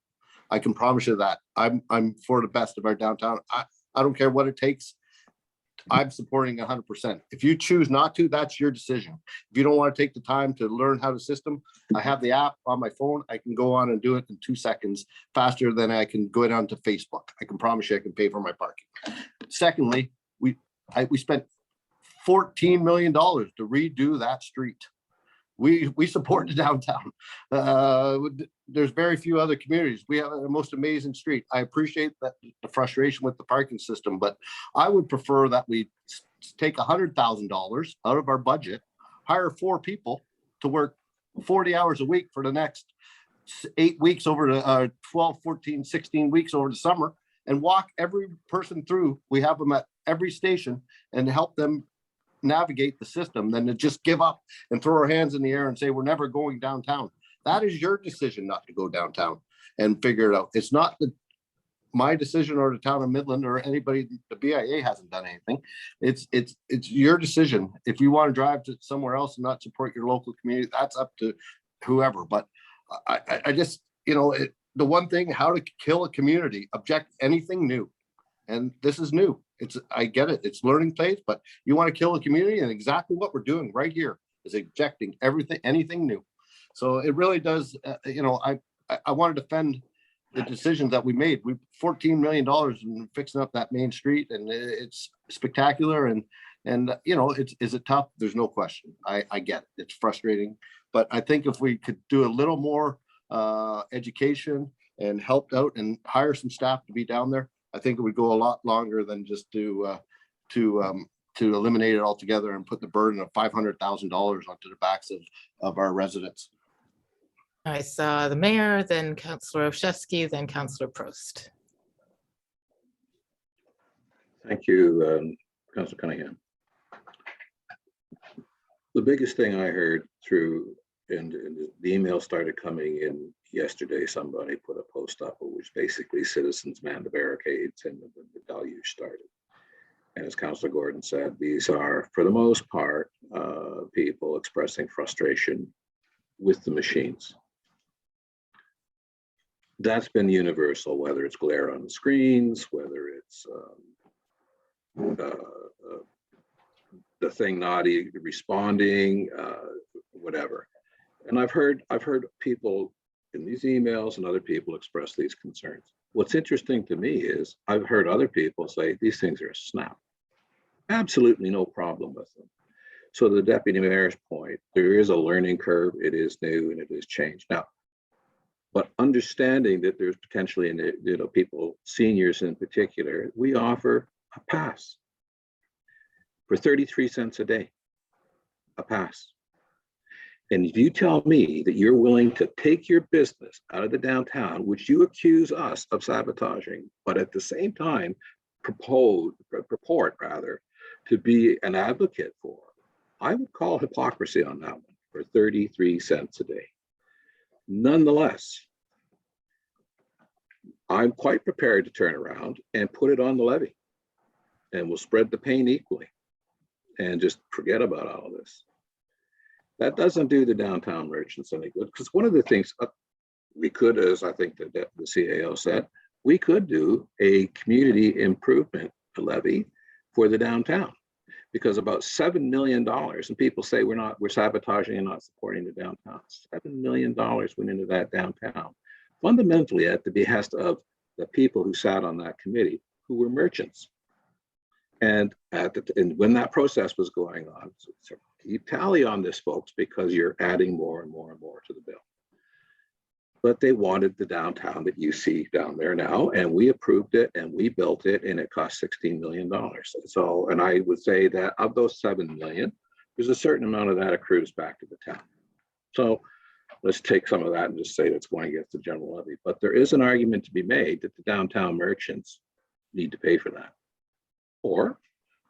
I can promise you that. I'm for the best of our downtown. I don't care what it takes. I'm supporting 100%. If you choose not to, that's your decision. If you don't want to take the time to learn how to system, I have the app on my phone. I can go on and do it in 2 seconds faster than I can go down to Facebook. I can promise you I can pay for my parking. Secondly, we spent $14 million to redo that street. We support the downtown. There's very few other communities. We have the most amazing street. I appreciate that the frustration with the parking system, but I would prefer that we take $100,000 out of our budget, hire 4 people to work 40 hours a week for the next 8 weeks over the 12, 14, 16 weeks over the summer, and walk every person through. We have them at every station and help them navigate the system than to just give up and throw our hands in the air and say we're never going downtown. That is your decision not to go downtown and figure it out. It's not my decision or the town of Midland or anybody. The BIA hasn't done anything. It's your decision. If you want to drive to somewhere else and not support your local community, that's up to whoever. But I just, you know, the one thing, how to kill a community, object anything new. And this is new. I get it. It's learning phase, but you want to kill a community, and exactly what we're doing right here is ejecting anything new. So it really does. You know, I want to defend the decisions that we made. We $14 million in fixing up that main street, and it's spectacular. And you know, is it tough? There's no question. I get it. It's frustrating, but I think if we could do a little more education and helped out and hire some staff to be down there, I think it would go a lot longer than just to eliminate it altogether and put the burden of $500,000 onto the backs of our residents. I saw the mayor, then Councillor Olszewski, then Councillor Prost. Thank you, Councillor Cunningham. The biggest thing I heard through, and the email started coming in yesterday, somebody put a post up, which basically citizens man the barricades and the deluge started. And as Councillor Gordon said, these are, for the most part, people expressing frustration with the machines. That's been universal, whether it's glare on the screens, whether it's the thing not responding, whatever. And I've heard people in these emails and other people express these concerns. What's interesting to me is I've heard other people say these things are a snap. Absolutely no problem with them. So the deputy mayor's point, there is a learning curve. It is new and it is changed now. But understanding that there's potentially, you know, people, seniors in particular, we offer a pass for 33 cents a day, a pass. And if you tell me that you're willing to take your business out of the downtown, which you accuse us of sabotaging, but at the same time purport rather to be an advocate for, I would call hypocrisy on that one for 33 cents a day. Nonetheless, I'm quite prepared to turn around and put it on the levy, and we'll spread the pain equally and just forget about all of this. That doesn't do the downtown merchants any good, because one of the things we could, as I think the CAO said, we could do a community improvement levy for the downtown, because about $7 million, and people say we're sabotaging and not supporting the downtown. $7 million went into that downtown, fundamentally at the behest of the people who sat on that committee, who were merchants. And when that process was going on, so keep tally on this, folks, because you're adding more and more and more to the bill. But they wanted the downtown that you see down there now, and we approved it and we built it, and it cost $16 million. So, and I would say that of those 7 million, there's a certain amount of that accrues back to the town. So let's take some of that and just say that's going against the general levy. But there is an argument to be made that the downtown merchants need to pay for that. Or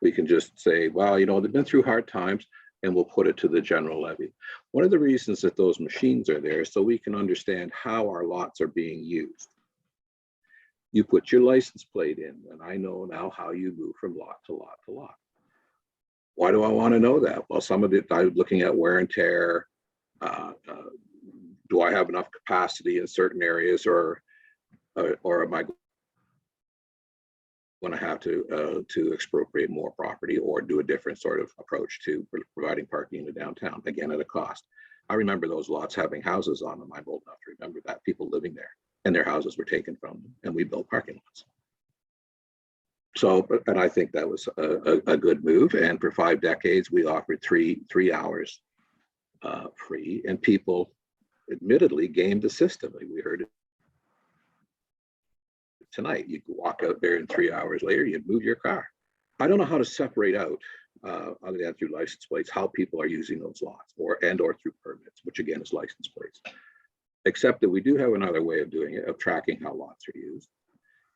we can just say, well, you know, they've been through hard times and we'll put it to the general levy. One of the reasons that those machines are there is so we can understand how our lots are being used. You put your license plate in, and I know now how you move from lot to lot to lot. Why do I want to know that? Well, some of it, I'm looking at wear and tear. Do I have enough capacity in certain areas, or am I going to have to expropriate more property or do a different sort of approach to providing parking in the downtown, again at a cost? I remember those lots having houses on them. I'm old enough to remember that, people living there, and their houses were taken from them, and we built parking lots. So, and I think that was a good move. And for 5 decades, we offered three hours free, and people admittedly gamed the system. We heard it tonight. You could walk out there and 3 hours later, you'd move your car. I don't know how to separate out, other than through license plates, how people are using those lots or through permits, which again is license plates. Except that we do have another way of doing it, of tracking how lots are used.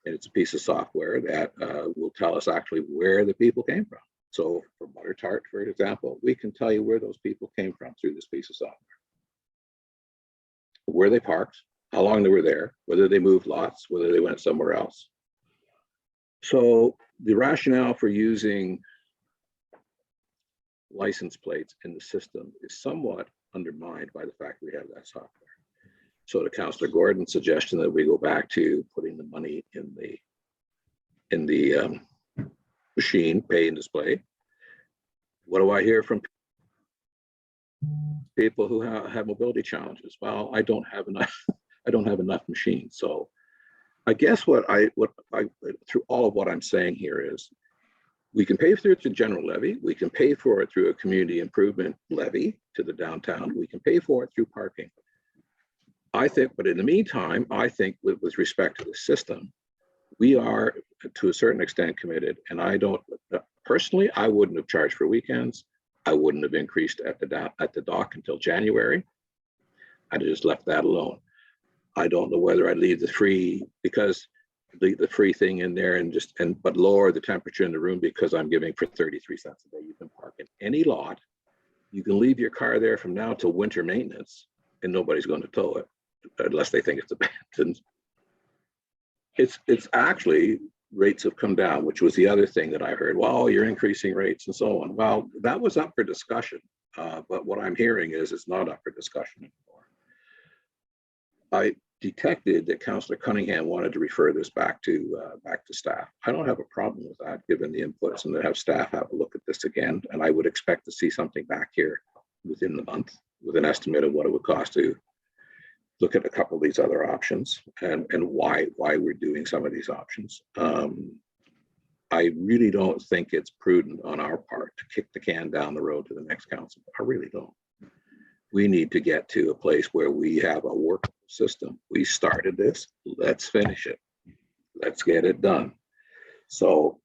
And it's a piece of software that will tell us actually where the people came from. So for Butter Tart, for example, we can tell you where those people came from through this piece of software. Where they parked, how long they were there, whether they moved lots, whether they went somewhere else. So the rationale for using license plates in the system is somewhat undermined by the fact we have that software. So to Councillor Gordon's suggestion that we go back to putting the money in the machine, pay and display. What do I hear from people who have mobility challenges? Well, I don't have enough. I don't have enough machines. So I guess through all of what I'm saying here is, we can pay for it through general levy. We can pay for it through a community improvement levy to the downtown. We can pay for it through parking. I think, but in the meantime, I think with respect to the system, we are to a certain extent committed. And I don't, personally, I wouldn't have charged for weekends. I wouldn't have increased at the dock until January. I'd have just left that alone. I don't know whether I'd leave the free, because leave the free thing in there but lower the temperature in the room, because I'm giving for 33 cents a day. You can park in any lot. You can leave your car there from now till winter maintenance, and nobody's going to tow it unless they think it's abandoned. It's actually, rates have come down, which was the other thing that I heard. Well, you're increasing rates and so on. Well, that was up for discussion, but what I'm hearing is it's not up for discussion anymore. I detected that Councillor Cunningham wanted to refer this back to staff. I don't have a problem with that, given the inputs, and to have staff have a look at this again. And I would expect to see something back here within the month with an estimate of what it would cost to look at a couple of these other options and why we're doing some of these options. I really don't think it's prudent on our part to kick the can down the road to the next council. I really don't. We need to get to a place where we have a workable system. We started this, let's finish it. Let's get it done. So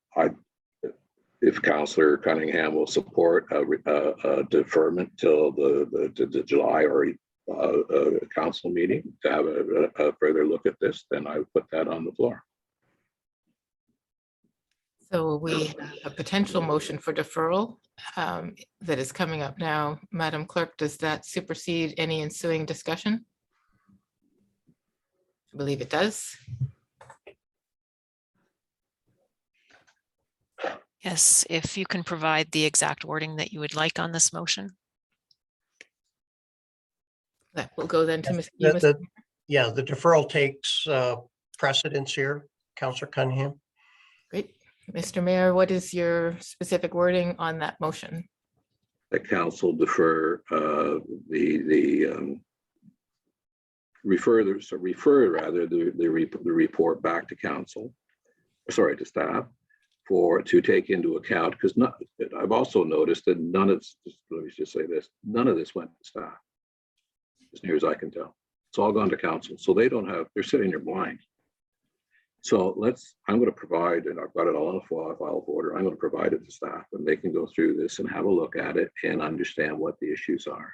if Councillor Cunningham will support a deferment till the July or council meeting to have a further look at this, then I would put that on the floor. So we have a potential motion for deferral that is coming up now. Madam Clerk, does that supersede any ensuing discussion? I believe it does. Yes, if you can provide the exact wording that you would like on this motion. That will go then to Ms. Yeah, the deferral takes precedence here, Councillor Cunningham. Great. Mr. Mayor, what is your specific wording on that motion? The council defer refer the report back to council, sorry, to staff, to take into account, because I've also noticed that none of this went to staff, as near as I can tell. It's all gone to council, so they're sitting there blind. So I'm going to provide, and I've got it all in a file of order, I'm going to provide it to staff, and they can go through this and have a look at it and understand what the issues are.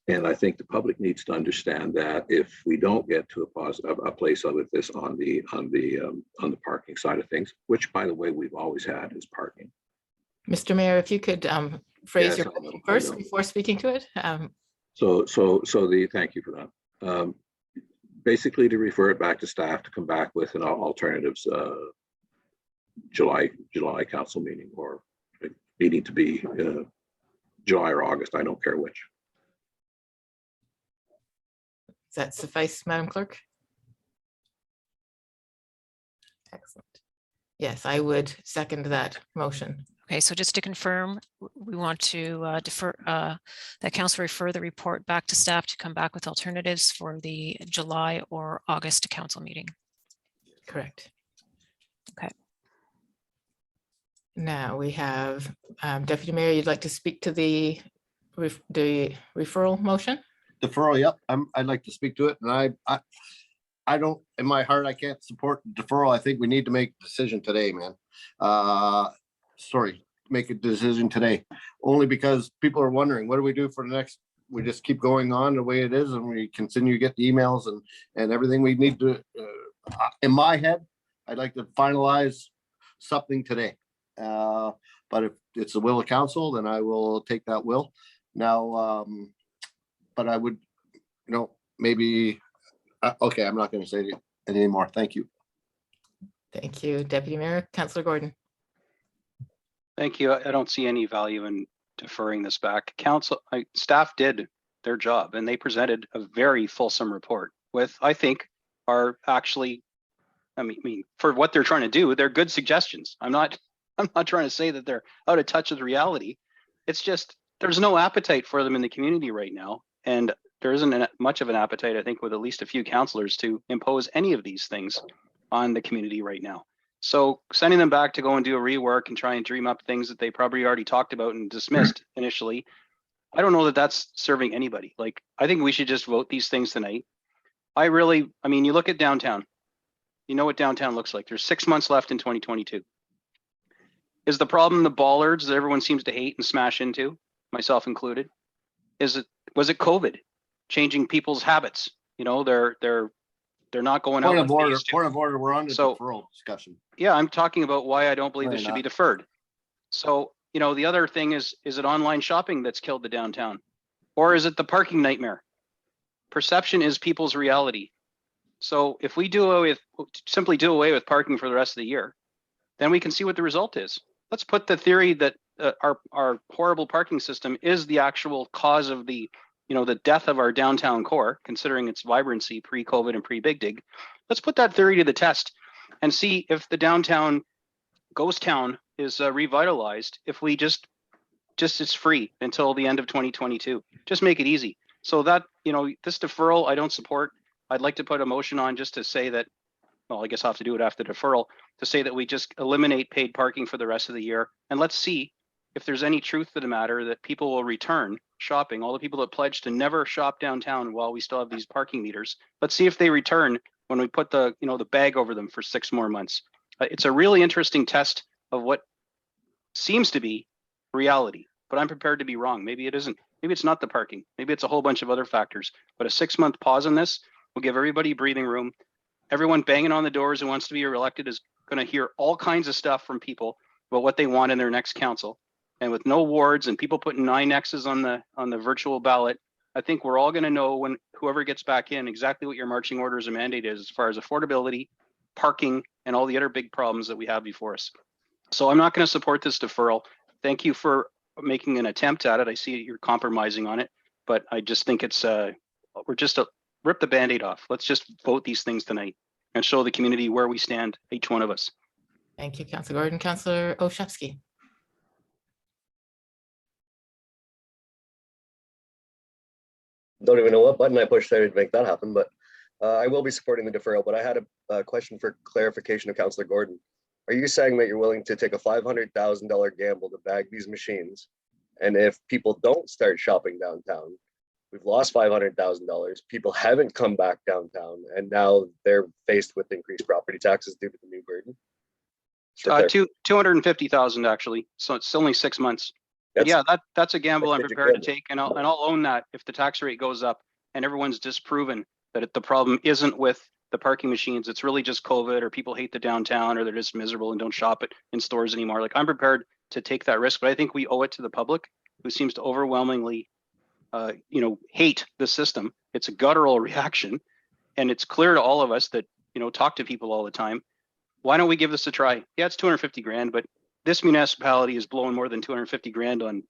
And I think the public needs to understand that if we don't get to a place of this on the parking side of things, which by the way we've always had, is parking. Mr. Mayor, if you could phrase Yes, your question first before speaking to it. Thank you for that. Basically, to refer it back to staff to come back with an alternatives July council meeting, or needing to be July or August, I don't care which. Does that suffice, Madam Clerk? Excellent. Yes, I would second that motion. Okay, so just to confirm, we want to defer that council refer the report back to staff to come back with alternatives for the July or August council meeting. Correct. Okay. Now we have Deputy Mayor, you'd like to speak to the referral motion? Deferral, yep. I'd like to speak to it, and I don't, in my heart, I can't support deferral. I think we need to make a decision today, man. Make a decision today, only because people are wondering, what do we do for the next? We just keep going on the way it is, and we continue to get the emails and everything we need to. In my head, I'd like to finalize something today. But if it's the will of council, then I will take that will. Now, but I would, maybe, okay, I'm not going to say it anymore. Thank you. Thank you, Deputy Mayor. Councillor Gordon. Thank you. I don't see any value in deferring this back. Staff did their job, and they presented a very fulsome report with, I think, are actually, I mean, for what they're trying to do, they're good suggestions. I'm not trying to say that they're out of touch with reality. It's just, there's no appetite for them in the community right now. And there isn't much of an appetite, I think, with at least a few councillors to impose any of these things on the community right now. So sending them back to go and do a rework and try and dream up things that they probably already talked about and dismissed initially, I don't know that that's serving anybody. Like, I think we should just vote these things tonight. I mean, you look at downtown, you know what downtown looks like. There's 6 months left in 2022. Is the problem the bollards that everyone seems to hate and smash into, myself included? Was it COVID changing people's habits? You know, they're not going out. Point of order, point of order, we're on the deferral discussion. Yeah, I'm talking about why I don't believe No, this you're should be not. deferred. So, you know, the other thing is it online shopping that's killed the downtown? Or is it the parking nightmare? Perception is people's reality. So if we simply do away with parking for the rest of the year, then we can see what the result is. Let's put the theory that our horrible parking system is the actual cause of the death of our downtown core, considering its vibrancy pre-COVID and pre-Big Dig. Let's put that theory to the test and see if the downtown ghost town is revitalized if we just it's free until the end of 2022. Just make it easy. So that, this deferral I don't support. I'd like to put a motion on just to say that, well, I guess I'll have to do it after deferral, to say that we just eliminate paid parking for the rest of the year. And let's see if there's any truth to the matter that people will return shopping. All the people that pledged to never shop downtown while we still have these parking meters, let's see if they return when we put the bag over them for 6 more months. It's a really interesting test of what seems to be reality, but I'm prepared to be wrong. Maybe it isn't. Maybe it's not the parking. Maybe it's a whole bunch of other factors. But a 6-month pause on this will give everybody breathing room. Everyone banging on the doors who wants to be reelected is going to hear all kinds of stuff from people about what they want in their next council. And with no wards and people putting 9 X's on the virtual ballot, I think we're all going to know when whoever gets back in exactly what your marching orders and mandate is as far as affordability, parking, and all the other big problems that we have before us. So I'm not going to support this deferral. Thank you for making an attempt at it. I see you're compromising on it, but I just think it's we're just rip the Band-Aid off. Let's just vote these things tonight and show the community where we stand, each one of us. Thank you, Councillor Gordon. Councillor Olszewski. Don't even know what button I pushed there to make that happen, but I will be supporting the deferral. But I had a question for clarification of Councillor Gordon. Are you saying that you're willing to take a $500,000 gamble to bag these machines? And if people don't start shopping downtown, we've lost $500,000. People haven't come back downtown, and now they're faced with increased property taxes due to the new burden. 250,000 actually. So it's only 6 months. Yeah, that's a gamble I'm prepared to take, and I'll own that if the tax rate goes up and everyone's disproven that the problem isn't with the parking machines. It's really just COVID, or people hate the downtown, or they're just miserable and don't shop in stores anymore. Like, I'm prepared to take that risk, but I think we owe it to the public, who seems to overwhelmingly hate the system. It's a guttural reaction, and it's clear to all of us that talk to people all the time. Why don't we give this a try? Yeah, it's 250 grand, but this municipality is blowing more than 250 grand on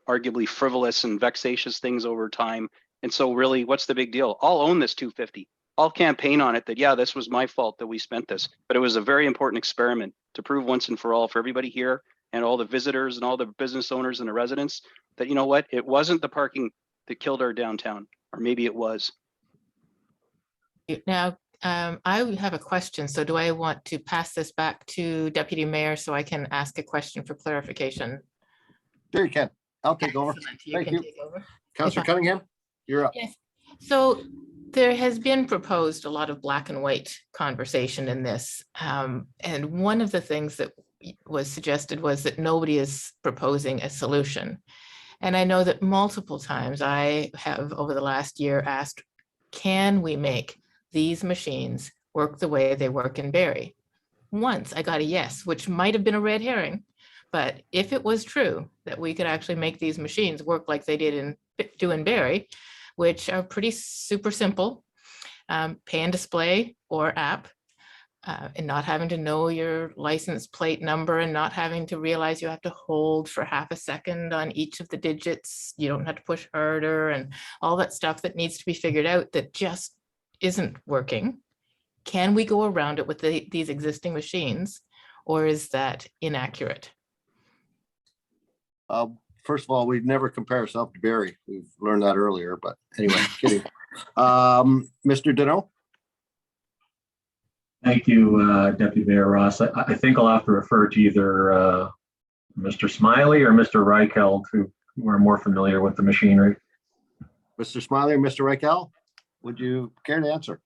arguably frivolous and vexatious things over time. And so really, what's the big deal? I'll own this 250. I'll campaign on it that, yeah, this was my fault that we spent this, but it was a very important experiment to prove once and for all for everybody here and all the visitors and all the business owners and the residents that, you know what, it wasn't the parking that killed our downtown, or maybe it was. Now, I have a question. So do I want to pass this back to Deputy Mayor so I can ask a question for clarification? Sure you can. I'll take over. Thank you. Councillor Cunningham, you're up. Yes. So there has been proposed a lot of black and white conversation in this. And one of the things that was suggested was that nobody is proposing a solution. And I know that multiple times I have over the last year asked, can we make these machines work the way they work in Barrie? Once I got a yes, which might have been a red herring, but if it was true that we could actually make these machines work like they did in Barrie, which are pretty super simple, pay and display or app, and not having to know your license plate number and not having to realize you have to hold for half a second on each of the digits. You don't have to push harder and all that stuff that needs to be figured out that just isn't working. Can we go around it with these existing machines, or is that inaccurate? first of all, we'd never compare ourselves to Barry. We've learned that earlier, but anyway, kidding. Mr. Deno? Thank you, Deputy Mayor Ross. I think I'll have to refer to either Mr. Smiley or Mr. Reicheld, who are more familiar with the machinery. Mr. Smiley or Mr. Reichel, would you care to answer?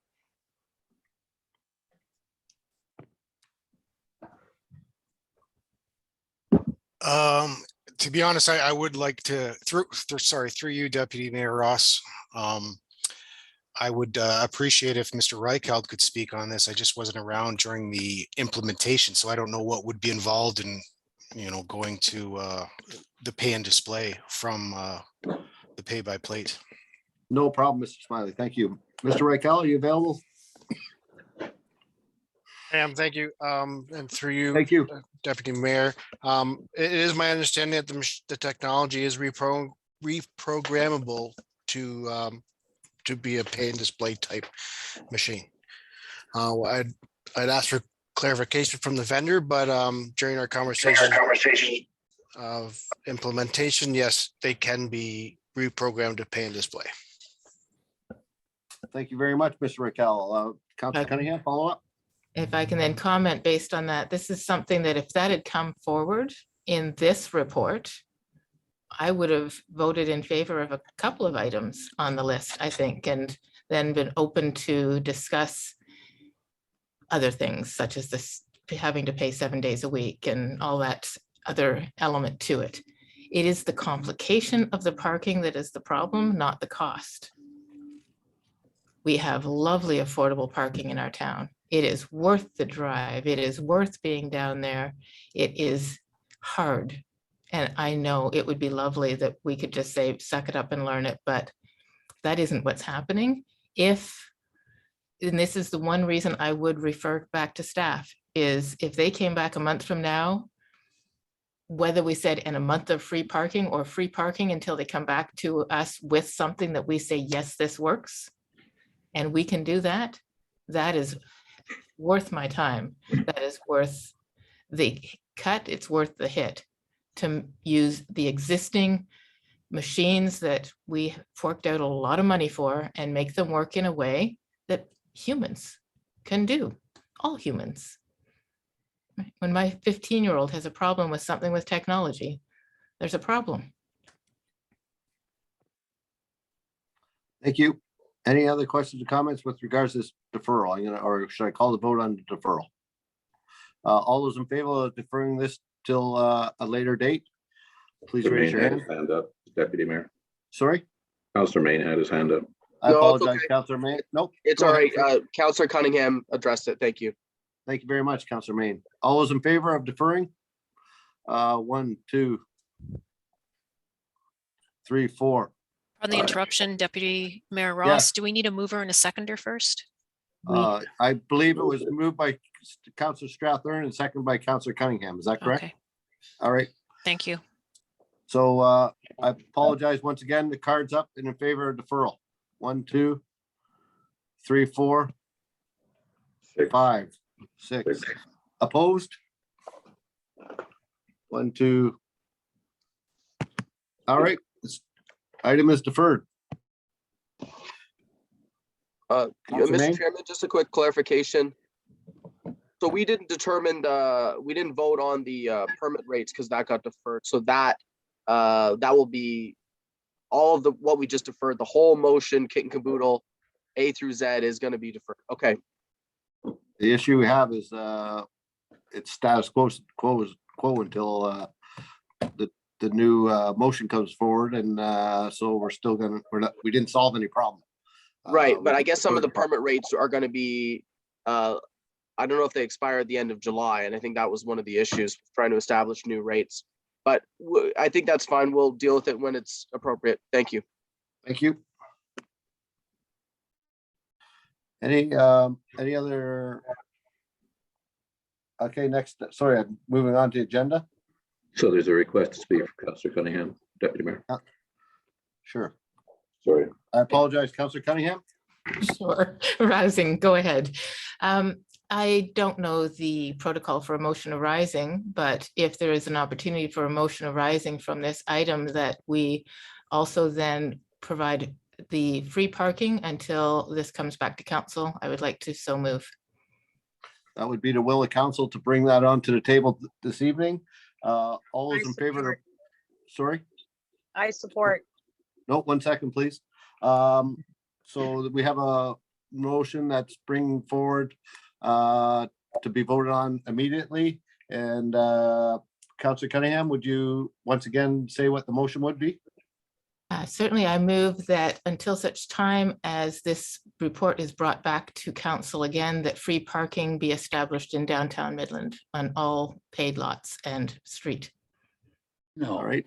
To be honest, I would like to, through you, Deputy Mayor Ross, I would appreciate if Mr. Reicheld could speak on this. I just wasn't around during the implementation, so I don't know what would be involved in, going to the pay and display from the pay by plate. No problem, Mr. Smiley. Thank you. Mr. Reichel, are you available? Thank you. And through you, Thank you. Deputy Mayor, it is my understanding that the technology is reprogrammable to be a pay and display type machine. I'd ask for clarification from the vendor, but during our conversation of implementation, yes, they can be reprogrammed to pay and display. Thank you very much, Mr. Reichel. Councilor Cunningham, follow up? If I can then comment based on that, this is something that if that had come forward in this report, I would have voted in favor of a couple of items on the list, I think, and then been open to discuss other things such as this having to pay 7 days a week and all that other element to it. It is the complication of the parking that is the problem, not the cost. We have lovely affordable parking in our town. It is worth the drive. It is worth being down there. It is hard. And I know it would be lovely that we could just say, suck it up and learn it, but that isn't what's happening. And this is the one reason I would refer back to staff, is if they came back a month from now, whether we said in a month of free parking or free parking until they come back to us with something that we say, yes, this works, and we can do that, that is worth my time. That is worth the cut. It's worth the hit to use the existing machines that we forked out a lot of money for and make them work in a way that humans can do, all humans. When my 15-year-old has a problem with something with technology, there's a problem. Thank you. Any other questions or comments with regards to this deferral? Or should I call the vote on the deferral? All those in favor of deferring this till a later date, please raise your hand. Hand up, Deputy Mayor. Sorry? Councillor Main had his hand up. I No, it's apologize, okay. Councillor Main. Nope. It's go all ahead. right. Councillor Cunningham addressed it. Thank you. Thank you very much, Councillor Main. All those in favor of deferring? 1, 2, 3, 4. On the interruption, Deputy Mayor Ross, Yes. do we need a mover and a seconder first? I believe it was moved by Councillor Strathern and seconded by Councillor Cunningham. Is that correct? Okay, All right. thank you. So I apologize once again. The card's up and in favor of deferral. 1, 2, 3, 4, 5, 6. Opposed? 1, 2. All right. This item is deferred. Councilor Main? Mr. Chairman, just a quick clarification. So we didn't we didn't vote on the permit rates because that got deferred. So that will be all of what we just deferred, the whole motion, kit and caboodle, A through Z is going to be deferred. Okay. The issue we have is it's status quo until the new motion comes forward, and so we didn't solve any problem. Right, but I guess some of the permit rates are going to be, I don't know if they expire at the end of July, and I think that was one of the issues, trying to establish new rates. But I think that's fine. We'll deal with it when it's appropriate. Thank you. Thank you. Any other? Okay, next, sorry, I'm moving on to the agenda. So there's a request to speak for Councillor Cunningham, Deputy Mayor. Sure. Sorry. I apologize, Councillor Cunningham. Sure, Rousing, go ahead. I don't know the protocol for a motion arising, but if there is an opportunity for a motion arising from this item, that we also then provide the free parking until this comes back to council, I would like to so move. That would be the will of council to bring that onto the table this evening. All those in favor of, sorry? I support. No, 1 second, please. So we have a motion that's bringing forward to be voted on immediately. And Councillor Cunningham, would you once again say what the motion would be? Certainly, I move that until such time as this report is brought back to council again, that free parking be established in downtown Midland on all paid lots and street. No. All right.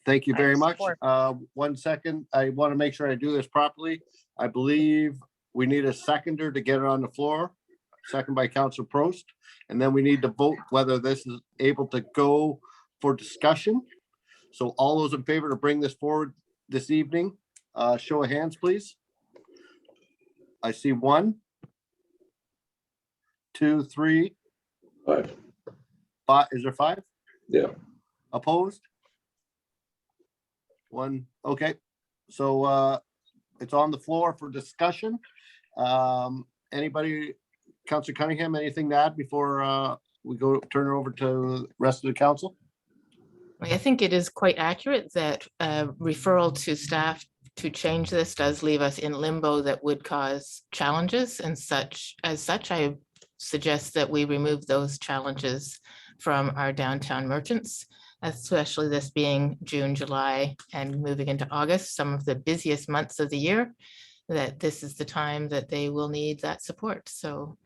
Thank you very much. 1 second. I want to make sure I do this properly. I believe we need a seconder to get it on the floor. Second by Councillor Prost. And then we need to vote whether this is able to go for discussion. So all those in favor to bring this forward this evening, show of hands, please. I see 1, 2, 3, 5. 5. Is there 5? Yeah. Opposed? 1. Okay. So it's on the floor for discussion. Anybody, Councillor Cunningham, anything to add before we go turn it over to the rest of the council? I think it is quite accurate that referral to staff to change this does leave us in limbo that would cause challenges, and as such, I suggest that we remove those challenges from our downtown merchants, especially this being June, July, and moving into August, some of the busiest months of the year, that this is the time that they will need that support. So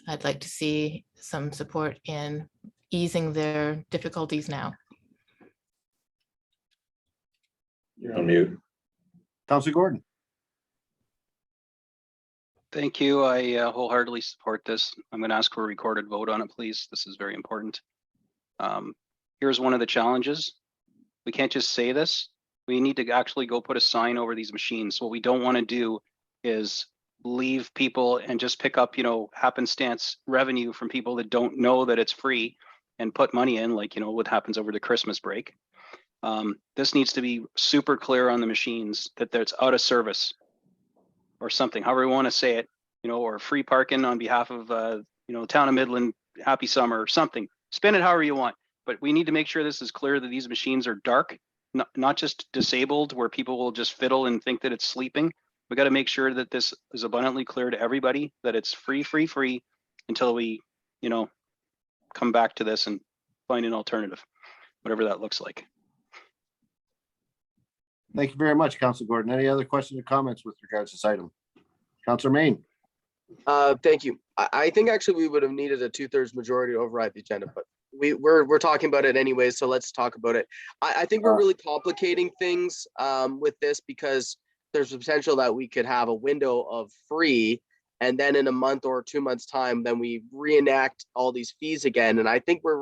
I'd like to see some support in easing their difficulties now. You're on mute. Councillor Gordon. Thank you. I wholeheartedly support this. I'm going to ask for a recorded vote on it, please. This is very important. Here's one of the challenges. We can't just say this. We need to actually go put a sign over these machines. So what we don't want to do is leave people and just pick up, happenstance revenue from people that don't know that it's free and put money in, like, what happens over the Christmas break. This needs to be super clear on the machines that it's out of service or something, however we want to say it, or free parking on behalf of, town of Midland, happy summer or something. Spin it however you want, but we need to make sure this is clear that these machines are dark, not just disabled where people will just fiddle and think that it's sleeping. We got to make sure that this is abundantly clear to everybody that it's free until we, come back to this and find an alternative, whatever that looks like. Thank you very much, Councillor Gordon. Any other questions or comments with regards to this item? Councillor Main. Thank you. I think actually we would have needed a 2/3 majority to override the agenda, but we're talking about it anyways, so let's talk about it. I think we're really complicating things with this because there's a potential that we could have a window of free, and then in a month or 2 months time, then we reenact all these fees again. And I think we're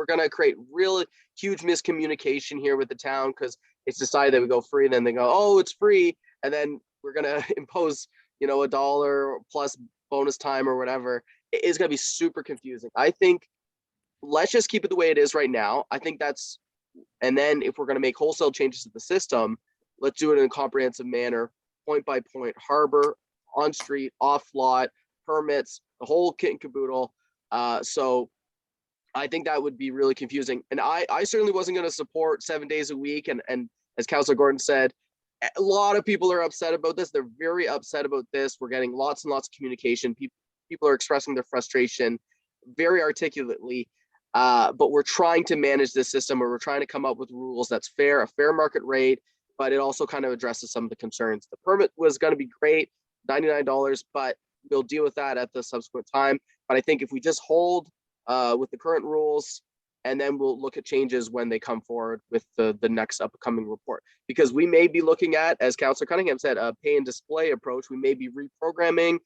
going to create really huge miscommunication here with the town because it's decided that we go free and then they go, oh, it's free. And then we're going to impose, $1 plus bonus time or whatever. It's going to be super confusing. I think let's just keep it the way it is right now. I think and then if we're going to make wholesale changes to the system, let's do it in a comprehensive manner, point by point, harbor, on street, off lot, permits, the whole kit and caboodle. So I think that would be really confusing. And I certainly wasn't going to support 7 days a week. And as Councillor Gordon said, a lot of people are upset about this. They're very upset about this. We're getting lots and lots of communication. People are expressing their frustration very articulately. But we're trying to manage this system, or we're trying to come up with rules that's fair, a fair market rate, but it also kind of addresses some of the concerns. The permit was going to be great, $99, but we'll deal with that at the subsequent time. But I think if we just hold with the current rules, and then we'll look at changes when they come forward with the next upcoming report. Because we may be looking at, as Councillor Cunningham said, a pay and display approach. We may be reprogramming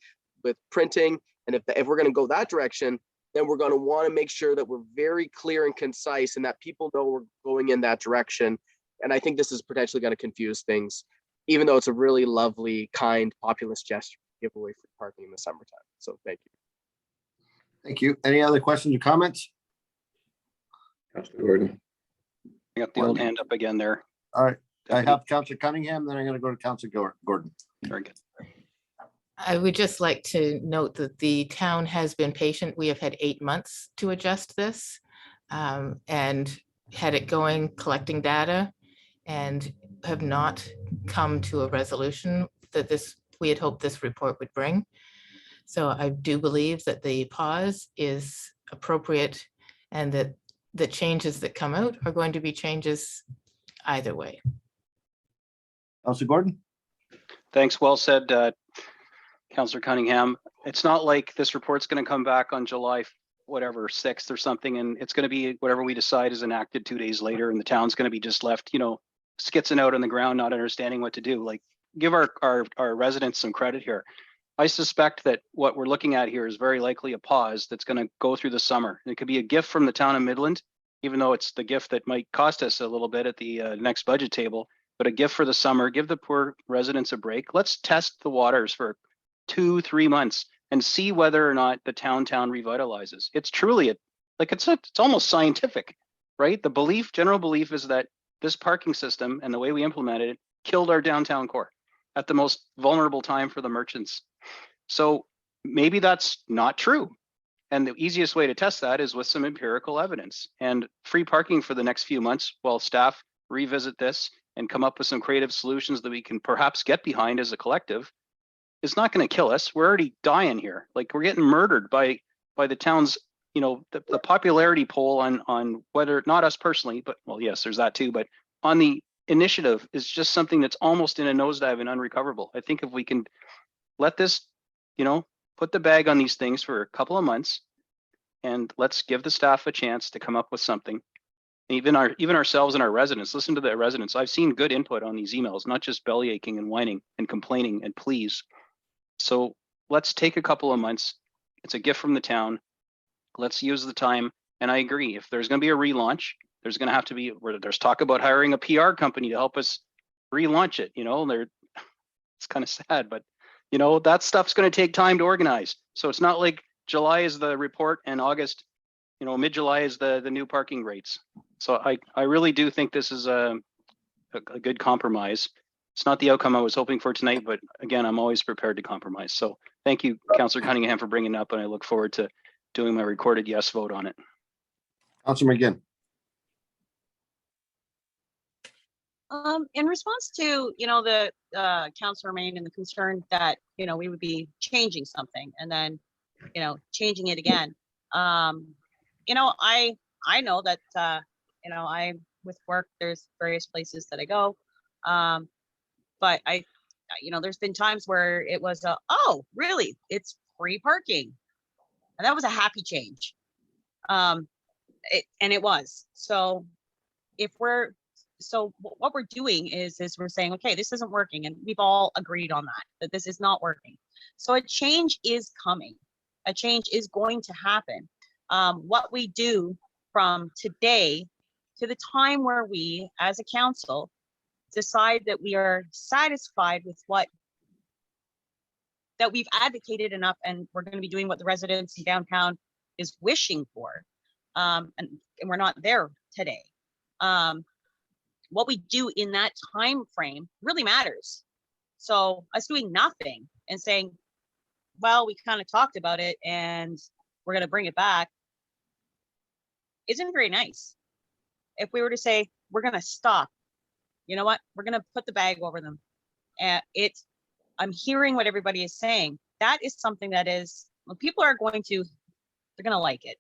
with printing. And if we're going to go that direction, then we're going to want to make sure that we're very clear and concise and that people know we're going in that direction. And I think this is potentially going to confuse things, even though it's a really lovely, kind, populist gesture to give away free parking in the summertime. So thank you. Thank you. Any other questions or comments? Councillor Gordon. I got the old hand up again there. All right. I have Councillor Cunningham, then I'm going to go to Councillor Gordon. Very good. I would just like to note that the town has been patient. We have had 8 months to adjust this and had it going, collecting data, and have not come to a resolution that we had hoped this report would bring. So I do believe that the pause is appropriate and that the changes that come out are going to be changes either way. Councillor Gordon? Thanks. Well said, Councillor Cunningham. It's not like this report's going to come back on July, whatever, 6th or something, and it's going to be whatever we decide is enacted 2 days later, and the town's going to be just left, you know, skitzing out on the ground, not understanding what to do. Like, give our residents some credit here. I suspect that what we're looking at here is very likely a pause that's going to go through the summer. It could be a gift from the town of Midland, even though it's the gift that might cost us a little bit at the next budget table, but a gift for the summer. Give the poor residents a break. Let's test the waters for 2-3 months and see whether or not the town revitalizes. It's truly it's almost scientific, right? The general belief is that this parking system and the way we implemented it killed our downtown core at the most vulnerable time for the merchants. So maybe that's not true. And the easiest way to test that is with some empirical evidence, and free parking for the next few months while staff revisit this and come up with some creative solutions that we can perhaps get behind as a collective. It's not going to kill us. We're already dying here. Like, we're getting murdered by the town's, you know, the popularity poll on whether, not us personally, but well, yes, there's that too, but on the initiative is just something that's almost in a nosedive and unrecoverable. I think if we can let this, you know, put the bag on these things for a couple of months, and let's give the staff a chance to come up with something. Even ourselves and our residents, listen to the residents. I've seen good input on these emails, not just belly aching and whining and complaining and pleas. So let's take a couple of months. It's a gift from the town. Let's use the time. And I agree, if there's going to be a relaunch, there's going to have to be, where there's talk about hiring a PR company to help us relaunch it. You know, it's kind of sad, but you know, that stuff's going to take time to organize. So it's not like July is the report and August, you know, mid-July is the new parking rates. So I really do think this is a good compromise. It's not the outcome I was hoping for tonight, but again, I'm always prepared to compromise. So thank you, Councillor Cunningham, for bringing it up, and I look forward to doing my recorded yes vote on it. Councillor McGinn. In response to, you know, the Councillor Main and the concern that, you know, we would be changing something and then, you know, changing it again. You know, I know that, you know, with work, there's various places that I go. But you know, there's been times where it was, oh, really? It's free parking. And that was a happy change. And it was. So what we're doing is we're saying, okay, this isn't working. And we've all agreed on that this is not working. So a change is coming. A change is going to happen. What we do from today to the time where we, as a council, decide that we are satisfied with that we've advocated enough, and we're going to be doing what the residents in downtown is wishing for. And we're not there today. What we do in that time frame really matters. So us doing nothing and saying, well, we kind of talked about it and we're going to bring it back isn't very nice. If we were to say, we're going to stop, you know what, we're going to put the bag over them. I'm hearing what everybody is saying. That is something that is, well, people are going to, they're going to like it.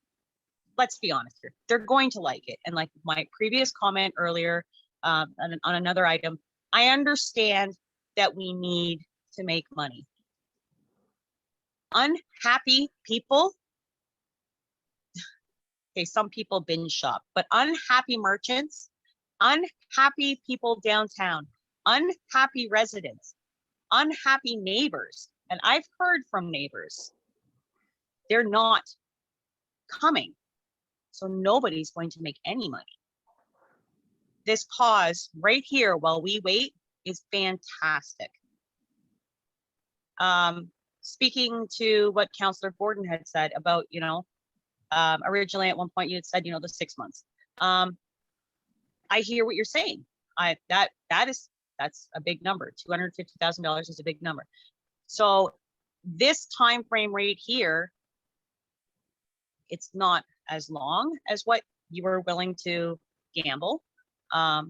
Let's be honest here. They're going to like it. And like my previous comment earlier on another item, I understand that we need to make money. Unhappy people, okay, some people binge shop, but unhappy merchants, unhappy people downtown, unhappy residents, unhappy neighbors. And I've heard from neighbors, they're not coming. So nobody's going to make any money. This pause right here while we wait is fantastic. speaking to what Councillor Gordon had said about, you know, originally at one point you had said, you know, the 6 months. I hear what you're saying. That's a big number. $250,000 is a big number. So this time frame right here, it's not as long as what you were willing to gamble, but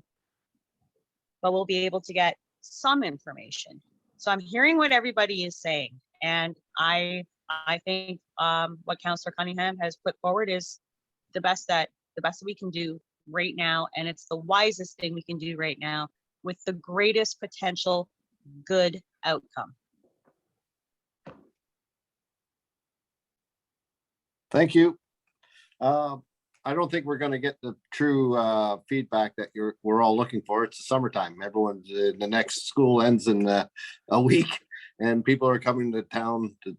we'll be able to get some information. So I'm hearing what everybody is saying, and I think what Councillor Cunningham has put forward is the best that we can do right now, and it's the wisest thing we can do right now with the greatest potential good outcome. Thank you. I don't think we're going to get the true feedback that we're all looking for. It's the summertime. Everyone's the next school ends in a week, and people are coming to town to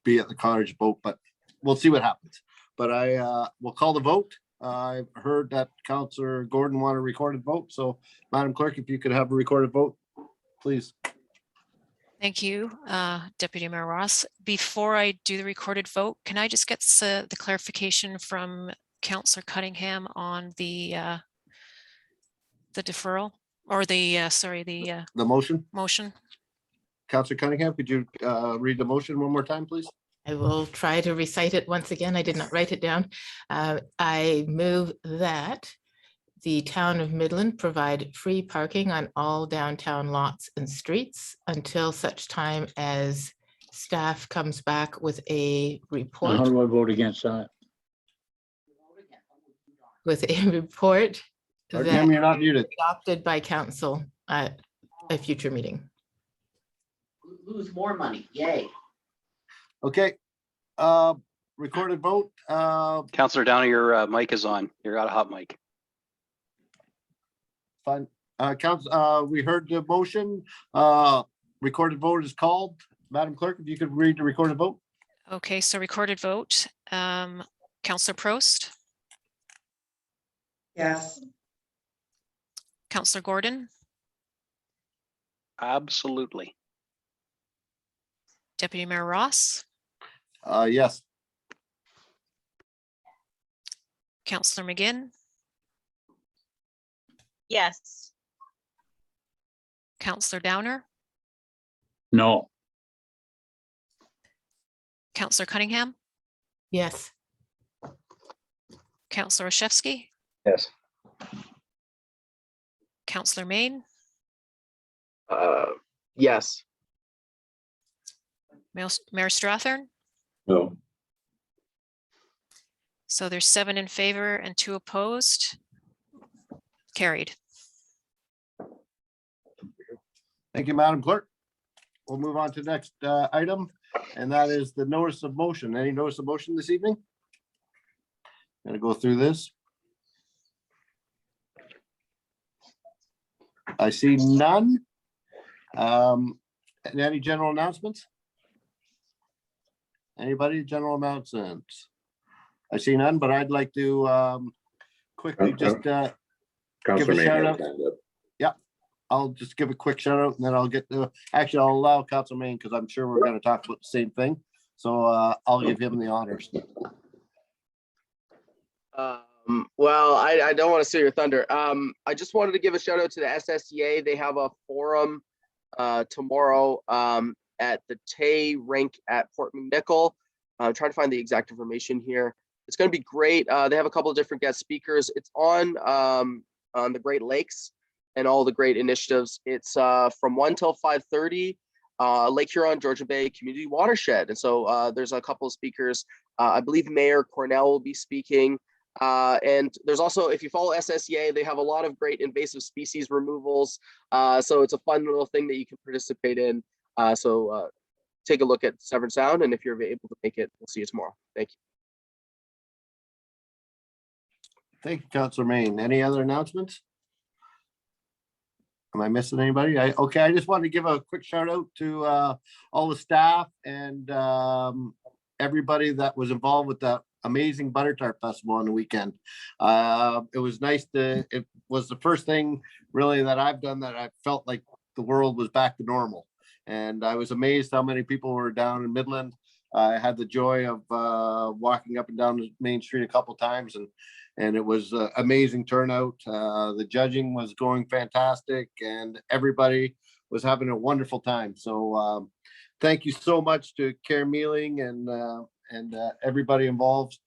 be at the cottage boat. But we'll see what happens. But I will call the vote. I've heard that Councillor Gordon wanted a recorded vote. So, Madam Clerk, if you could have a recorded vote, please. Thank you, Deputy Mayor Ross. Before I do the recorded vote, can I just get the clarification from Councillor Cunningham on the deferral or the motion? Motion. Councillor Cunningham, could you read the motion one more time, please? I will try to recite it once again. I did not write it down. I move that the town of Midland provide free parking on all downtown lots and streets until such time as staff comes back with a report. How do I vote against that? With a report Ma'am, that you're not muted. adopted by council at a future meeting. Lose more money, yay. Okay, recorded vote. Councillor Downey, your mic is on. You're got a hot mic. Fine. We heard the motion. Recorded vote is called. Madam Clerk, if you could read the recorded vote. Okay, so recorded vote. Councillor Prost, Yes. Councillor Gordon, Absolutely. Deputy Mayor Ross, Yes. Councillor McGinn, Yes. Councillor Downer, No. Councillor Cunningham, Yes. Councillor Olszewski, Yes. Councillor Main, Yes. Mayor Strathern. No. So there's 7 in favor and 2 opposed. Carried. Thank you, Madam Clerk. We'll move on to the next item, and that is the notice of motion. Any notice of motion this evening? Gonna go through this. I see none. And any general announcements? Anybody, general announcements? I see none, but I'd like to quickly just give a Councillor Main shout has out. his hand up. I'll just give a quick shout out and then I'll get to, actually, I'll allow Council Main because I'm sure we're going to talk about the same thing. So I'll give him the honors. Well, I don't want to steal your thunder. I just wanted to give a shout out to the SSCA. They have a forum tomorrow at the Tay Rink at Port McNichol. I'm trying to find the exact information here. It's going to be great. They have a couple of different guest speakers. It's on the Great Lakes and all the great initiatives. It's from 1 till 5:30, Lake Huron, Georgian Bay Community Watershed. And so there's a couple of speakers. I believe Mayor Cornell will be speaking. And there's also, if you follow SSCA, they have a lot of great invasive species removals. So it's a fun little thing that you can participate in. So take a look at Severn Sound, and if you're able to make it, we'll see you tomorrow. Thank you. Thank you, Councilor Main. Any other announcements? Am I missing anybody? Okay, I just wanted to give a quick shout out to all the staff and everybody that was involved with that amazing Butter Tart Festival on the weekend. It was nice it was the first thing really that I've done that I felt like the world was back to normal. And I was amazed how many people were down in Midland. I had the joy of walking up and down the main street a couple times, and it was amazing turnout. The judging was going fantastic, and everybody was having a wonderful time. So thank you so much to Care Mealing and everybody involved.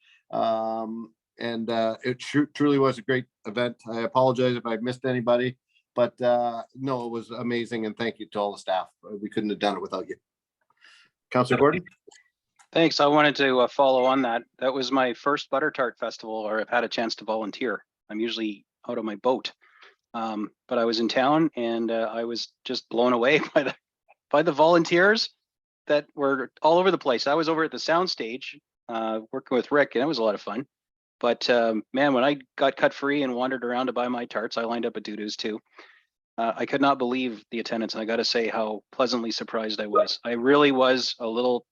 It truly was a great event. I apologize if I missed anybody, but no, it was amazing. And thank you to all the staff. We couldn't have done it without you. Councillor Gordon. Thanks. I wanted to follow on that. That was my first Butter Tart Festival, or I've had a chance to volunteer. I'm usually out on my boat, but I was in town, and I was just blown away by the volunteers that were all over the place. I was over at the soundstage working with Rick, and it was a lot of fun. But man, when I got cut free and wandered around to buy my tarts, I lined up at Doodoo's too. I could not believe the attendance, and I got to say how pleasantly surprised I was. I really was a little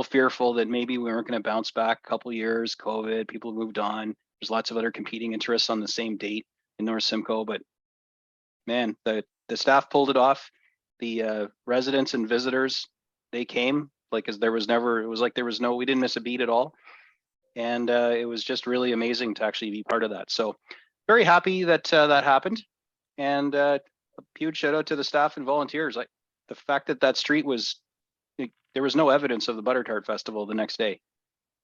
fearful that maybe we weren't going to bounce back a couple years, COVID, people moved on. There's lots of other competing interests on the same date in North Simcoe, but man, the staff pulled it off. The residents and visitors, they came like, as there was never, it was like there was no, we didn't miss a beat at all. And it was just really amazing to actually be part of that. So very happy that that happened. And a huge shout out to the staff and volunteers. Like the fact that that street was, there was no evidence of the Butter Tart Festival the next day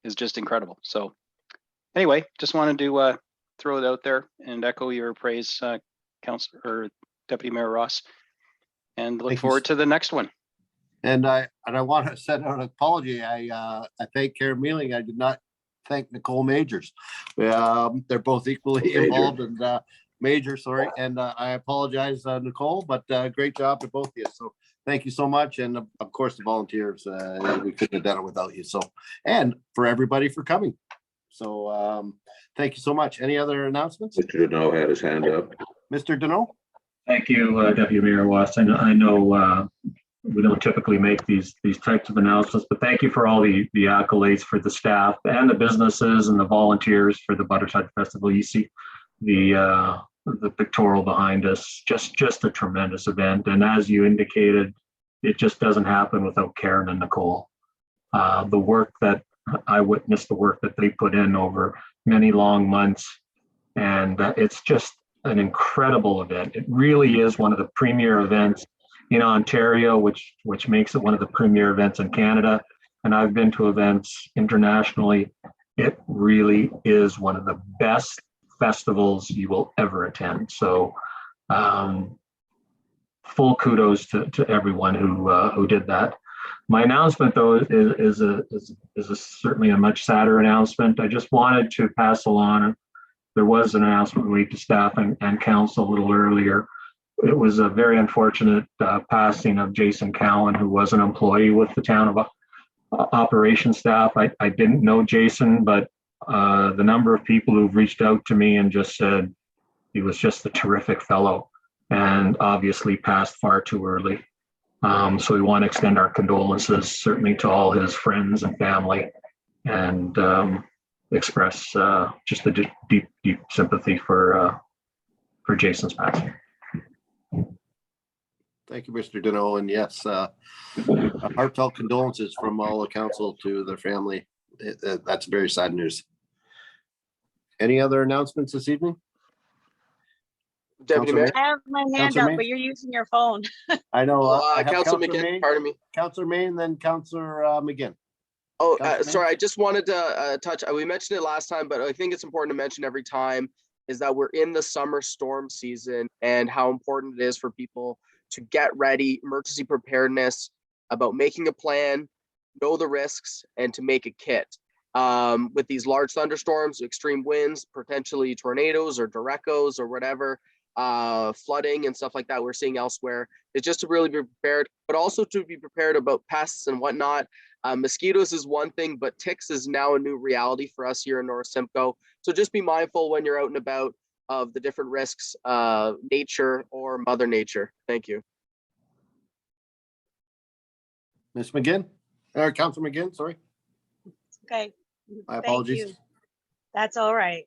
is just incredible. So anyway, just wanted to throw it out there and echo your praise, Councilor or Deputy Mayor Ross, and look forward to the next one. And I want to send out an apology. I thank Care Mealing. I did not thank Nicole Majors. They're both equally involved, and Major, sorry. And I apologize, Nicole, but great job to both of you. So thank you so much. And of course, the volunteers, we couldn't have done it without you. So, and for everybody for coming. So thank you so much. Any other announcements? Mr. Deneau had his hand up. Mr. Deneau? Thank you, Deputy Mayor Wass. I know we don't typically make these types of announcements, but thank you for all the accolades for the staff and the businesses and the volunteers for the Butter Tart Festival. You see the pictorial behind us, just a tremendous event. And as you indicated, it just doesn't happen without Karen and Nicole. The work that I witnessed, the work that they put in over many long months, and it's just an incredible event. It really is one of the premier events in Ontario, which makes it one of the premier events in Canada. And I've been to events internationally. It really is one of the best festivals you will ever attend. So full kudos to everyone who did that. My announcement, though, is certainly a much sadder announcement. I just wanted to pass along. There was an announcement made to staff and council a little earlier. It was a very unfortunate passing of Jason Cowan, who was an employee with the town of operations staff. I didn't know Jason, but the number of people who've reached out to me and just said he was just a terrific fellow, and obviously passed far too early. So we want to extend our condolences certainly to all his friends and family, and express just a deep sympathy for Jason's passing. Thank you, Mr. Deneau. And yes, heartfelt condolences from all the council to their family. That's very sad news. Any other announcements this evening? Deputy Mayor? I have my hand Councilor up, May? but you're using your phone. I know. Councilor McGinn, pardon me. Councilor May, and then Councilor McGinn. Oh, Councilor May? sorry. I just wanted to touch. We mentioned it last time, but I think it's important to mention every time is that we're in the summer storm season and how important it is for people to get ready, emergency preparedness, about making a plan, know the risks, and to make a kit. With these large thunderstorms, extreme winds, potentially tornadoes or derecos or whatever, flooding and stuff like that we're seeing elsewhere, it's just to really be prepared, but also to be prepared about pests and whatnot. Mosquitoes is one thing, but ticks is now a new reality for us here in North Simcoe. So just be mindful when you're out and about of the different risks, nature or Mother Nature. Thank you. Ms. McGinn, or Councilor McGinn, sorry. Okay. My apologies. Thank you. That's all right.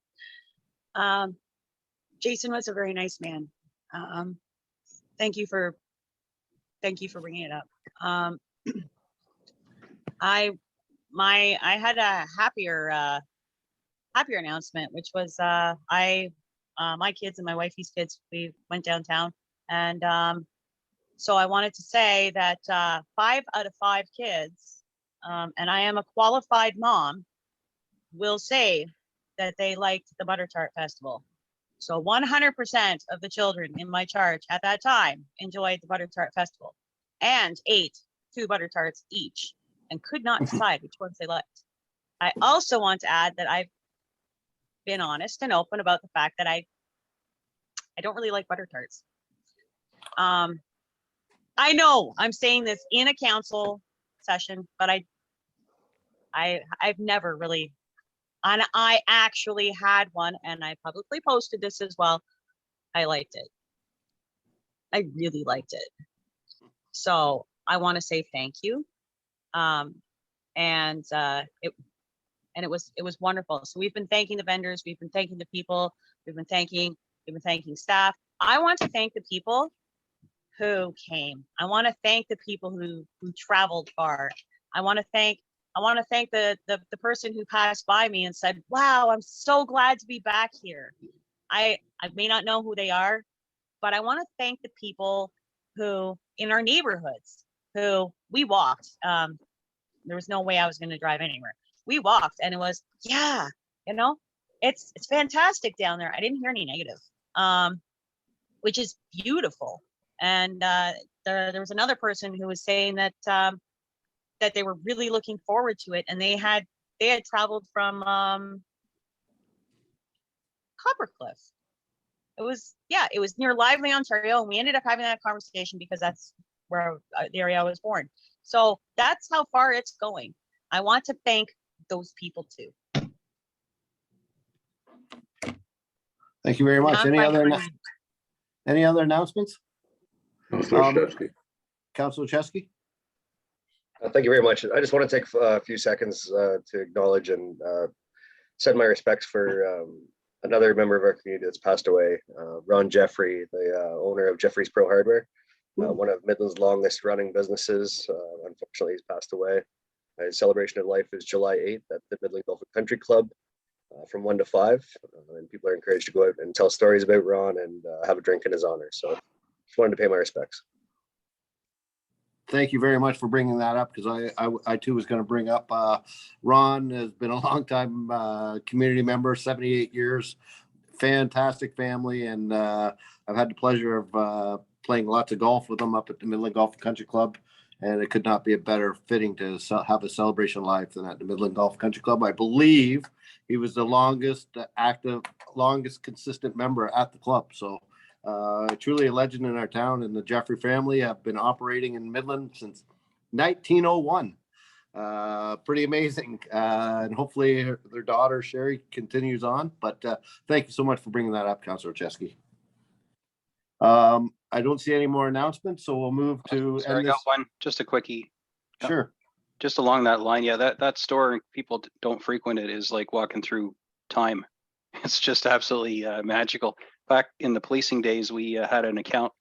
Jason was a very nice man. Thank you for Thank you for bringing it up. I had a happier announcement, which was my kids and my wifey's kids, we went downtown, and so I wanted to say that 5 out of 5 kids, and I am a qualified mom, will say that they liked the Butter Tart Festival. So 100% of the children in my charge at that time enjoyed the Butter Tart Festival and ate 2 Butter Tarts each and could not decide which ones they liked. I also want to add that I've been honest and open about the fact that I don't really like Butter Tarts. I know I'm saying this in a council session, but I've never really, and I actually had one, and I publicly posted this as well. I liked it. I really liked it. So I want to say thank you. It was wonderful. So we've been thanking the vendors, we've been thanking the people, we've been thanking staff. I want to thank the people who came. I want to thank the people who traveled far. I want to thank the person who passed by me and said, "Wow, I'm so glad to be back here." I may not know who they are, but I want to thank the people who in our neighborhoods who we walked. There was no way I was going to drive anywhere. We walked, and it was, yeah, it's fantastic down there. I didn't hear any negative, which is beautiful. And there was another person who was saying that that they were really looking forward to it, and they had traveled from Coppercliff. It was near Lively, Ontario, and we ended up having that conversation because that's where the area I was born. So that's how far it's going. I want to thank those people too. Thank you very much. Any other announcements? Councilor Chesky. Thank you very much. I just want to take a few seconds to acknowledge and send my respects for another member of our community that's passed away, Ron Jeffrey, the owner of Jeffrey's Pro Hardware, one of Midland's longest running businesses. Unfortunately, he's passed away. His celebration of life is July 8th at the Midland Golf and Country Club from 1 to 5. And people are encouraged to go out and tell stories about Ron and have a drink in his honor. So just wanted to pay my respects. Thank you very much for bringing that up, because I too was going to bring up Ron has been a long time community member, 78 years, fantastic family, and I've had the pleasure of playing lots of golf with him up at the Midland Golf and Country Club, and it could not be a better fitting to have a celebration of life than at the Midland Golf and Country Club. I believe he was the longest consistent member at the club, so truly a legend in our town, and the Jeffrey family have been operating in Midland since 1901. Pretty amazing. And hopefully their daughter Sherry continues on, but thank you so much for bringing that up, Councilor Chesky. I don't see any more announcements, so we'll move to. Sorry, I got one, just a quickie. Sure. Just along that line, yeah, that store, people don't frequent it, is like walking through time. It's just absolutely magical. Back in the policing days, we had an account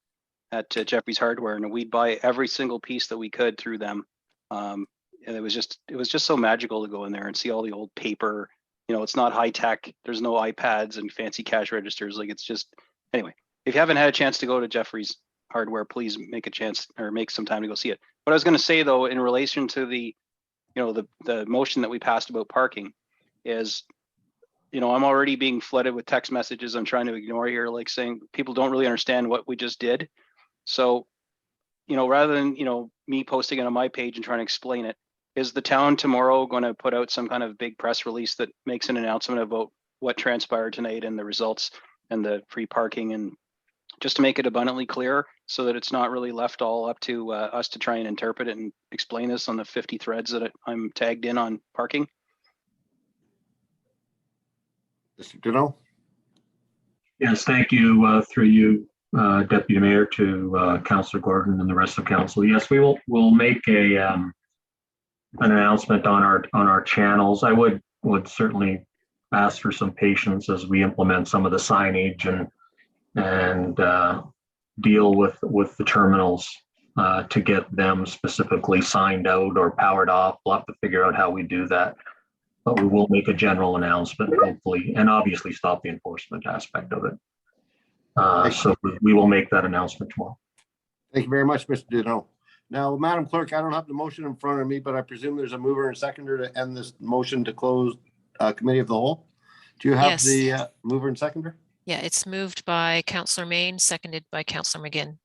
at Jeffrey's Hardware, and we'd buy every single piece that we could through them. And it was just so magical to go in there and see all the old paper. It's not high tech. There's no iPads and fancy cash registers. Like, it's just, anyway. If you haven't had a chance to go to Jeffrey's Hardware, please make a chance or make some time to go see it. What I was going to say, though, in relation to the motion that we passed about parking is, I'm already being flooded with text messages I'm trying to ignore here, like saying people don't really understand what we just did. So, rather than, me posting it on my page and trying to explain it, is the town tomorrow going to put out some kind of big press release that makes an announcement about what transpired tonight and the results and the free parking, and just to make it abundantly clear so that it's not really left all up to us to try and interpret it and explain this on the 50 threads that I'm tagged in on parking? Mr. Duno? Yes, thank you through you, Deputy Mayor, to Councillor Gordon and the rest of council. Yes, we'll make an announcement on our channels. I would certainly ask for some patience as we implement some of the signage and deal with the terminals to get them specifically signed out or powered off. We'll have to figure out how we do that. But we will make a general announcement, hopefully, and obviously stop the enforcement aspect of it. So we will make that announcement tomorrow. Thank you very much, Mr. Dino. Now, Madam Clerk, I don't have the motion in front of me, but I presume there's a mover and seconder to end this motion to close Committee of the Whole. Do you have Yes. the mover and seconder? Yeah, it's moved by Councillor Main, seconded by Councillor McGinn.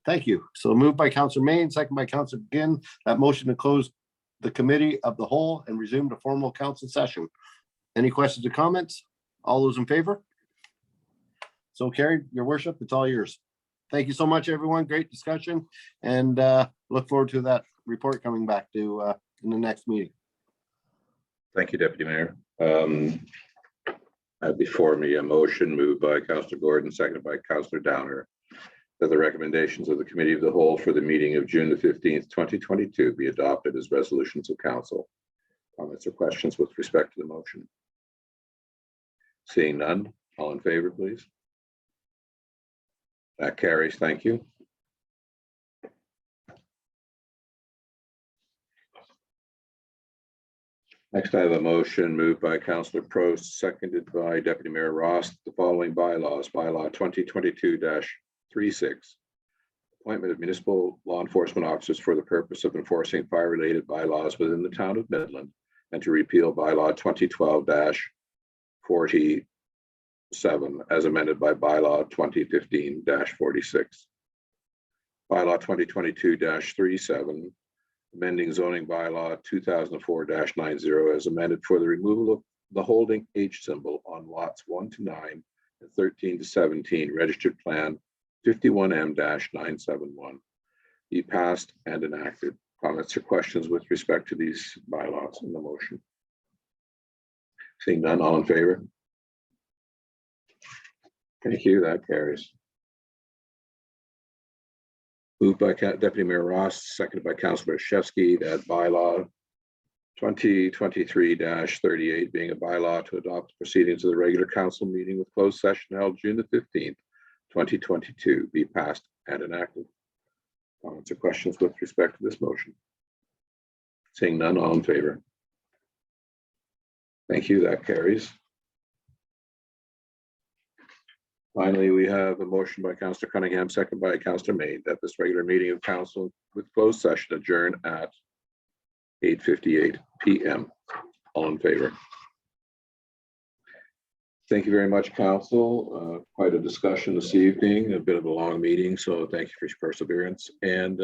Thank you. So moved by Councillor Main, second by Councillor McGinn, that motion to close the Committee of the Whole and resume the formal council session. Any questions or comments? All those in favor? So carried, Your Worship, it's all yours. Thank you so much, everyone. Great discussion, and look forward to that report coming back to in the next meeting. Thank you, Deputy Mayor. I have before me a motion moved by Councillor Gordon, seconded by Councillor Downer, that the recommendations of the Committee of the Whole for the meeting of June the 15th, 2022 be adopted as resolutions of council. Comments or questions with respect to the motion? Seeing none, all in favor, please. That carries. Thank you. Next, I have a motion moved by Councillor Prost, seconded by Deputy Mayor Ross, the following bylaws. Bylaw 2022-36, appointment of municipal law enforcement officers for the purpose of enforcing fire-related bylaws within the town of Midland, and to repeal bylaw 2012-47 as amended by bylaw 2015-46. Bylaw 2022-37, amending zoning bylaw 2004-90 as amended for the removal of the holding H symbol on lots 1 to 9 and 13 to 17 registered plan 51M-971 be passed and enacted. Comments or questions with respect to these bylaws in the motion? Seeing none, all in favor? Thank you, that carries. Moved by Deputy Mayor Ross, seconded by Councillor Shevsky, that bylaw 2023-38 being a bylaw to adopt proceedings of the regular council meeting with closed session held June the 15th, 2022 be passed and enacted. Comments or questions with respect to this motion? Seeing none, all in favor? Thank you, that carries. Finally, we have a motion by Councillor Cunningham, second by Councillor Main, that this regular meeting of council with closed session adjourn at 8:58 p.m. All in favor? Thank you very much, council. Quite a discussion this evening, a bit of a long meeting, so thank you for your perseverance. And